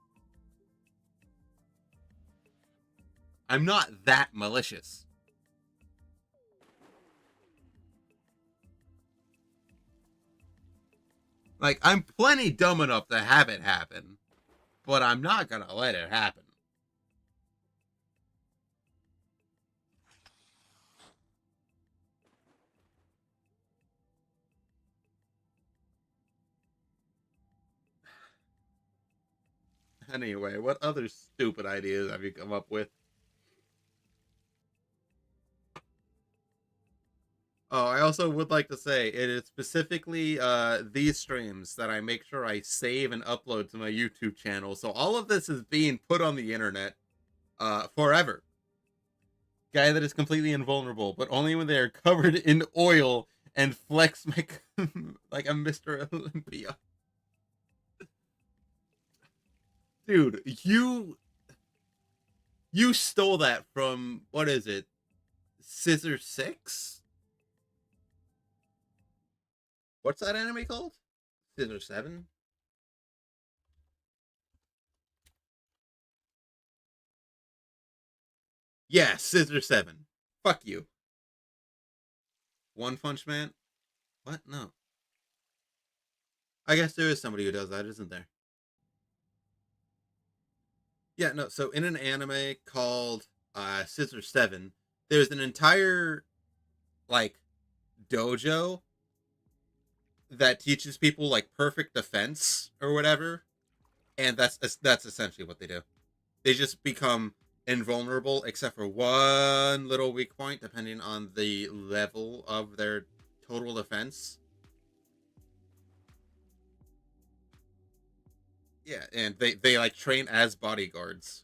I'm not that malicious. Like, I'm plenty dumb enough to have it happen, but I'm not going to let it happen. Anyway, what other stupid ideas have you come up with? Oh, I also would like to say it is specifically these streams that I make sure I save and upload to my YouTube channel. So all of this is being put on the internet forever. Guy that is completely invulnerable, but only when they are covered in oil and flex like, like a Mr. Olympia. Dude, you stole that from what is it? Scissor 6? What's that anime called? Scissor 7? Yeah, Scissor 7. Fuck you. One Punch Man? What? No. I guess there is somebody who does that, isn't there? Yeah, no. So in an anime called Scissor 7, there's an entire like dojo that teaches people like perfect defense or whatever, and that's essentially what they do. They just become invulnerable except for one little weak point depending on the level of their total defense. Yeah, and they like train as bodyguards.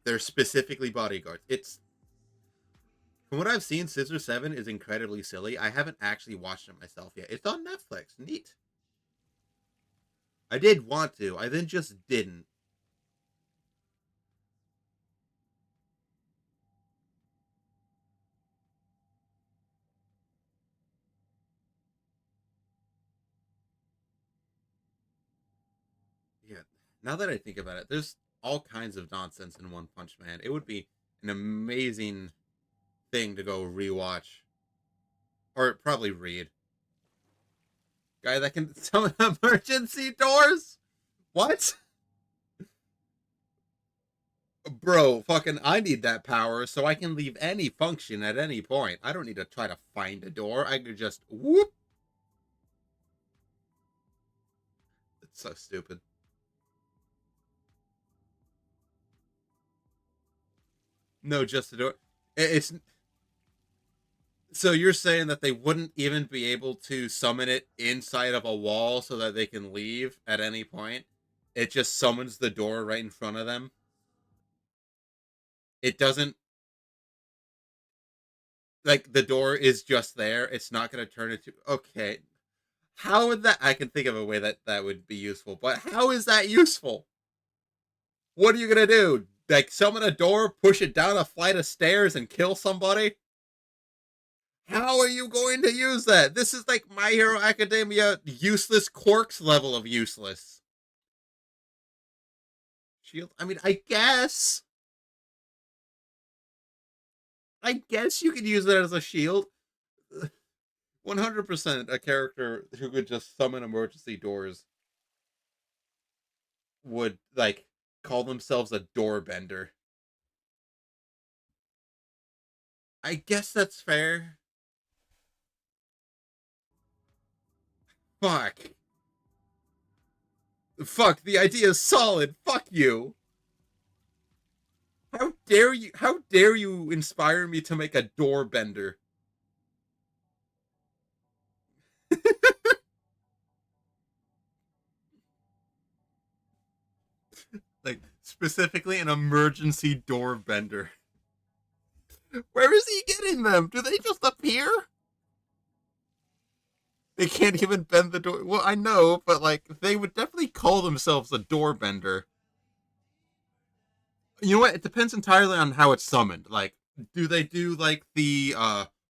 They're specifically bodyguards. It's from what I've seen, Scissor 7 is incredibly silly. I haven't actually watched it myself yet. It's on Netflix. Neat. I did want to. I then just didn't. Yeah. Now that I think about it, there's all kinds of nonsense in One Punch Man. It would be an amazing thing to go rewatch or probably read. Guy that can summon emergency doors? What? Bro, fucking I need that power so I can leave any function at any point. I don't need to try to find a door. I could just whoop. It's so stupid. No, just to do it. It's so you're saying that they wouldn't even be able to summon it inside of a wall so that they can leave at any point? It just summons the door right in front of them. It doesn't like the door is just there. It's not going to turn into okay. How would that? I can think of a way that that would be useful, but how is that useful? What are you gonna do? Like summon a door, push it down a flight of stairs, and kill somebody? How are you going to use that? This is like My Hero Academia useless Quarks level of useless. Shield. I mean, I guess you could use it as a shield. 100% a character who could just summon emergency doors would like call themselves a door bender. I guess that's fair. Fuck. Fuck, the idea is solid. Fuck you. How dare you inspire me to make a door bender? Like specifically an emergency door bender. Where is he getting them? Do they just appear? They can't even bend the door. Well, I know, but like they would definitely call themselves a door bender. You know what? It depends entirely on how it's summoned. Like, do they do like the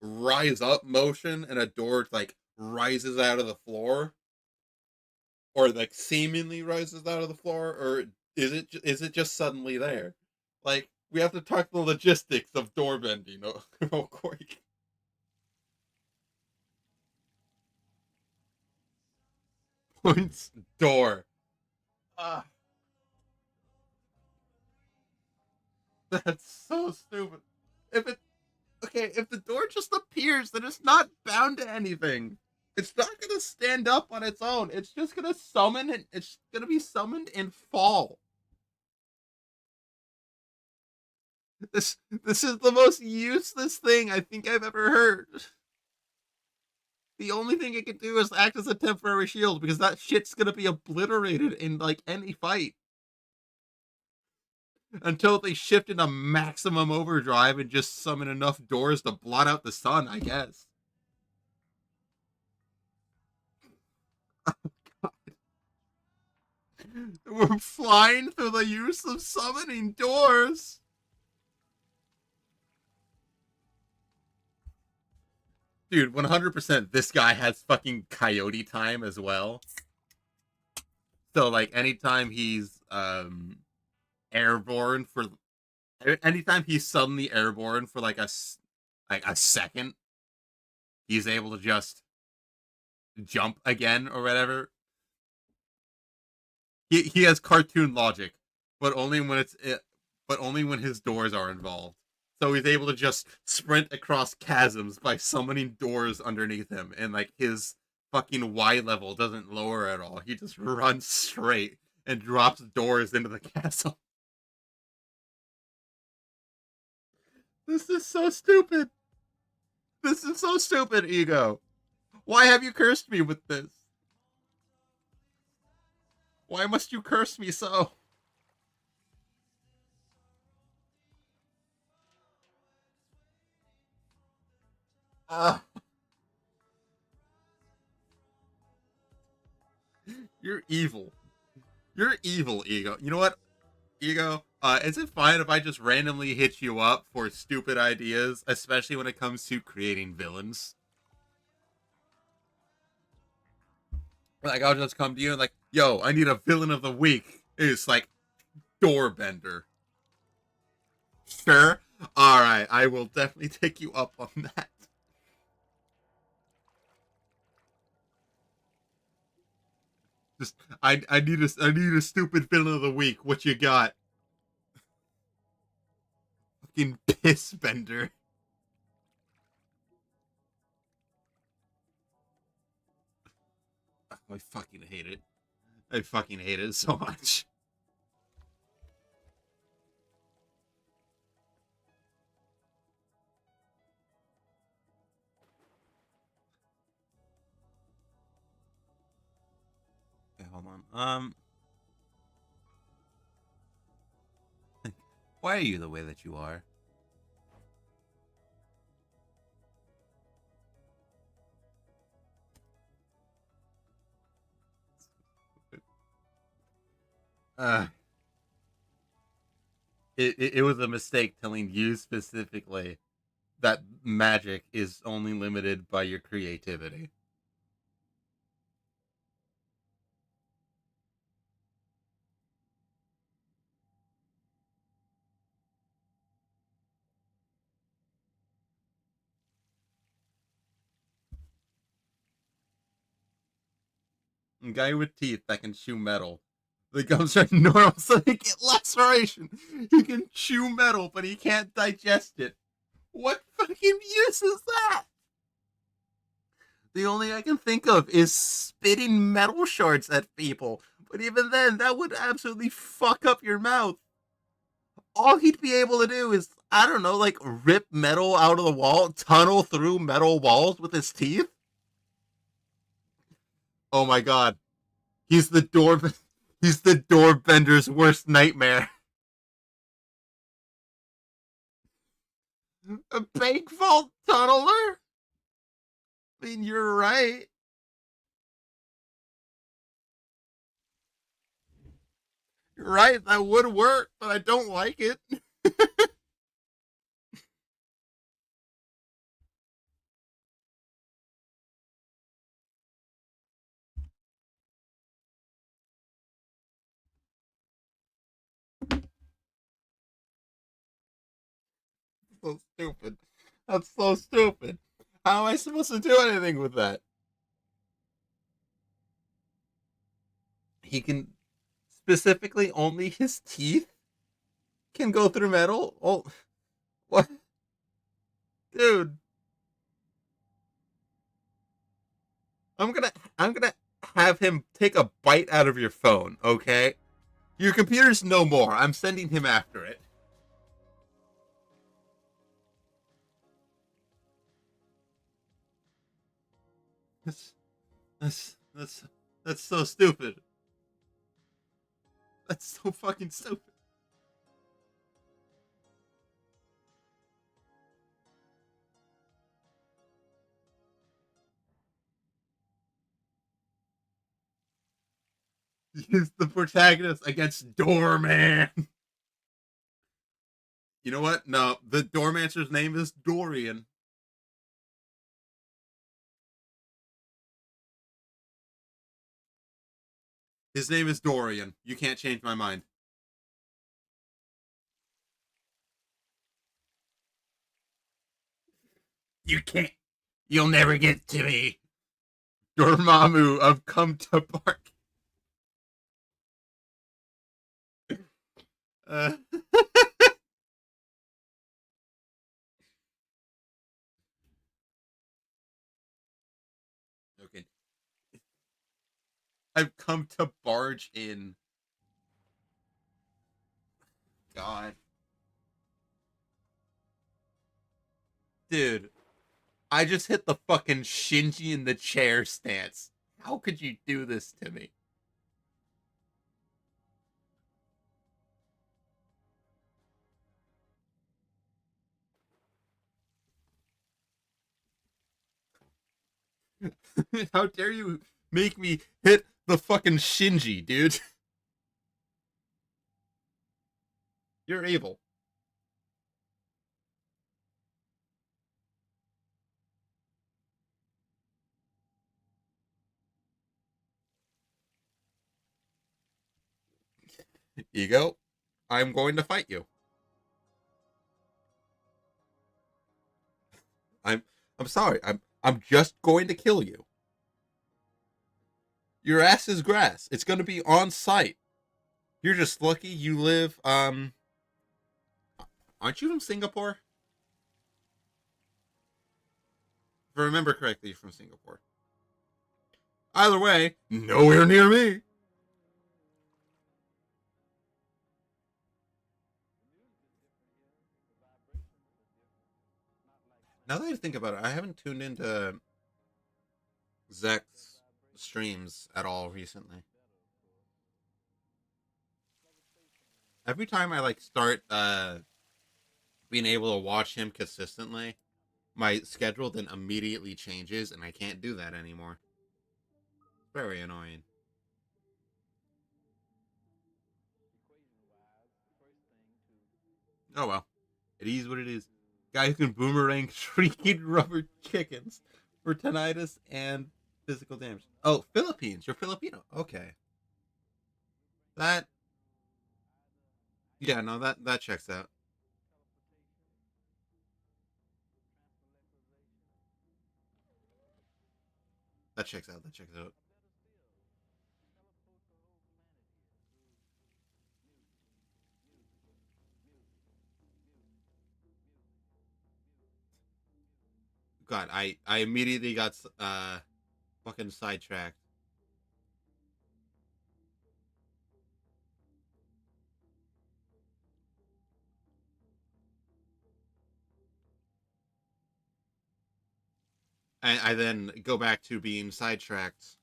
rise up motion and a door like rises out of the floor, or like seemingly rises out of the floor, or is it just suddenly there? Like, we have to talk the logistics of door bending real quick. Points door. Ah, that's so stupid. If it okay, if the door just appears, then it's not bound to anything. It's not gonna stand up on its own. It's just gonna summon and it's gonna be summoned and fall. This is the most useless thing I think I've ever heard. The only thing it can do is act as a temporary shield because that shit's gonna be obliterated in like any fight until they shift into maximum overdrive and just summon enough doors to blot out the sun. I guess. We're flying through the use of summoning doors. Dude, 100% this guy has fucking coyote time as well. So like anytime he's airborne for Anytime he's suddenly airborne for like a second, he's able to just jump again or whatever. He has cartoon logic, but only when but only when his doors are involved. So he's able to just sprint across chasms by summoning doors underneath him, and like his fucking Y level doesn't lower at all. He just runs straight and drops doors into the castle. This is so stupid. This is so stupid, Ego. Why have you cursed me with this? Why must you curse me so? Uh, you're evil. You're evil, Ego. You know what, Ego? Is it fine if I just randomly hit you up for stupid ideas, especially when it comes to creating villains? Like, I'll just come to you and like, yo, I need a villain of the week. It's like Doorbender. Sure. All right, I will definitely take you up on that. Just, I need a stupid villain of the week. What you got? Fucking piss bender. I fucking hate it. I fucking hate it so much. Okay, hold on. Why are you the way that you are? Uh, it was a mistake telling you specifically that magic is only limited by your creativity. A guy with teeth that can chew metal. The gums are normal, so they get laceration. He can chew metal, but he can't digest it. What fucking use is that? The only I can think of is spitting metal shards at people. But even then, that would absolutely fuck up your mouth. All he'd be able to do is, I don't know, like rip metal out of the wall, tunnel through metal walls with his teeth. Oh my god. He's the door he's the door bender's worst nightmare. A bank vault tunneler? I mean, you're right. You're right, that would work, but I don't like it. So stupid. That's so stupid. How am I supposed to do anything with that? He can specifically only his teeth can go through metal. Oh, what, dude? I'm gonna have him take a bite out of your phone. Okay, your computer's no more. I'm sending him after it. That's that's that's so stupid. That's so fucking stupid. He's the protagonist against Doorman. You know what? No, the Doormancer's name is Dorian. His name is Dorian. You can't change my mind. You can't. You'll never get to me. Dormammu of Come to Park. Uh, okay. I've come to barge in. God. Dude, I just hit the fucking Shinji in the chair stance. How could you do this to me? How dare you make me hit the fucking Shinji, dude? You're evil. Ego, I'm going to fight you. I'm I'm sorry. I'm just going to kill you. Your ass is grass. It's going to be on site. You're just lucky you live aren't you from Singapore? If I remember correctly, you're from Singapore. Either way, nowhere near me. Now that I think about it, I haven't tuned into Zek's streams at all recently. Every time I like start being able to watch him consistently, my schedule then immediately changes and I can't do that anymore. Very annoying. Oh well. It is what it is. Guy who can boomerang shrieking rubber chickens for tinnitus and physical damage. Oh, Philippines. You're Filipino. Okay. That yeah, no, that checks out. That checks out. That checks out. God, I immediately got fucking sidetracked. I then go back to being sidetracked.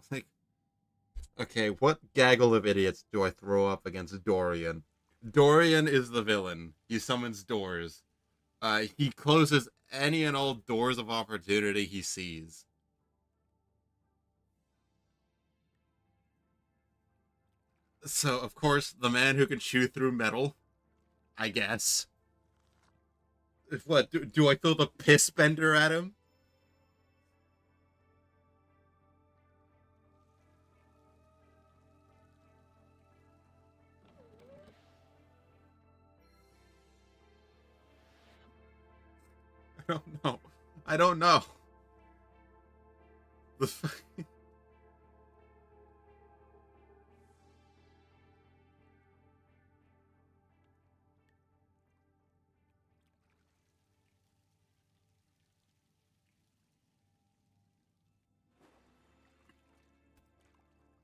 Like, okay, what gaggle of idiots do I throw up against Dorian? Dorian is the villain. He summons doors. He closes any and all doors of opportunity he sees. So, of course, the man who can chew through metal, I guess. What, do I throw the piss bender at him? I don't know. I don't know.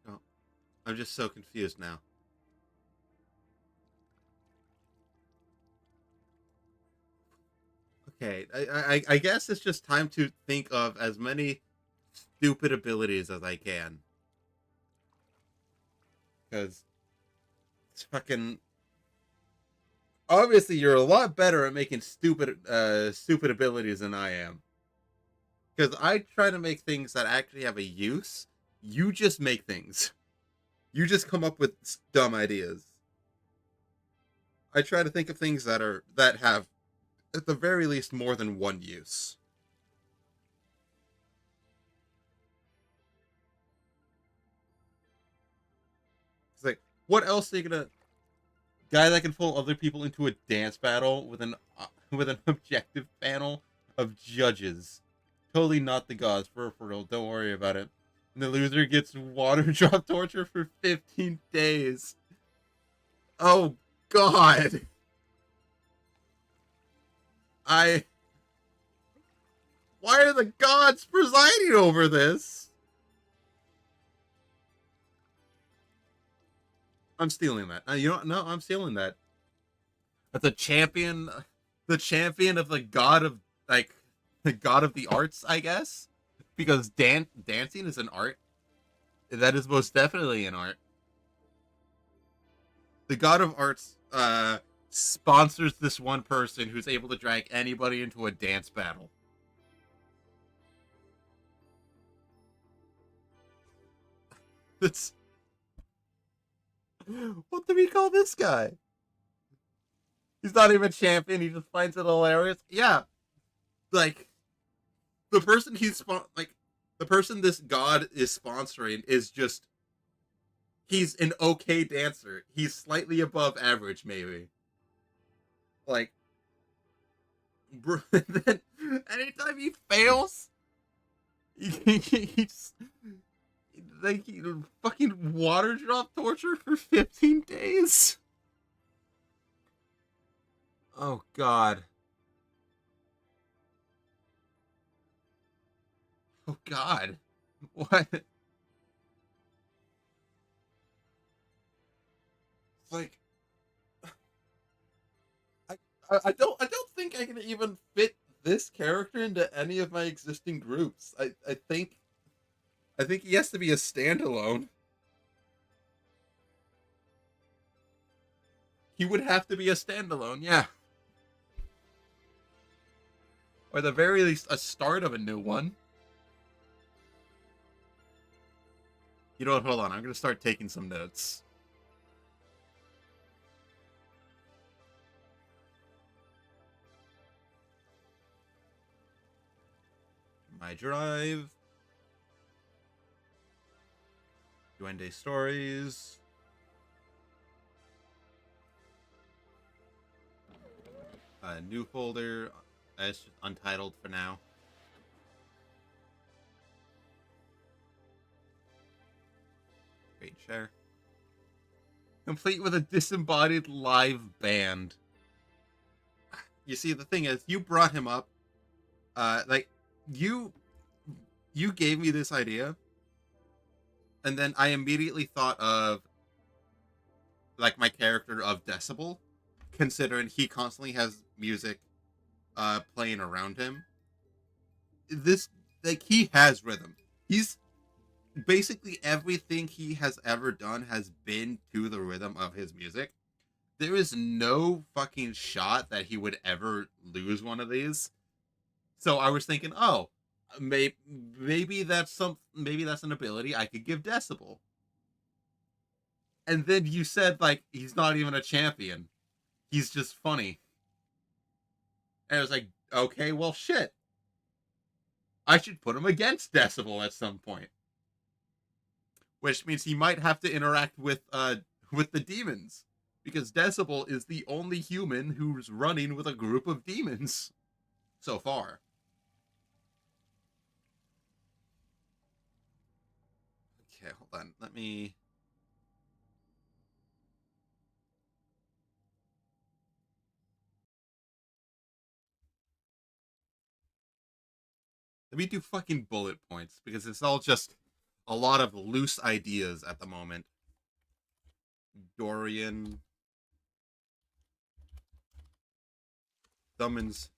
Oh, I'm just so confused now. Okay, I guess it's just time to think of as many stupid abilities as I can. Because it's fucking obviously you're a lot better at making stupid abilities than I am. Because I try to make things that actually have a use. You just make things. You just come up with dumb ideas. I try to think of things that have at the very least more than one use. It's like, what else are you gonna guy that can pull other people into a dance battle with an objective panel of judges? Totally not the gods for real. Don't worry about it. And the loser gets water drop torture for 15 days. Oh God. I. Why are the gods presiding over this? I'm stealing that. You know, no, I'm stealing that. That's a champion, the champion of the god of like the god of the arts, I guess, because dancing is an art. That is most definitely an art. The god of arts sponsors this one person who's able to drag anybody into a dance battle. That's what do we call this guy? He's not even a champion. He just finds it hilarious. Yeah, like the person like the person this god is sponsoring is just he's an okay dancer. He's slightly above average, maybe. Like, bro, then anytime he fails, he's like he fucking water drop torture for 15 days. Oh God. Oh God. What? Like I, I don't think I can even fit this character into any of my existing groups. I think he has to be a standalone. He would have to be a standalone, yeah. Or at the very least a start of a new one. You know what, hold on, I'm gonna start taking some notes. My drive. Duende stories. New folder. It's just untitled for now. Great share. Complete with a disembodied live band. You see, the thing is, you brought him up. Like you gave me this idea, and then I immediately thought of like my character of Decibel, considering he constantly has music playing around him. This like he has rhythm. He's basically everything he has ever done has been to the rhythm of his music. There is no fucking shot that he would ever lose one of these. So I was thinking, oh, maybe maybe that's an ability I could give Decibel. And then you said like he's not even a champion. He's just funny. And I was like, okay, well shit. I should put him against Decibel at some point. Which means he might have to interact with the demons. Because Decibel is the only human who's running with a group of demons so far. Okay, hold on. Let me do fucking bullet points because it's all just a lot of loose ideas at the moment. Dorian summons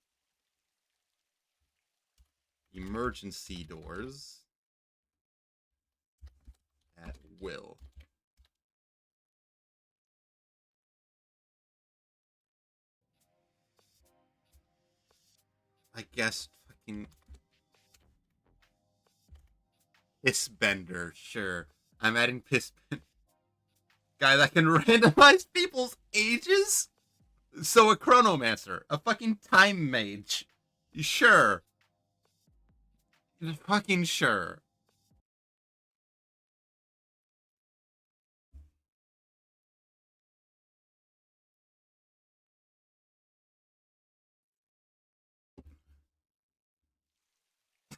emergency doors at will. I guess fucking piss bender, sure. I'm adding piss guy that can randomize people's ages. So a chronomancer, a fucking time mage, sure, fucking sure.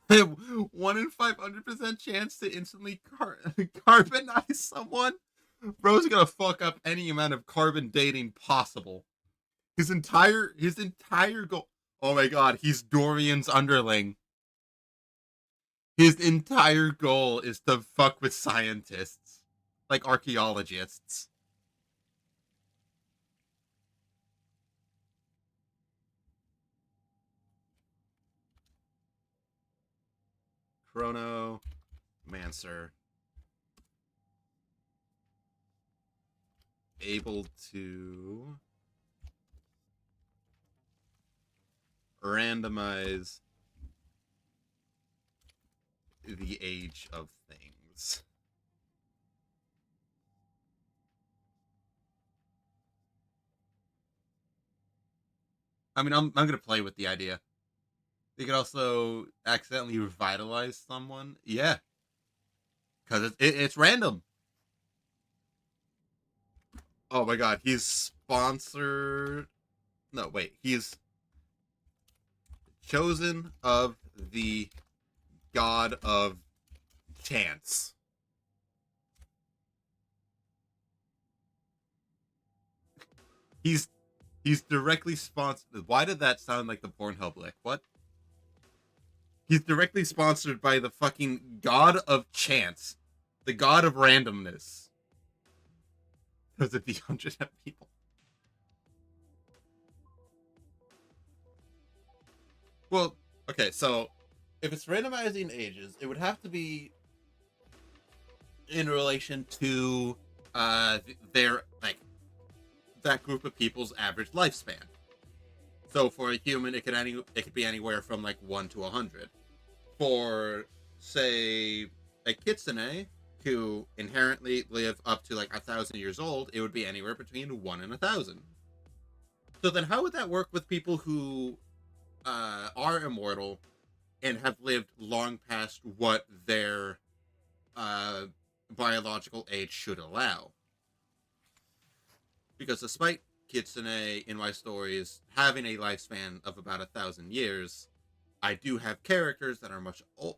1 in 500% chance to instantly carbonize someone. Bro's gonna fuck up any amount of carbon dating possible. His entire goal. Oh my god, he's Dorian's underling. His entire goal is to fuck with scientists, like archaeologists. Chronomancer, able to randomize the age of things. I mean, I'm gonna play with the idea. They could also accidentally revitalize someone. Yeah, because it's random. Oh my god, he's sponsored. No, wait, he's chosen of the god of chance. He's he's directly sponsored. Why did that sound like the Pornhub lick? What? He's directly sponsored by the fucking god of chance, the god of randomness. Those are the 100 people. Well, okay, so if it's randomizing ages, it would have to be in relation to their like that group of people's average lifespan. So for a human, it could be anywhere from like 1 to 100. For say a kitsune who inherently live up to like 1,000 years old, it would be anywhere between 1 and 1,000. So then, how would that work with people who are immortal and have lived long past what their uh, biological age should allow? Because despite kitsune in my stories having a lifespan of about 1,000 years, I do have characters that are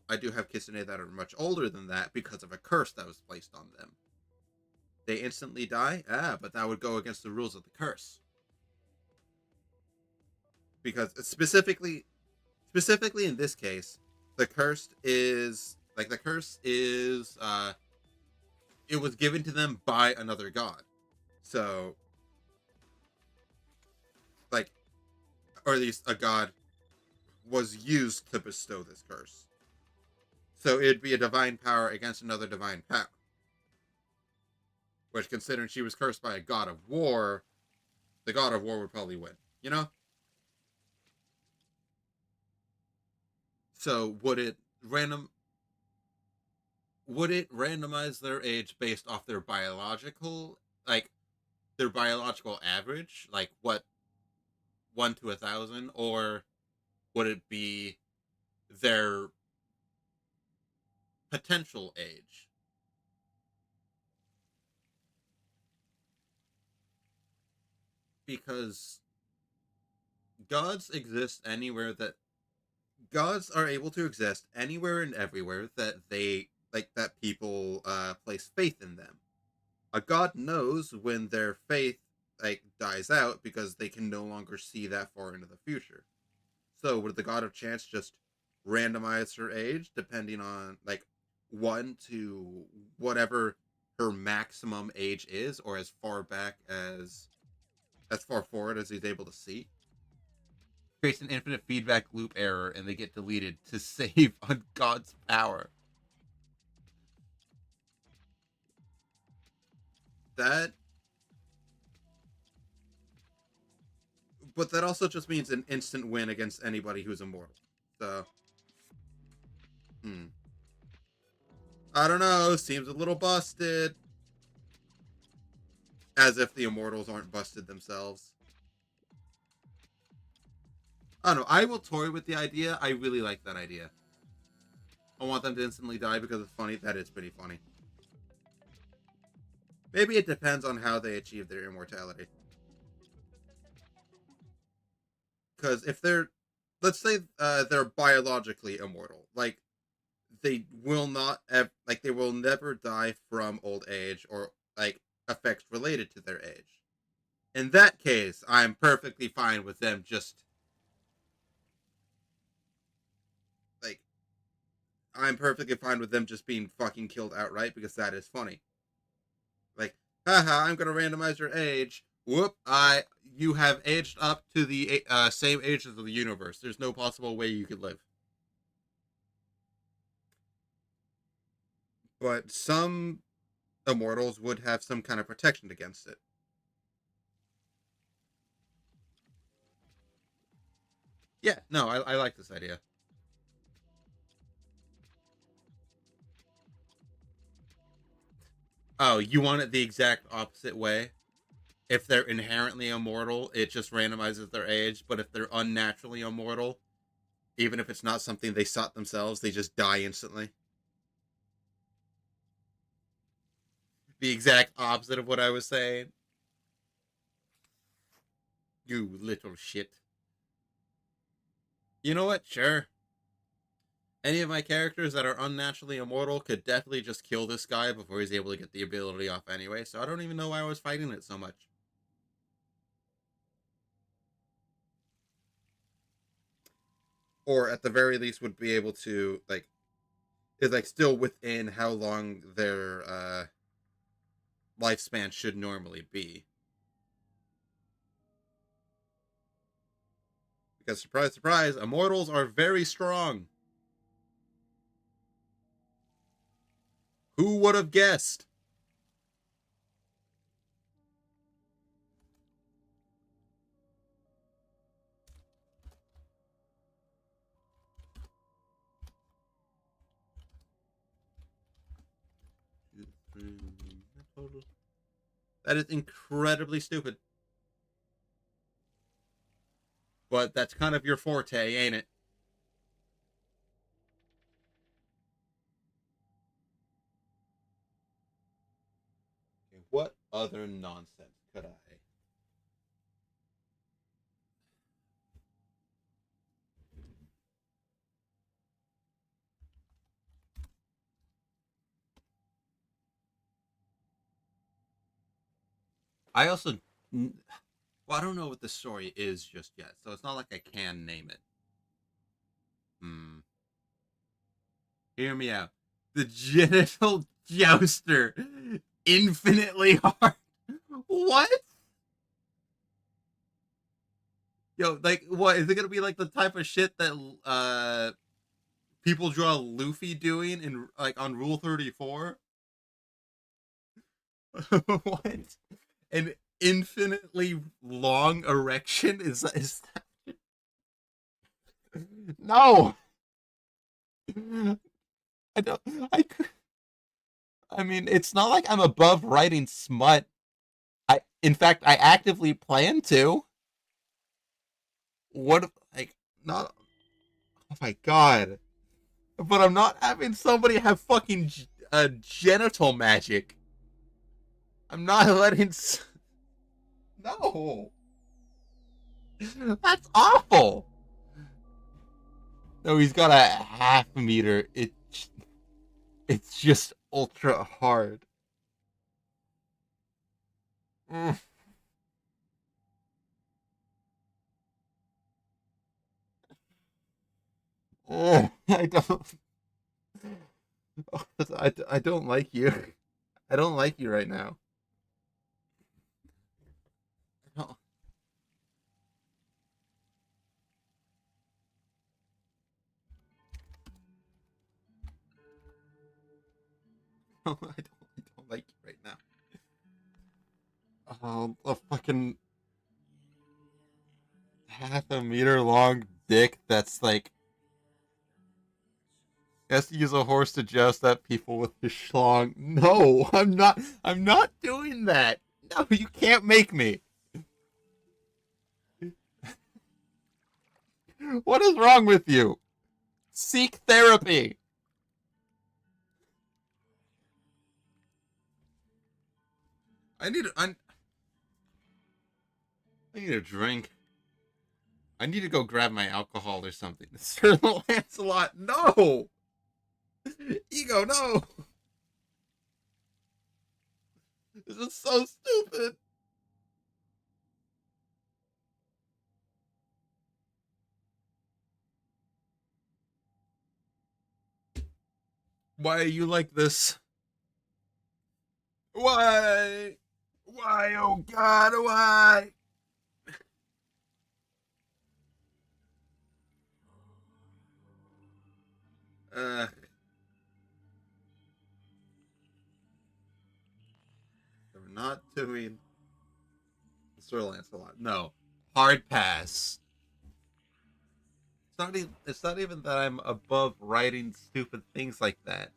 I do have kitsune that are much older than that because of a curse that was placed on them. They instantly die? But that would go against the rules of the curse. Because specifically in this case, the curse is it was given to them by another god. So like, or at least a god was used to bestow this curse. So it'd be a divine power against another divine power. Which, considering she was cursed by a god of war, the god of war would probably win. You know? So would it randomize their age based off their biological average, like what 1 to 1,000, or would it be their potential age? Because gods exist anywhere that gods are able to exist anywhere and everywhere that they like that people place faith in them. A god knows when their faith dies out because they can no longer see that far into the future. So would the god of chance just randomize her age depending on like 1 to whatever her maximum age is, or as far forward as he's able to see? Creates an infinite feedback loop error and they get deleted to save on God's power. That But that also just means an instant win against anybody who's immortal. So, I don't know. Seems a little busted. As if the immortals aren't busted themselves. I don't know. I will toy with the idea. I really like that idea. I want them to instantly die because it's funny. That is pretty funny. Maybe it depends on how they achieve their immortality. Because if they're let's say they're biologically immortal. Like they will not like they will never die from old age or like effects related to their age. In that case, I'm perfectly fine with them just like I'm perfectly fine with them just being fucking killed outright because that is funny. Like, haha, I'm gonna randomize your age. Whoop! You have aged up to the same age as the universe. There's no possible way you could live. But some immortals would have some kind of protection against it. Yeah, no, I like this idea. Oh, you want it the exact opposite way? If they're inherently immortal, it just randomizes their age. But if they're unnaturally immortal, even if it's not something they sought themselves, they just die instantly. The exact opposite of what I was saying. You little shit. You know what? Sure. Any of my characters that are unnaturally immortal could definitely just kill this guy before he's able to get the ability off anyway, so I don't even know why I was fighting it so much. Or at the very least would be able to like is like still within how long their lifespan should normally be. Because surprise, surprise, immortals are very strong. Who would have guessed? That is incredibly stupid. But that's kind of your forte, ain't it? What other nonsense could I? I also, well, I don't know what the story is just yet, so it's not like I can name it. Hmm. Hear me out. The genital jouster, infinitely hard. What? Yo, like, what is it gonna be like the type of shit that people draw Luffy doing in like on Rule 34? What? An infinitely long erection is that... No. I don't. I. I mean, it's not like I'm above writing smut. In fact, I actively plan to. What, like, not? Oh my god! But I'm not having somebody have fucking genital magic. I'm not letting. No, that's awful. No, he's got a half meter. It's just ultra hard. Mm. I don't. I don't like you. I don't like you right now. I don't, I don't like you right now. A fucking half a meter long dick that's like has to use a horse to joust at people with his schlong. No, I'm not. I'm not doing that. No, you can't make me. What is wrong with you? Seek therapy. I need. I need a drink. I need to go grab my alcohol or something. Sir Lancelot, no! Ego, no! This is so stupid. Why are you like this? Why? Why, oh God, why? Uh, we're not doing Sir Lancelot. No. Hard pass. It's not even that I'm above writing stupid things like that.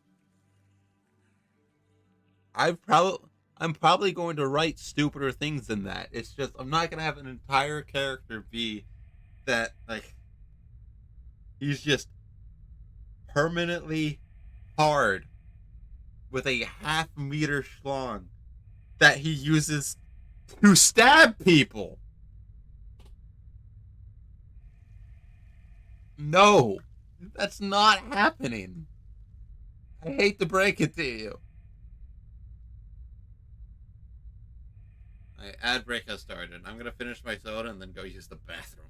I've probably I'm probably going to write stupider things than that. It's just I'm not gonna have an entire character be that like he's just permanently hard with a half-meter schlong that he uses to stab people. No, that's not happening. I hate to break it to you. My ad break has started. I'm gonna finish my soda and then go use the bathroom.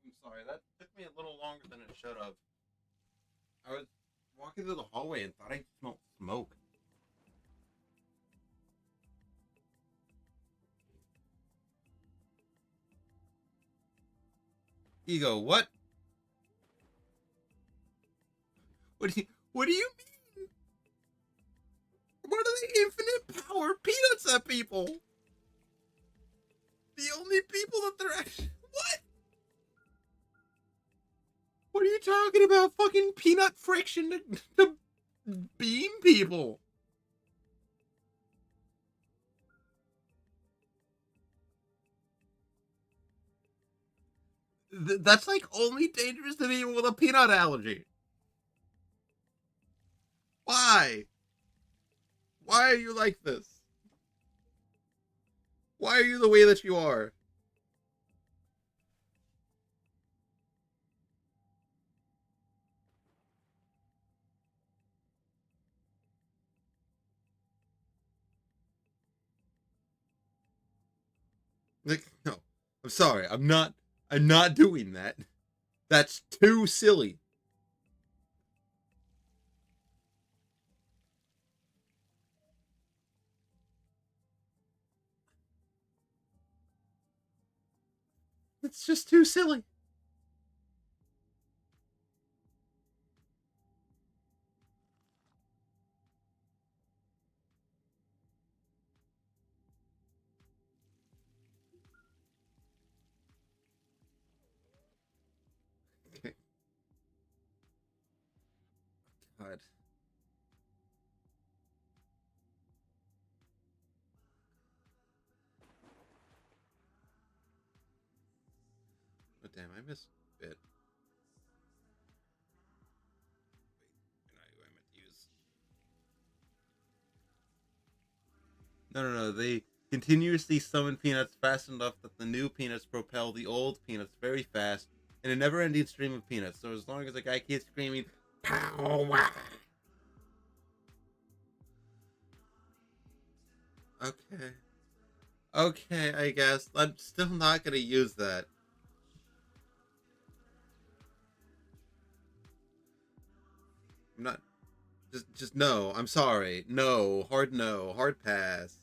I'm sorry, that took me a little longer than it should have. I was walking through the hallway and thought I smelled smoke. Ego, what? What do you mean? What are the infinite power peanuts at people? The only people that they're actually what? What are you talking about? Fucking peanut friction to beam people. That's like only dangerous to people with a peanut allergy. Why? Why are you like this? Why are you the way that you are? Like, no. I'm sorry. I'm not doing that. That's too silly. It's just too silly. Okay. God. Oh damn, I missed a bit. Wait, I meant to use. No. They continuously summon peanuts fast enough that the new peanuts propel the old peanuts very fast in a never-ending stream of peanuts. So as long as the guy keeps screaming, "Pow!" Okay. Okay, I guess I'm still not gonna use that. I'm not. Just no. I'm sorry. No. Hard no. Hard pass.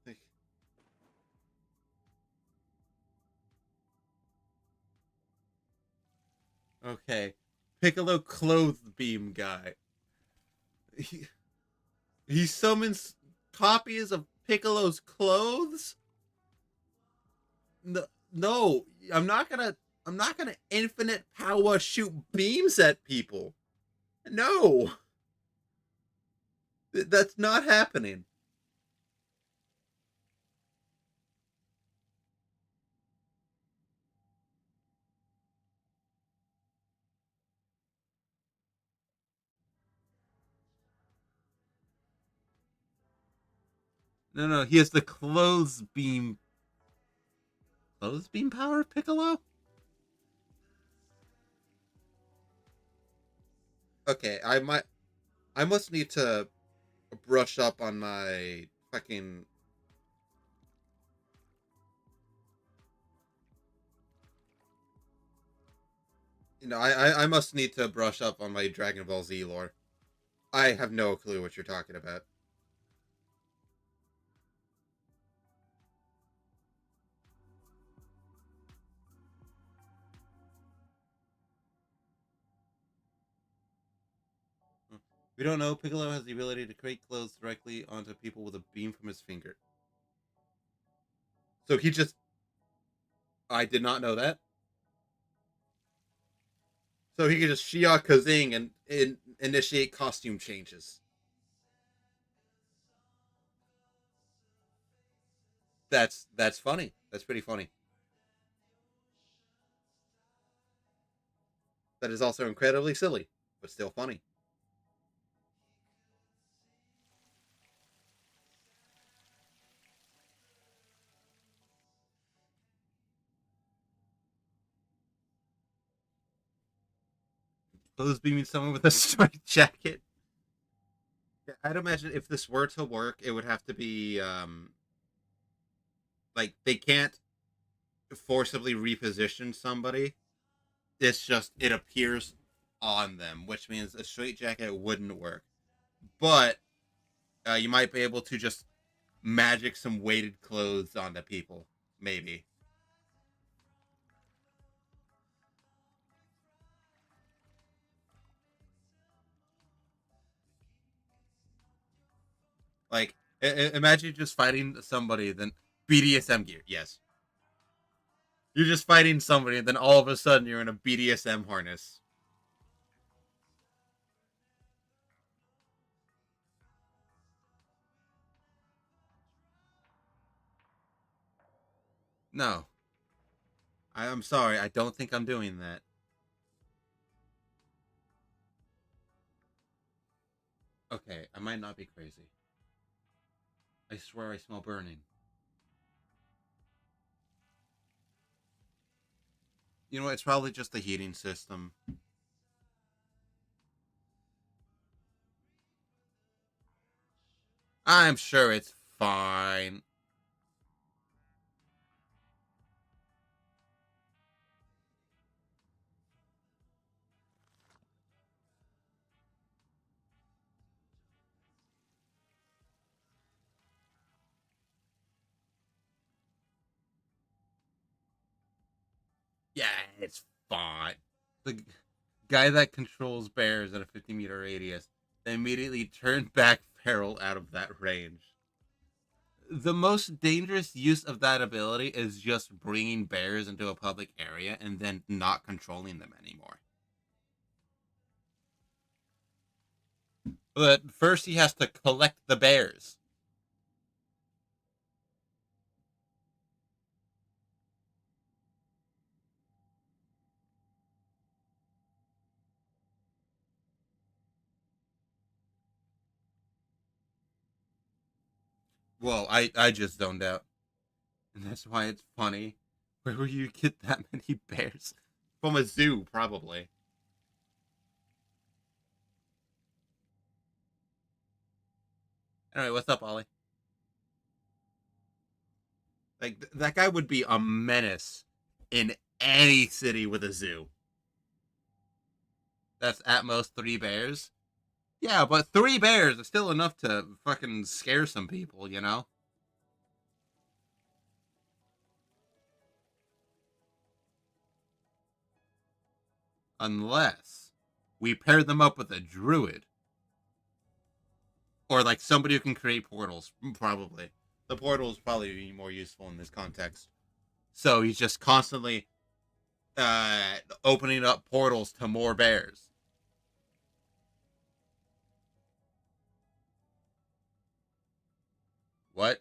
Like, okay. Piccolo clothes beam guy. He, he summons copies of Piccolo's clothes. No, no. I'm not gonna. I'm not gonna infinite power shoot beams at people. No, that's not happening. No. He has the clothes beam. Clothes beam power of Piccolo. Okay, I might. I must need to brush up on my fucking. I must need to brush up on my Dragon Ball Z lore. I have no clue what you're talking about. We don't know. Piccolo has the ability to create clothes directly onto people with a beam from his finger. So he just. I did not know that. So he could just Shia Kazing and initiate costume changes. That's funny. That's pretty funny. That is also incredibly silly, but still funny. Clothes beaming someone with a striped jacket. Yeah, I'd imagine if this were to work, it would have to be like they can't forcibly reposition somebody. It's just it appears on them, which means a straight jacket wouldn't work. But you might be able to just magic some weighted clothes onto people, maybe. Like imagine just fighting somebody, then BDSM gear. Yes, you're just fighting somebody, and then all of a sudden you're in a BDSM harness. No, I'm sorry. I don't think I'm doing that. Okay, I might not be crazy. I swear I smell burning. You know, it's probably just the heating system. I'm sure it's fine. Yeah, it's fine. The guy that controls bears at a 50-meter radius immediately turned back feral out of that range. The most dangerous use of that ability is just bringing bears into a public area and then not controlling them anymore. But first, he has to collect the bears. Well, I just zoned out. And that's why it's funny. Where will you get that many bears? From a zoo, probably. Anyway, what's up, Ollie? Like, that guy would be a menace in any city with a zoo. That's at most 3 bears. Yeah, but 3 bears is still enough to fucking scare some people, you know? Unless we pair them up with a druid. Or like somebody who can create portals, probably. The portal is probably more useful in this context. So he's just constantly opening up portals to more bears. What?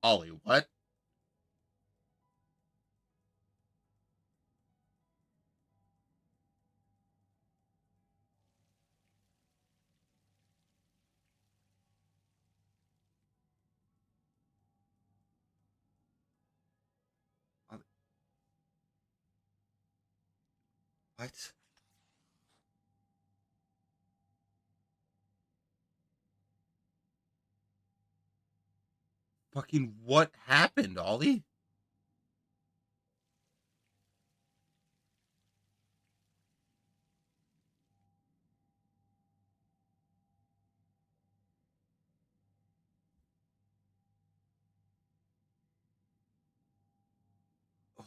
Ollie, what? What? Fucking what happened, Ollie? What?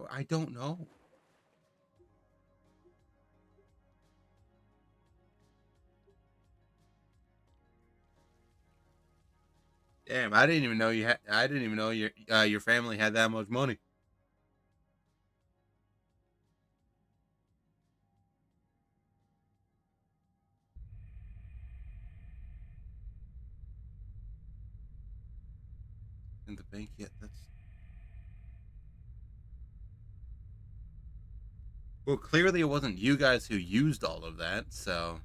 I don't know. Damn, I didn't even know you had. I didn't even know your family had that much money. In the bank yet. That's well. Clearly, it wasn't you guys who used all of that. So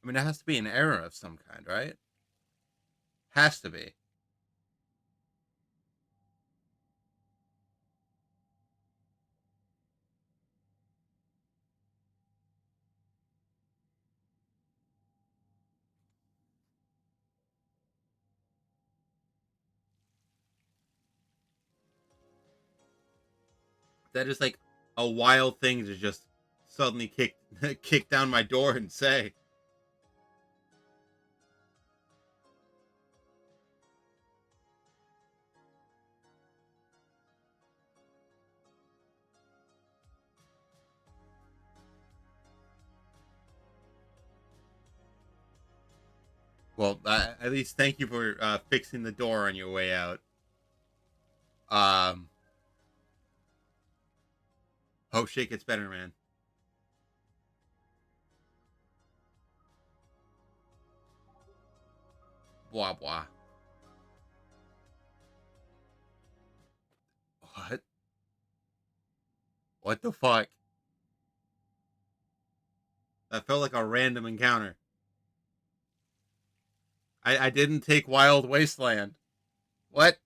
I mean, it has to be an error of some kind, right? Has to be. That is like a wild thing to just suddenly kick kick down my door and say. Well, at least thank you for fixing the door on your way out. Um, hope shit gets better, man. Blah blah. What? What the fuck? That felt like a random encounter. I didn't take Wild Wasteland. What?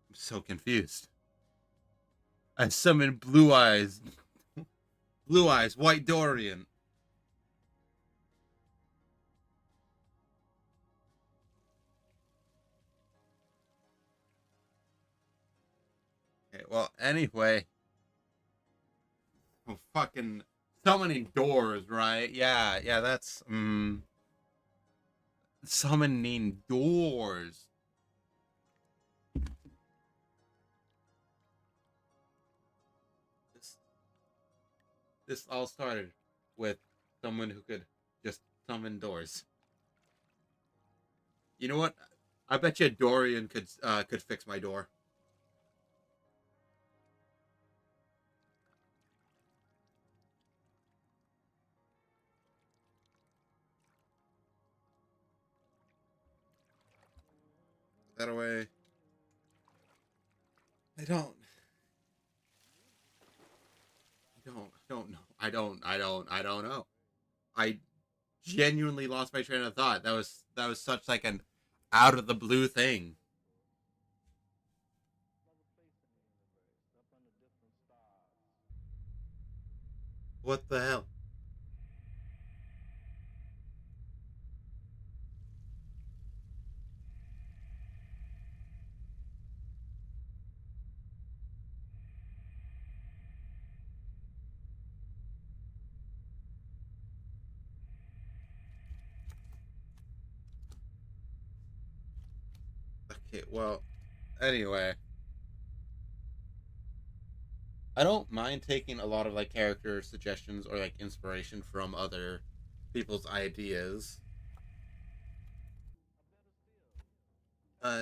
I'm so confused. I summoned Blue Eyes. Blue Eyes, White Dorian. Okay, well, anyway. Oh, fucking summoning doors, right? Yeah, yeah, that's. Summoning doors. This, this all started with someone who could just summon doors. You know what? I bet you Dorian could fix my door. That away. I don't. I don't know. I don't know. I genuinely lost my train of thought. That was such like an out of the blue thing. What the hell? Okay, well, anyway, I don't mind taking a lot of like character suggestions or like inspiration from other people's ideas.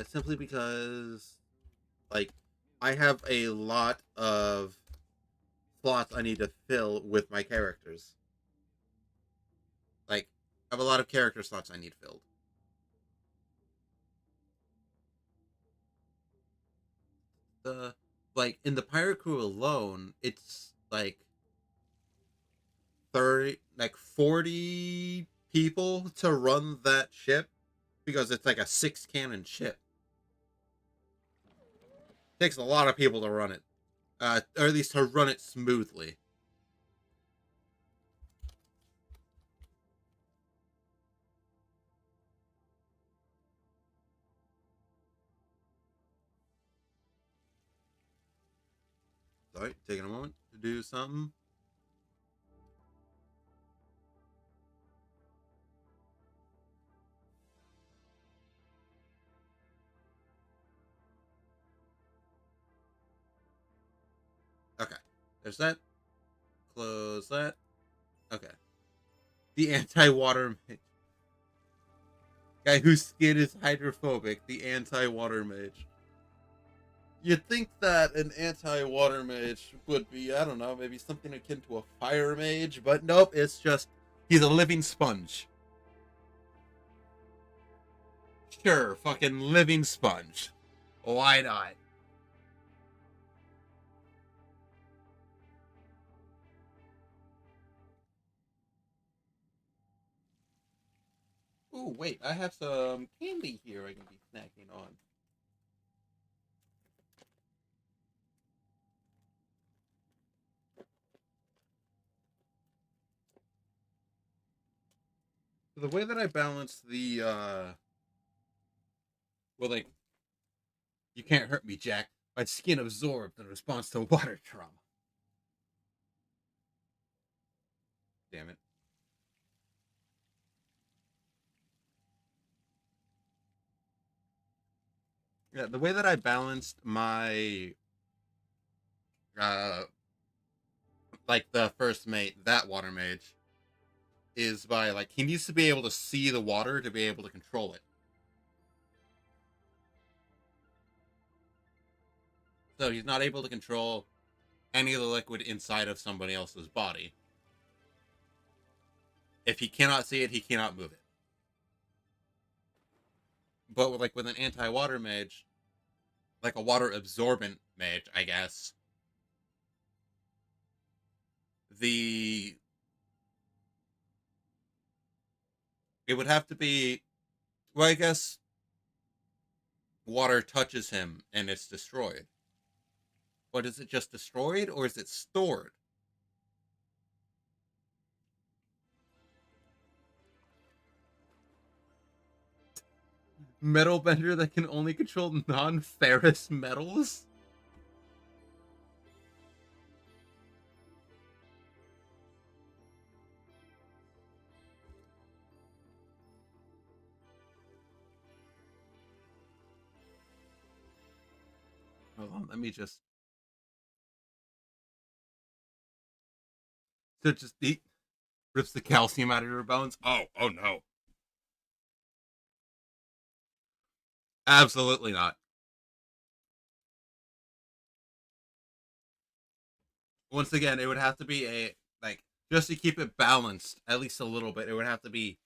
Simply because like I have a lot of slots I need to fill with my characters. Like I have a lot of character slots I need filled. The like in the pirate crew alone, it's like 30 like 40 people to run that ship because it's like a six cannon ship. It takes a lot of people to run it. Or at least to run it smoothly. Sorry, taking a moment to do something. Okay. There's that. Close that. Okay. The anti-water mage. Guy whose skin is hydrophobic. The anti-water mage. You'd think that an anti-water mage would be, I don't know, maybe something akin to a fire mage, but nope, it's just he's a living sponge. Sure, fucking living sponge. Why not? Ooh, wait, I have some candy here I can be snacking on. The way that I balance the well, like, you can't hurt me, Jack. My skin absorbed in response to water trauma. Damn it. Yeah, the way that I balanced my uh like the first mate, that water mage, is by like he needs to be able to see the water to be able to control it. So he's not able to control any of the liquid inside of somebody else's body. If he cannot see it, he cannot move it. But with an anti-water mage, like a water absorbent mage, I guess, the it would have to be, well, I guess water touches him and it's destroyed. But is it just destroyed or is it stored? Metal bender that can only control non-ferrous metals? Hold on, let me just. So just eat rips the calcium out of your bones. Oh no, absolutely not. Once again, it would have to be a like just to keep it balanced at least a little bit. It would have to be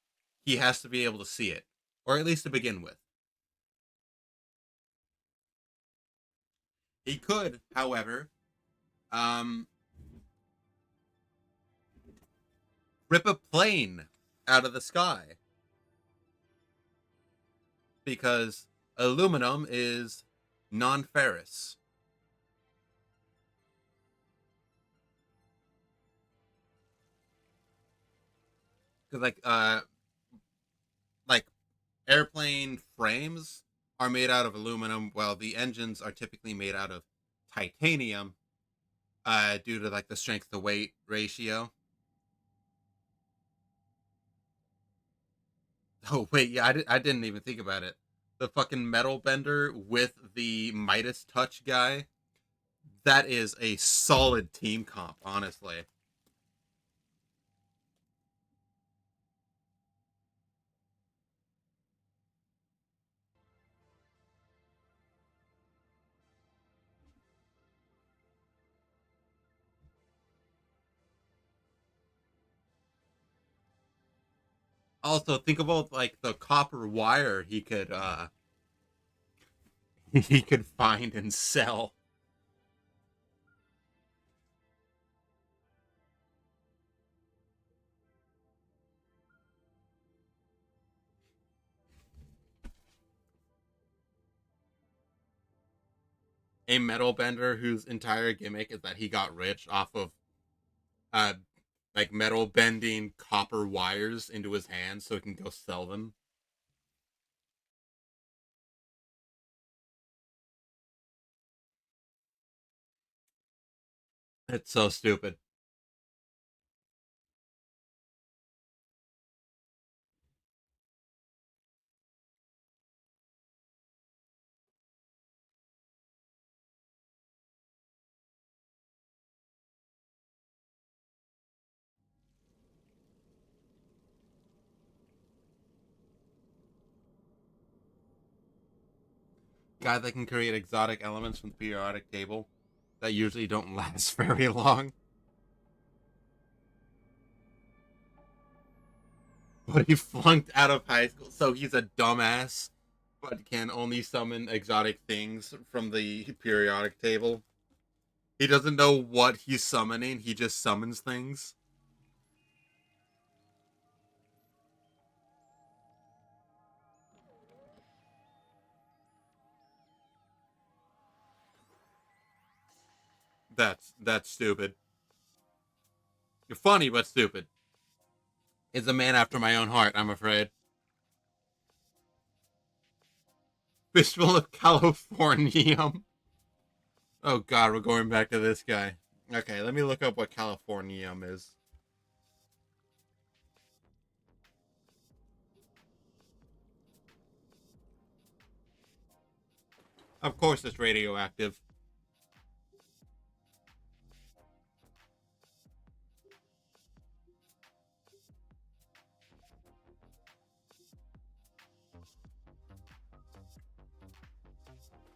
he has to be able to see it, or at least to begin with. He could, however, um, rip a plane out of the sky because aluminum is non-ferrous. Because like airplane frames are made out of aluminum, while the engines are typically made out of titanium, due to like the strength to weight ratio. Oh wait, yeah, I didn't even think about it. The fucking metal bender with the Midas touch guy. That is a solid team comp, honestly. Also, think about like the copper wire he could he could find and sell. A metal bender whose entire gimmick is that he got rich off of uh like metal bending copper wires into his hands so he can go sell them. It's so stupid. Guy that can create exotic elements from the periodic table that usually don't last very long. But he flunked out of high school, so he's a dumbass, but can only summon exotic things from the periodic table. He doesn't know what he's summoning, he just summons things. That's stupid. You're funny, but stupid. Is a man after my own heart, I'm afraid. Fistful of Californium. Oh god, we're going back to this guy. Okay, let me look up what Californium is. Of course, it's radioactive.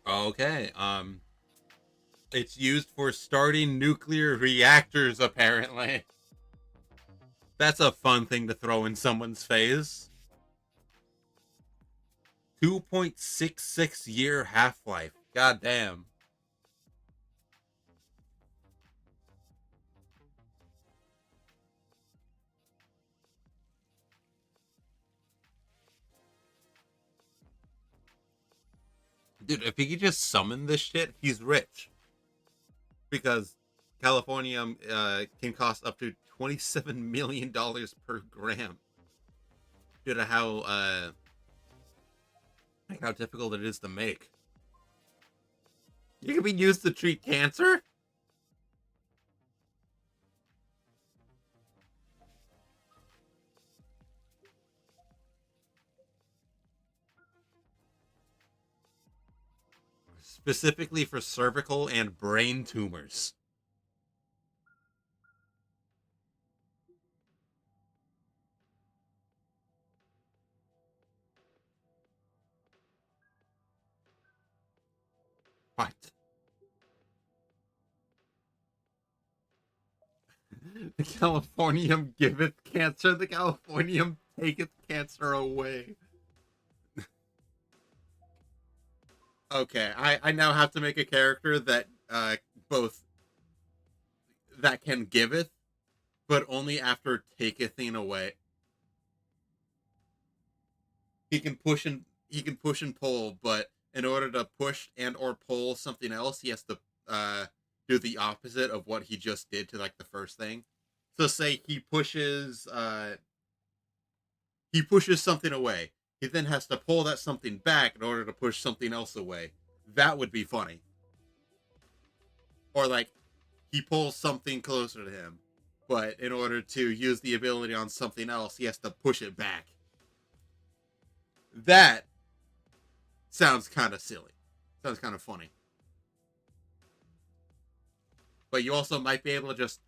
Okay. It's used for starting nuclear reactors, apparently. That's a fun thing to throw in someone's face. 2.66 year half life. God damn. Dude, if he could just summon this shit, he's rich. Because Californium can cost up to $27 million per gram due to how difficult it is to make. It can be used to treat cancer? Specifically for cervical and brain tumors. What? The Californium giveth cancer, the Californium taketh cancer away. Okay, I now have to make a character that both that can giveth, but only after takething away. He can push and pull, but in order to push and or pull something else, he has to do the opposite of what he just did to like the first thing. So say he pushes something away. He then has to pull that something back in order to push something else away. That would be funny. Or like he pulls something closer to him, but in order to use the ability on something else, he has to push it back. That sounds kind of silly. Sounds kind of funny. But you also might be able to just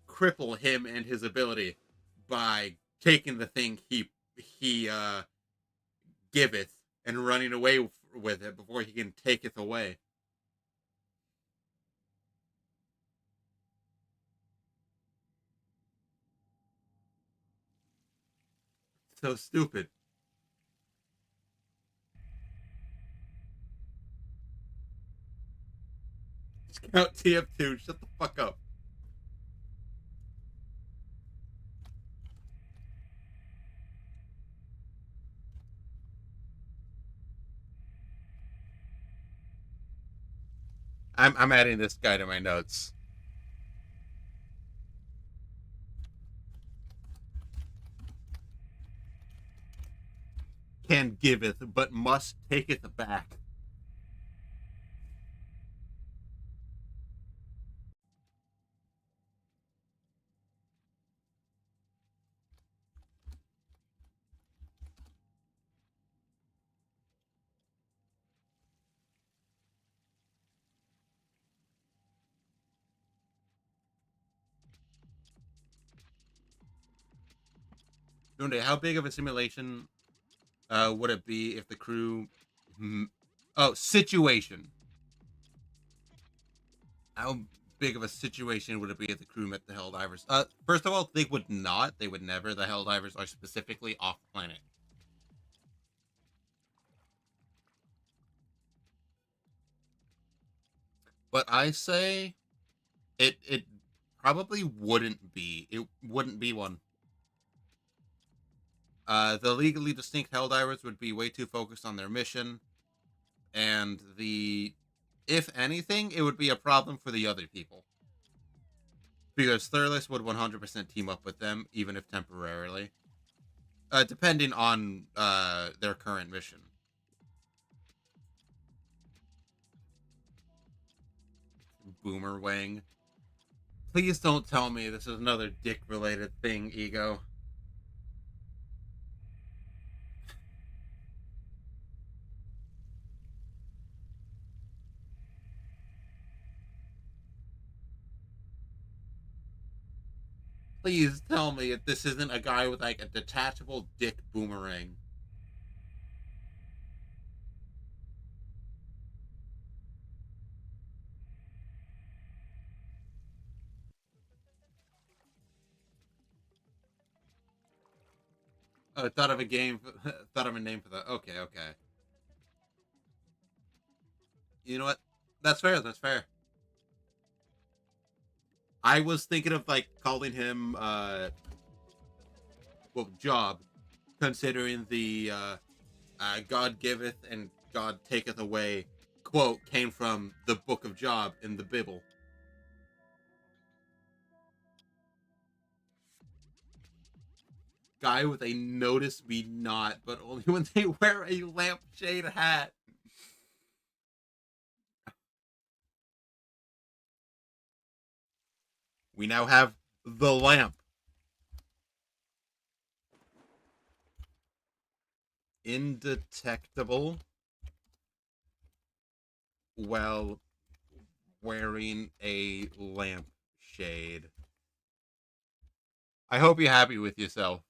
cripple him and his ability by taking the thing he giveth and running away with it before he can taketh away. So stupid. Count TF2, shut the fuck up. I'm adding this guy to my notes. Can giveth, but must taketh back. Duende, how big of a simulation would it be if the crew? Oh, situation. How big of a situation would it be if the crew met the Helldivers? First of all, they would not. They would never. The Helldivers are specifically off planet. But I say it probably wouldn't be. It wouldn't be one. The legally distinct Helldivers would be way too focused on their mission, and if anything, it would be a problem for the other people. Because Thurles would 100% team up with them, even if temporarily, depending on their current mission. Boomer Wang. Please don't tell me this is another dick-related thing, Ego. Please tell me if this isn't a guy with like a detachable dick boomerang. Oh, thought of a game. Thought of a name for that. Okay, okay. You know what? That's fair. That's fair. I was thinking of like calling him well, Job, considering the God giveth and God taketh away quote came from the book of Job in the Bible. Guy with a notice me not, but only when they wear a lampshade hat. We now have the lamp. Indetectable while wearing a lampshade. I hope you're happy with yourself.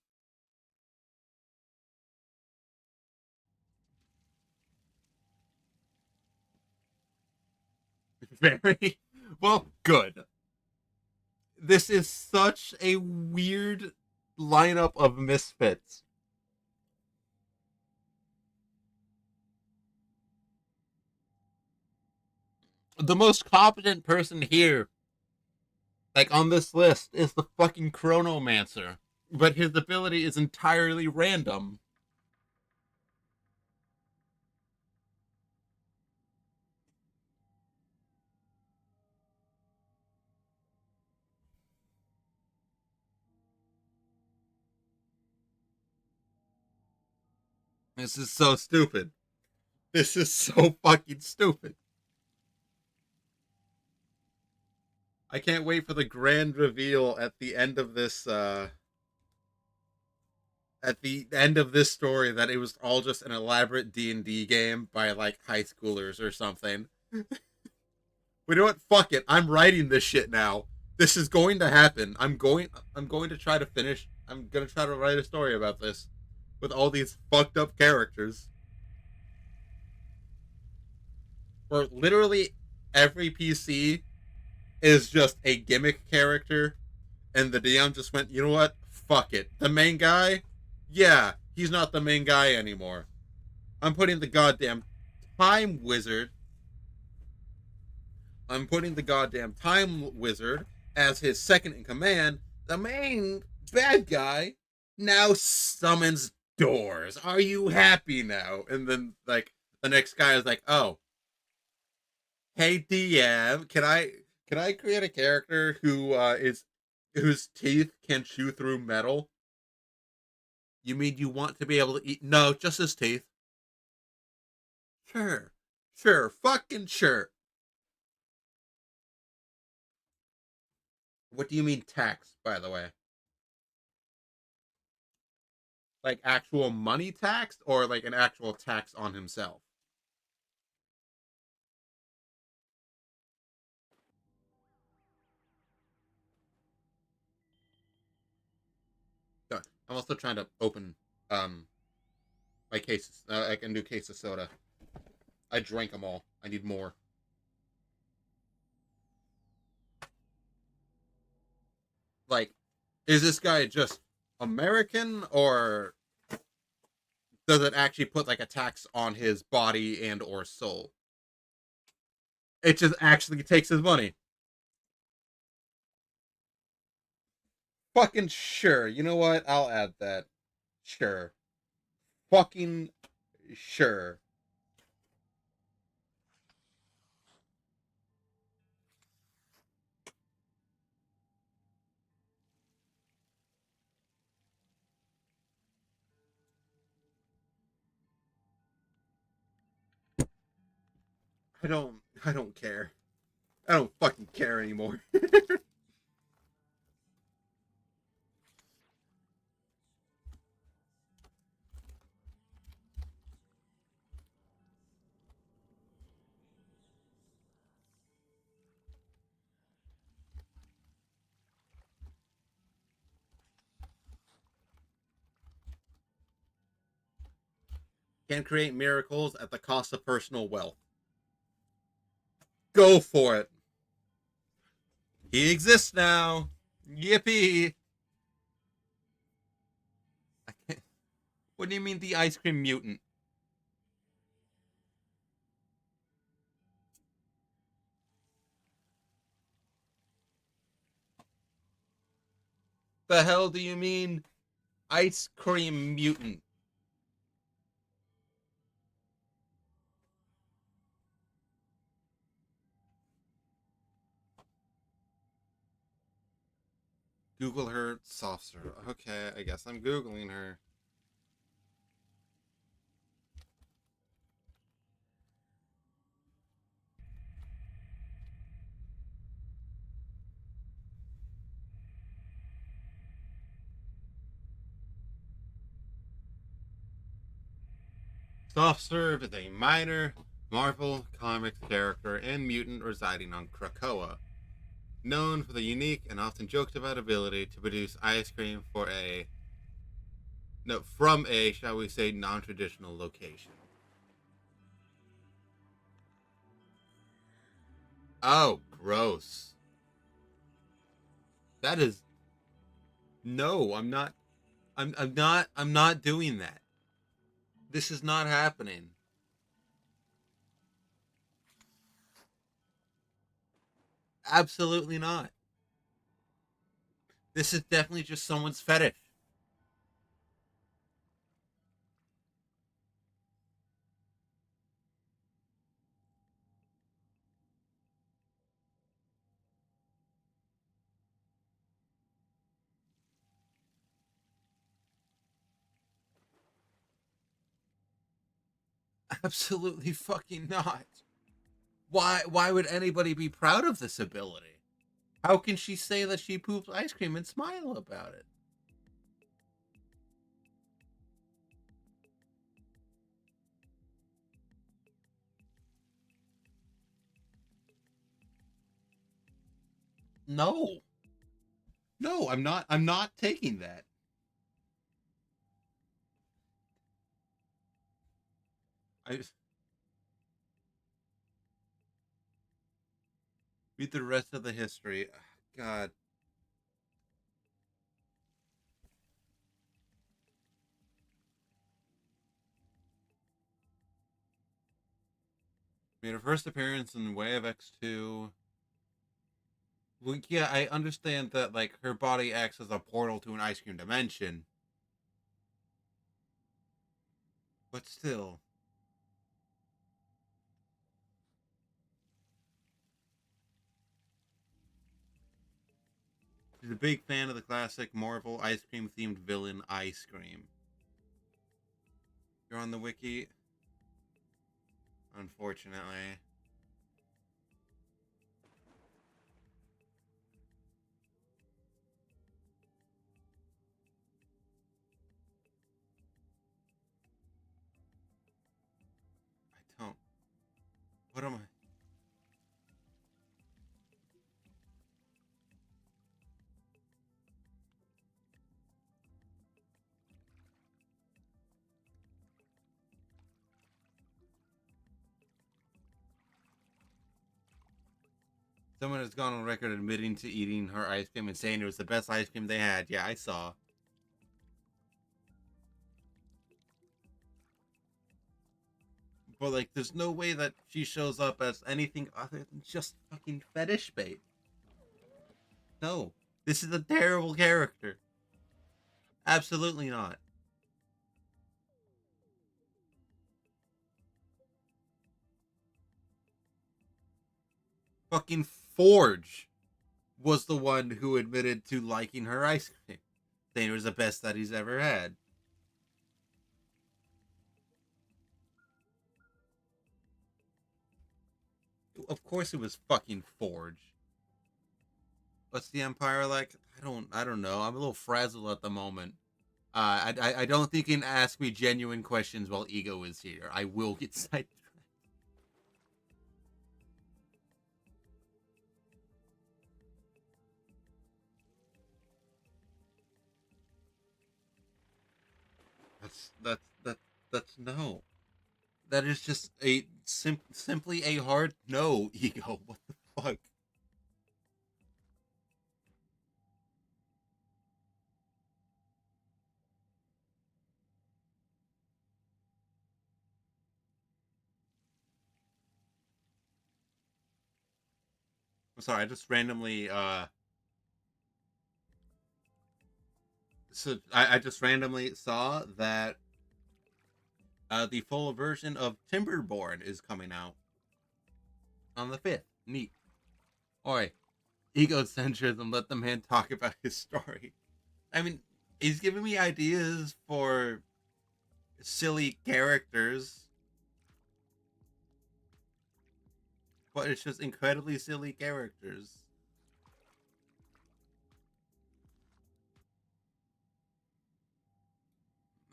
Very well, good. This is such a weird lineup of misfits. The most competent person here, like on this list, is the fucking Chronomancer. But his ability is entirely random. This is so stupid. This is so fucking stupid. I can't wait for the grand reveal at the end of this story that it was all just an elaborate D&D game by like high schoolers or something. We know what? Fuck it. I'm writing this shit now. This is going to happen. I'm going to try to finish. I'm going to try to write a story about this with all these fucked up characters. Where literally every PC is just a gimmick character and the DM just went, "You know what? Fuck it. The main guy? Yeah, he's not the main guy anymore. I'm putting the goddamn time wizard I'm putting the goddamn time wizard as his second in command. The main bad guy now summons doors. Are you happy now?" And then like the next guy is like, "Oh, hey DM, can I create a character who is whose teeth can chew through metal?" You mean you want to be able to eat? No, just his teeth. Sure, sure, fucking sure. What do you mean tax, by the way? Like actual money tax or like an actual tax on himself? I'm also trying to open um my cases. Like a new case of soda. I drank them all. I need more. Like, is this guy just American or does it actually put like a tax on his body and or soul? It just actually takes his money. Fucking sure. You know what? I'll add that. Sure. Fucking sure. I don't care. I don't fucking care anymore. can create miracles at the cost of personal wealth. Go for it. He exists now. Yippee. What do you mean the ice cream mutant? The hell do you mean ice cream mutant? Google her soft serve. Okay, I guess I'm Googling her. Soft Serve is a minor Marvel Comics character and mutant residing on Krakoa, known for the unique and often joked about ability to produce ice cream from a, shall we say, non-traditional location. Oh, gross. That is no, I'm not doing that. This is not happening. Absolutely not. This is definitely just someone's fetish. Absolutely fucking not. Why would anybody be proud of this ability? How can she say that she poops ice cream and smile about it? No. No, I'm not taking that. I read the rest of the history. God. Made her first appearance in Way of X2. Well, yeah, I understand that like her body acts as a portal to an ice cream dimension. But still. She's a big fan of the classic Marvel ice cream themed villain Ice Cream. You're on the wiki? Unfortunately. I don't. What am I? Someone has gone on record admitting to eating her ice cream and saying it was the best ice cream they had. Yeah, I saw. But like, there's no way that she shows up as anything other than just fucking fetish bait. No, this is a terrible character. Absolutely not. Fucking Forge was the one who admitted to liking her ice cream, saying it was the best that he's ever had. Of course, it was fucking Forge. What's the Empire like? I don't know. I'm a little frazzled at the moment. I don't think you can ask me genuine questions while Ego is here. I will get sidetracked. That's no. That is just simply a hard no, ego. What the fuck? I'm sorry, I just randomly I just randomly saw that the full version of Timberborn is coming out on the 5th. Neat. Oi, egocentrism, let the man talk about his story. I mean, he's giving me ideas for silly characters, but it's just incredibly silly characters.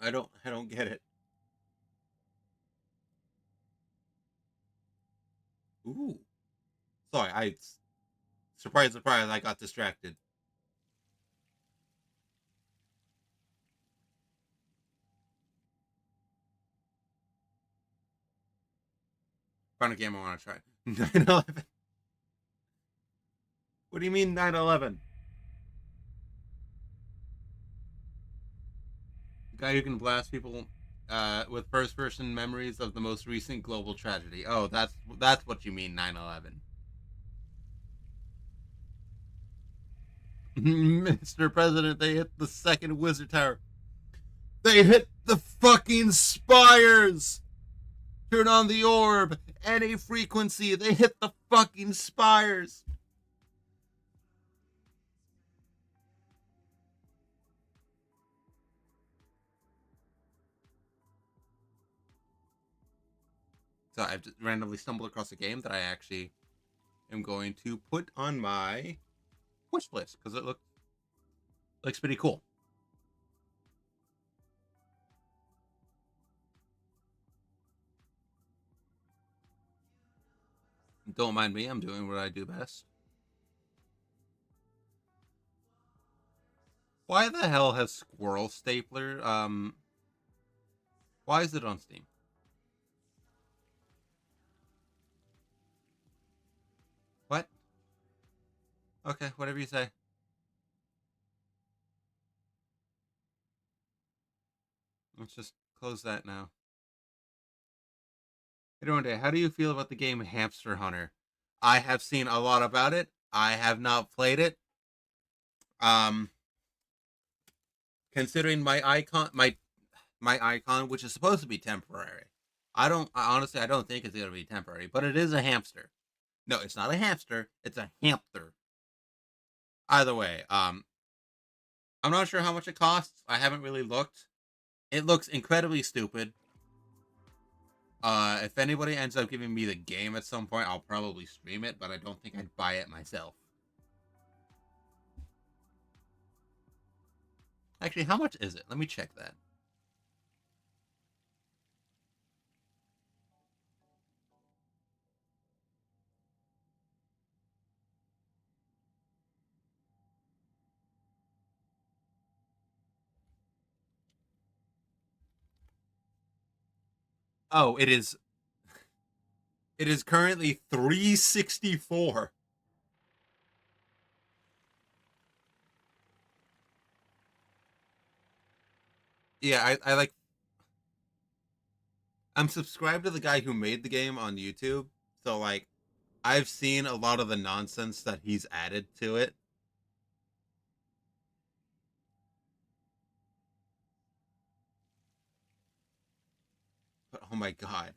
I don't get it. Ooh. Sorry, I surprise, I got distracted. Found a game I want to try. 9/11. What do you mean 9/11? The guy who can blast people with first-person memories of the most recent global tragedy. Oh, that's what you mean 9/11. Mr. President, they hit the second wizard tower. They hit the fucking spires. Turn on the orb. Any frequency. They hit the fucking spires. So I've just randomly stumbled across a game that I actually am going to put on my wish list because it looks pretty cool. Don't mind me, I'm doing what I do best. Why the hell has Squirrel Stapler? Why is it on Steam? What? Okay, whatever you say. Let's just close that now. Hey, Duende, how do you feel about the game Hamster Hunter? I have seen a lot about it. I have not played it. Um, considering my icon, which is supposed to be temporary, honestly I don't think it's gonna be temporary, but it is a hamster. No, it's not a hamster. It's a hamster. Either way, I'm not sure how much it costs. I haven't really looked. It looks incredibly stupid. If anybody ends up giving me the game at some point, I'll probably stream it, but I don't think I'd buy it myself. Actually, how much is it? Let me check that. Oh, it is. It is currently 364. Yeah, I like. I'm subscribed to the guy who made the game on YouTube, so like, I've seen a lot of the nonsense that he's added to it. But oh my god,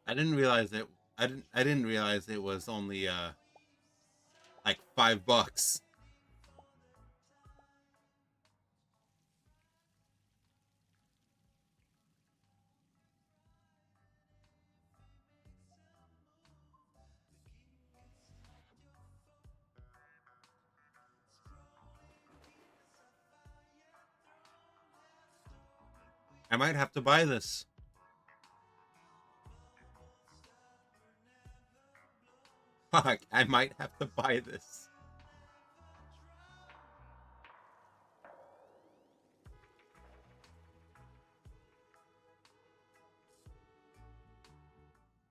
I didn't realize it. I didn't realize it was only like $5. I might have to buy this. Fuck, I might have to buy this.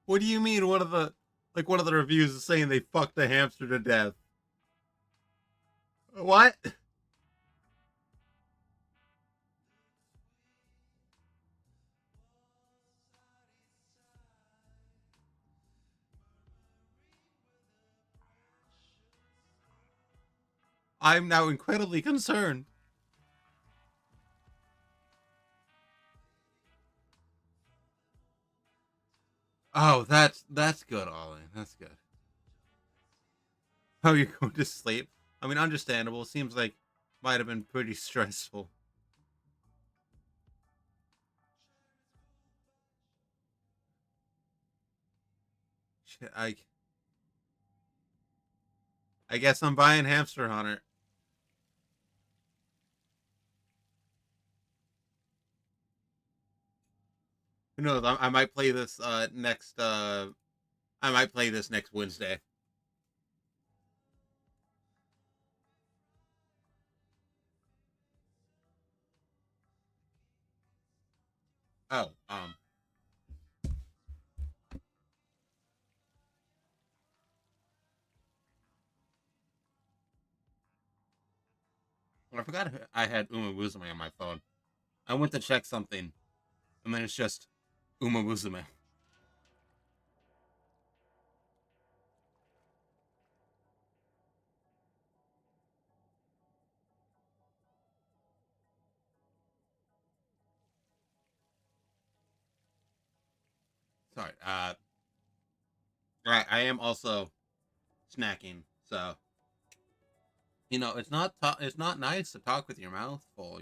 What do you mean? One of the reviews is saying they fucked the hamster to death. What? I'm now incredibly concerned. Oh, that's good, Ollie. That's good. How you going to sleep? I mean, understandable. Seems like might have been pretty stressful. Shit, I guess I'm buying Hamster Hunter. Who knows? I might play this next. I might play this next Wednesday. Oh, I forgot I had Uma Musume on my phone. I went to check something, and then it's just Uma Musume. Sorry. Right. I am also snacking, so it's not nice to talk with your mouth full.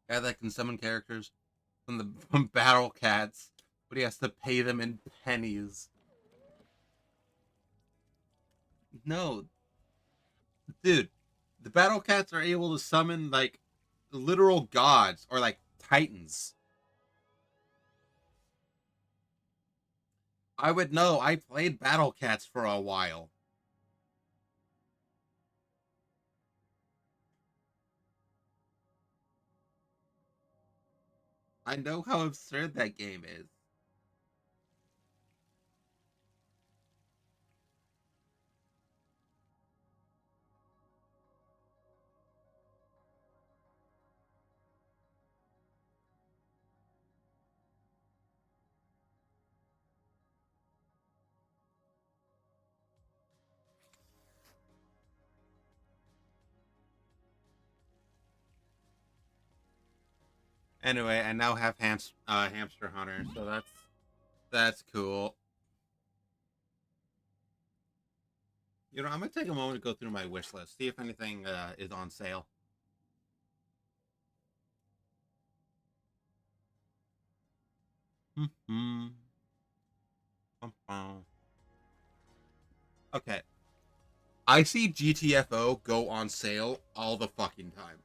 Guy that can summon characters from Battle Cats, but he has to pay them in pennies. No, dude, the Battle Cats are able to summon like literal gods or like titans. I would know. I played Battle Cats for a while. I know how absurd that game is. Anyway, I now have Hamster Hunter, so that's cool. I'm gonna take a moment to go through my wish list, see if anything is on sale. Hmm. Okay, I see GTFO go on sale all the fucking time.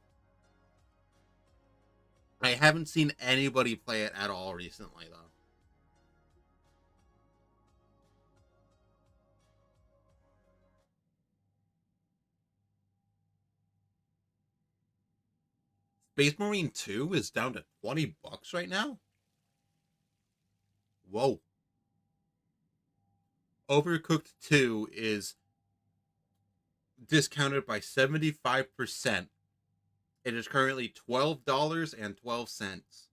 I haven't seen anybody play it at all recently, though. Space Marine 2 is down to $20 right now. Whoa. Overcooked 2 is discounted by 75%. It is currently $12.12.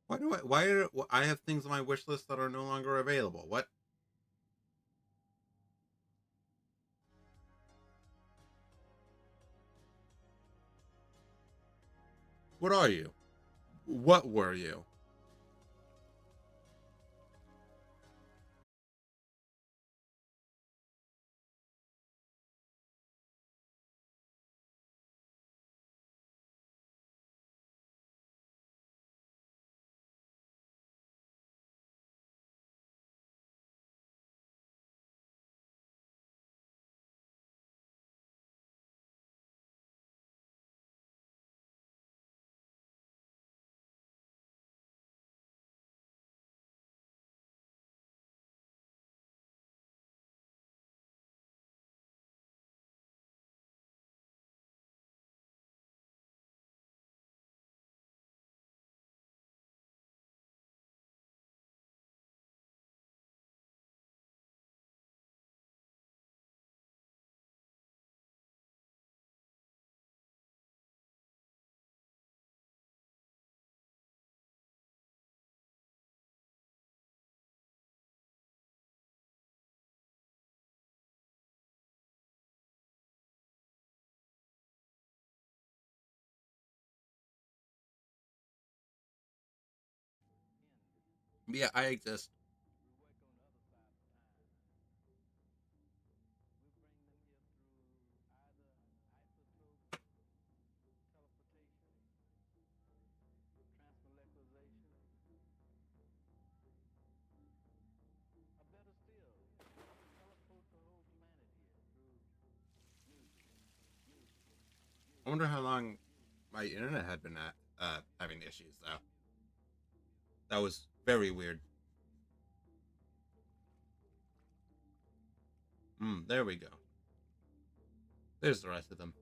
Why do I? Why are I have things on my wish list that are no longer available? What? What are you? What were you? Yeah, I exist. I wonder how long my internet had been at having issues though. That was very weird. There we go. There's the rest of them.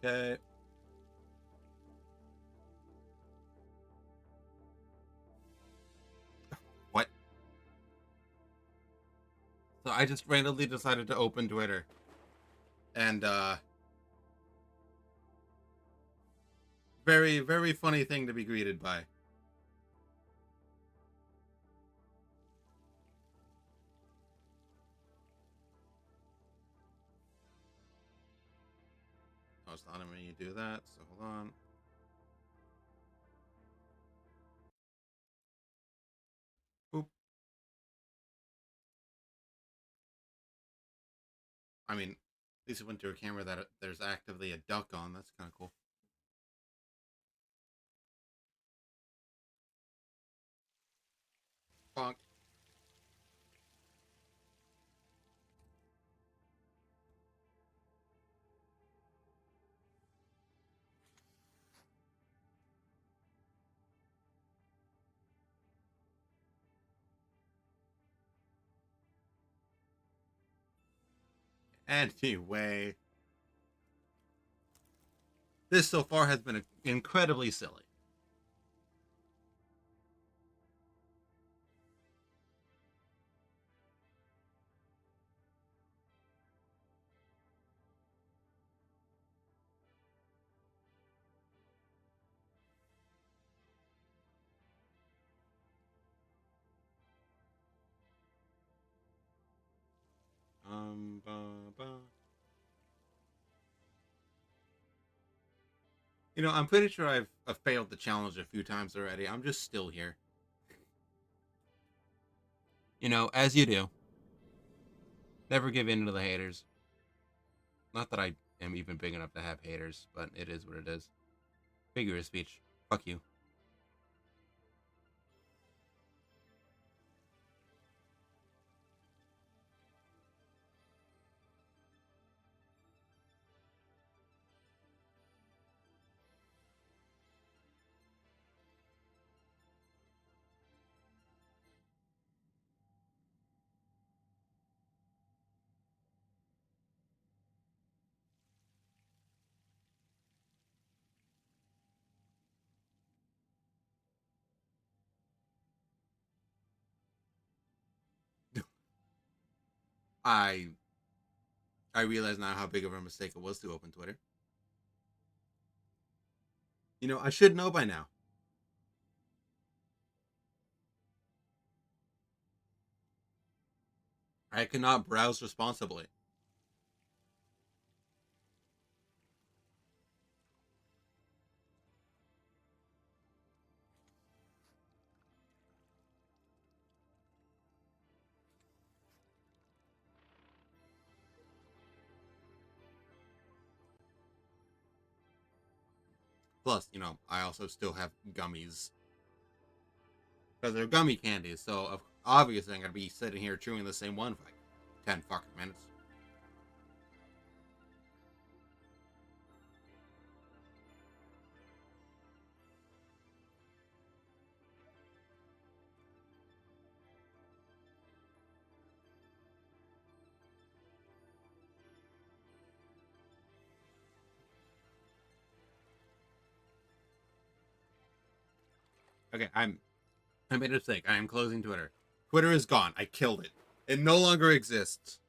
Okay. What? So I just randomly decided to open Twitter, and very very funny thing to be greeted by. Oh, it's not letting me do that. So hold on. Oop. I mean, at least it went to a camera that there's actively a duck on. That's kind of cool. Bonk. Anyway, this so far has been incredibly silly. Ba, ba. I'm pretty sure I've failed the challenge a few times already. I'm just still here. As you do. Never give in to the haters. Not that I am even big enough to have haters, but it is what it is. Figure of speech. Fuck you. I I realize now how big of a mistake it was to open Twitter. You know, I should know by now. I cannot browse responsibly. Plus, you know, I also still have gummies because they're gummy candies. So obviously, I'm gonna be sitting here chewing the same one for like 10 fucking minutes. Okay, I made a mistake. I am closing Twitter. Twitter is gone. I killed it. It no longer exists.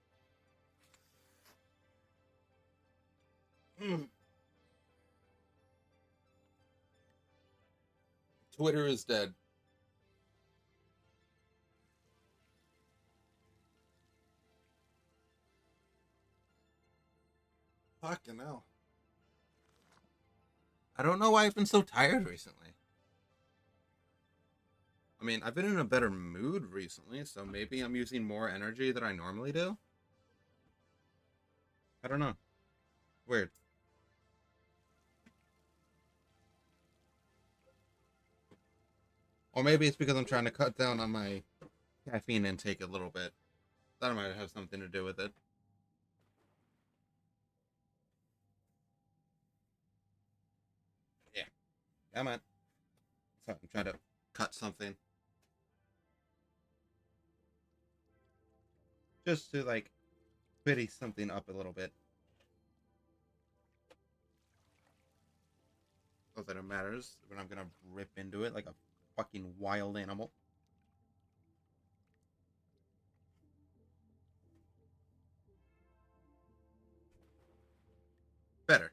Twitter is dead. Fucking hell. I don't know why I've been so tired recently. I mean, I've been in a better mood recently, so maybe I'm using more energy than I normally do. I don't know. Weird. Or maybe it's because I'm trying to cut down on my caffeine intake a little bit. That might have something to do with it. Yeah. Come on. So I'm trying to cut something. Just to, like, pity something up a little bit. Not that it matters when I'm gonna rip into it like a fucking wild animal. Better.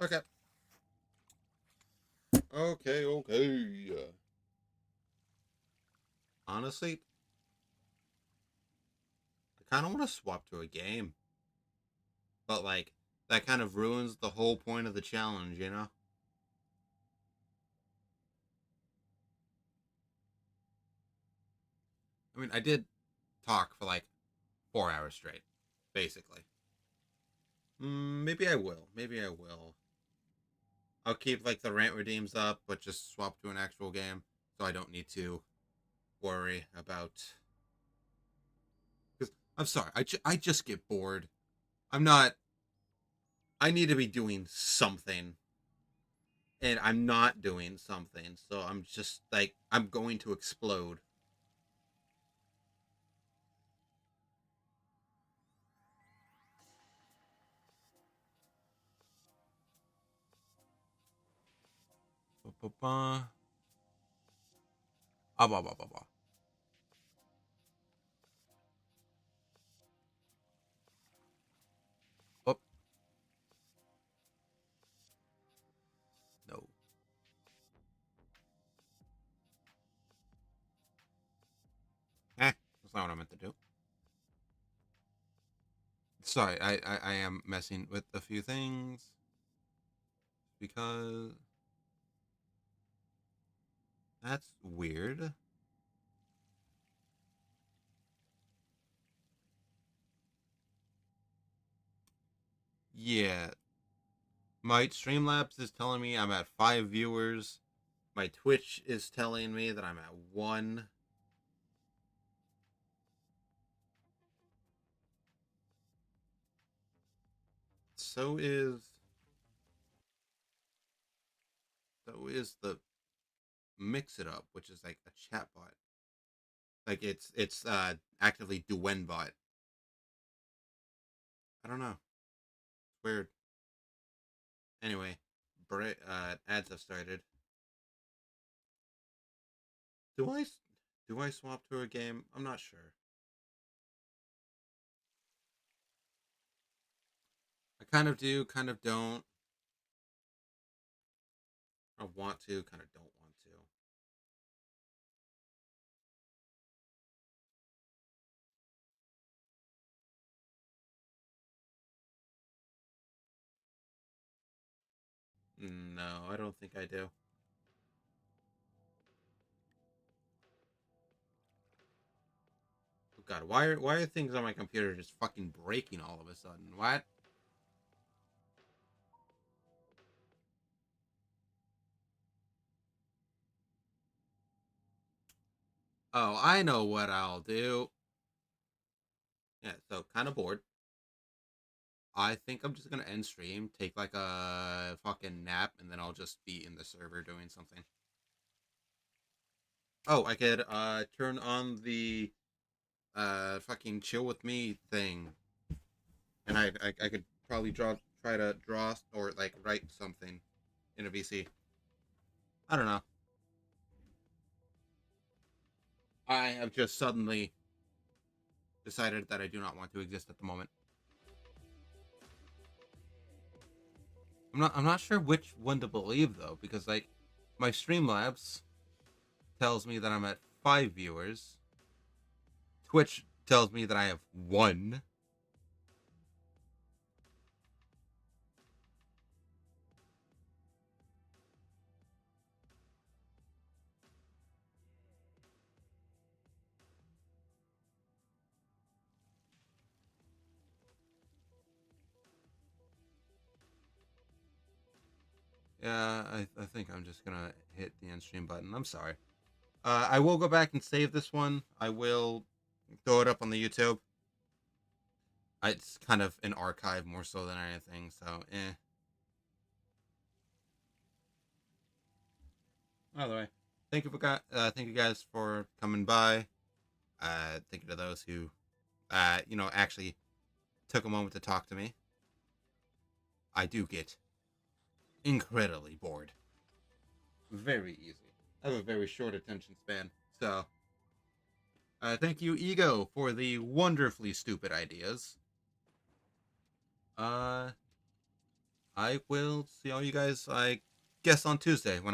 Okay. Okay, okay. Honestly, I kind of want to swap to a game. But, like, that kind of ruins the whole point of the challenge, you know? I mean, I did talk for like 4 hours straight, basically. Maybe I will. Maybe I will. I'll keep like the rant redeems up, but just swap to an actual game, so I don't need to worry about. Because I'm sorry, I just get bored. I'm not. I need to be doing something, and I'm not doing something. So I'm just like I'm going to explode. Ba-ba-ba. Ah, ba, ba, ba, ba. Oh, no. That's not what I meant to do. Sorry, I am messing with a few things because that's weird. Yeah, my Streamlabs is telling me I'm at 5 viewers. My Twitch is telling me that I'm at one. So is the Mix It Up, which is like a chat bot. Like it's actively Duende bot. I don't know. It's weird. Anyway, ads have started. Do I do I swap to a game? I'm not sure. I kind of do, kind of don't. I want to, kind of don't want to. No, I don't think I do. Oh God, why are things on my computer just fucking breaking all of a sudden? What? Oh, I know what I'll do. Yeah, so kind of bored. I think I'm just gonna end stream, take like a fucking nap, and then I'll just be in the server doing something. Oh, I could turn on the fucking chill with me thing, and I could probably try to draw or like write something in a VC. I don't know. I have just suddenly decided that I do not want to exist at the moment. I'm not sure which one to believe though, because like my Streamlabs tells me that I'm at 5 viewers. Twitch tells me that I have one. Yeah, I think I'm just gonna hit the end stream button. I'm sorry. I will go back and save this one. I will throw it up on the YouTube. It's kind of an archive more so than anything, so Either way, thank you guys for coming by. Thank you to those who, actually took a moment to talk to me. I do get incredibly bored, very easy. I have a very short attention span, so thank you, Ego, for the wonderfully stupid ideas. Uh, I will see all you guys, I guess, on Tuesday when I'm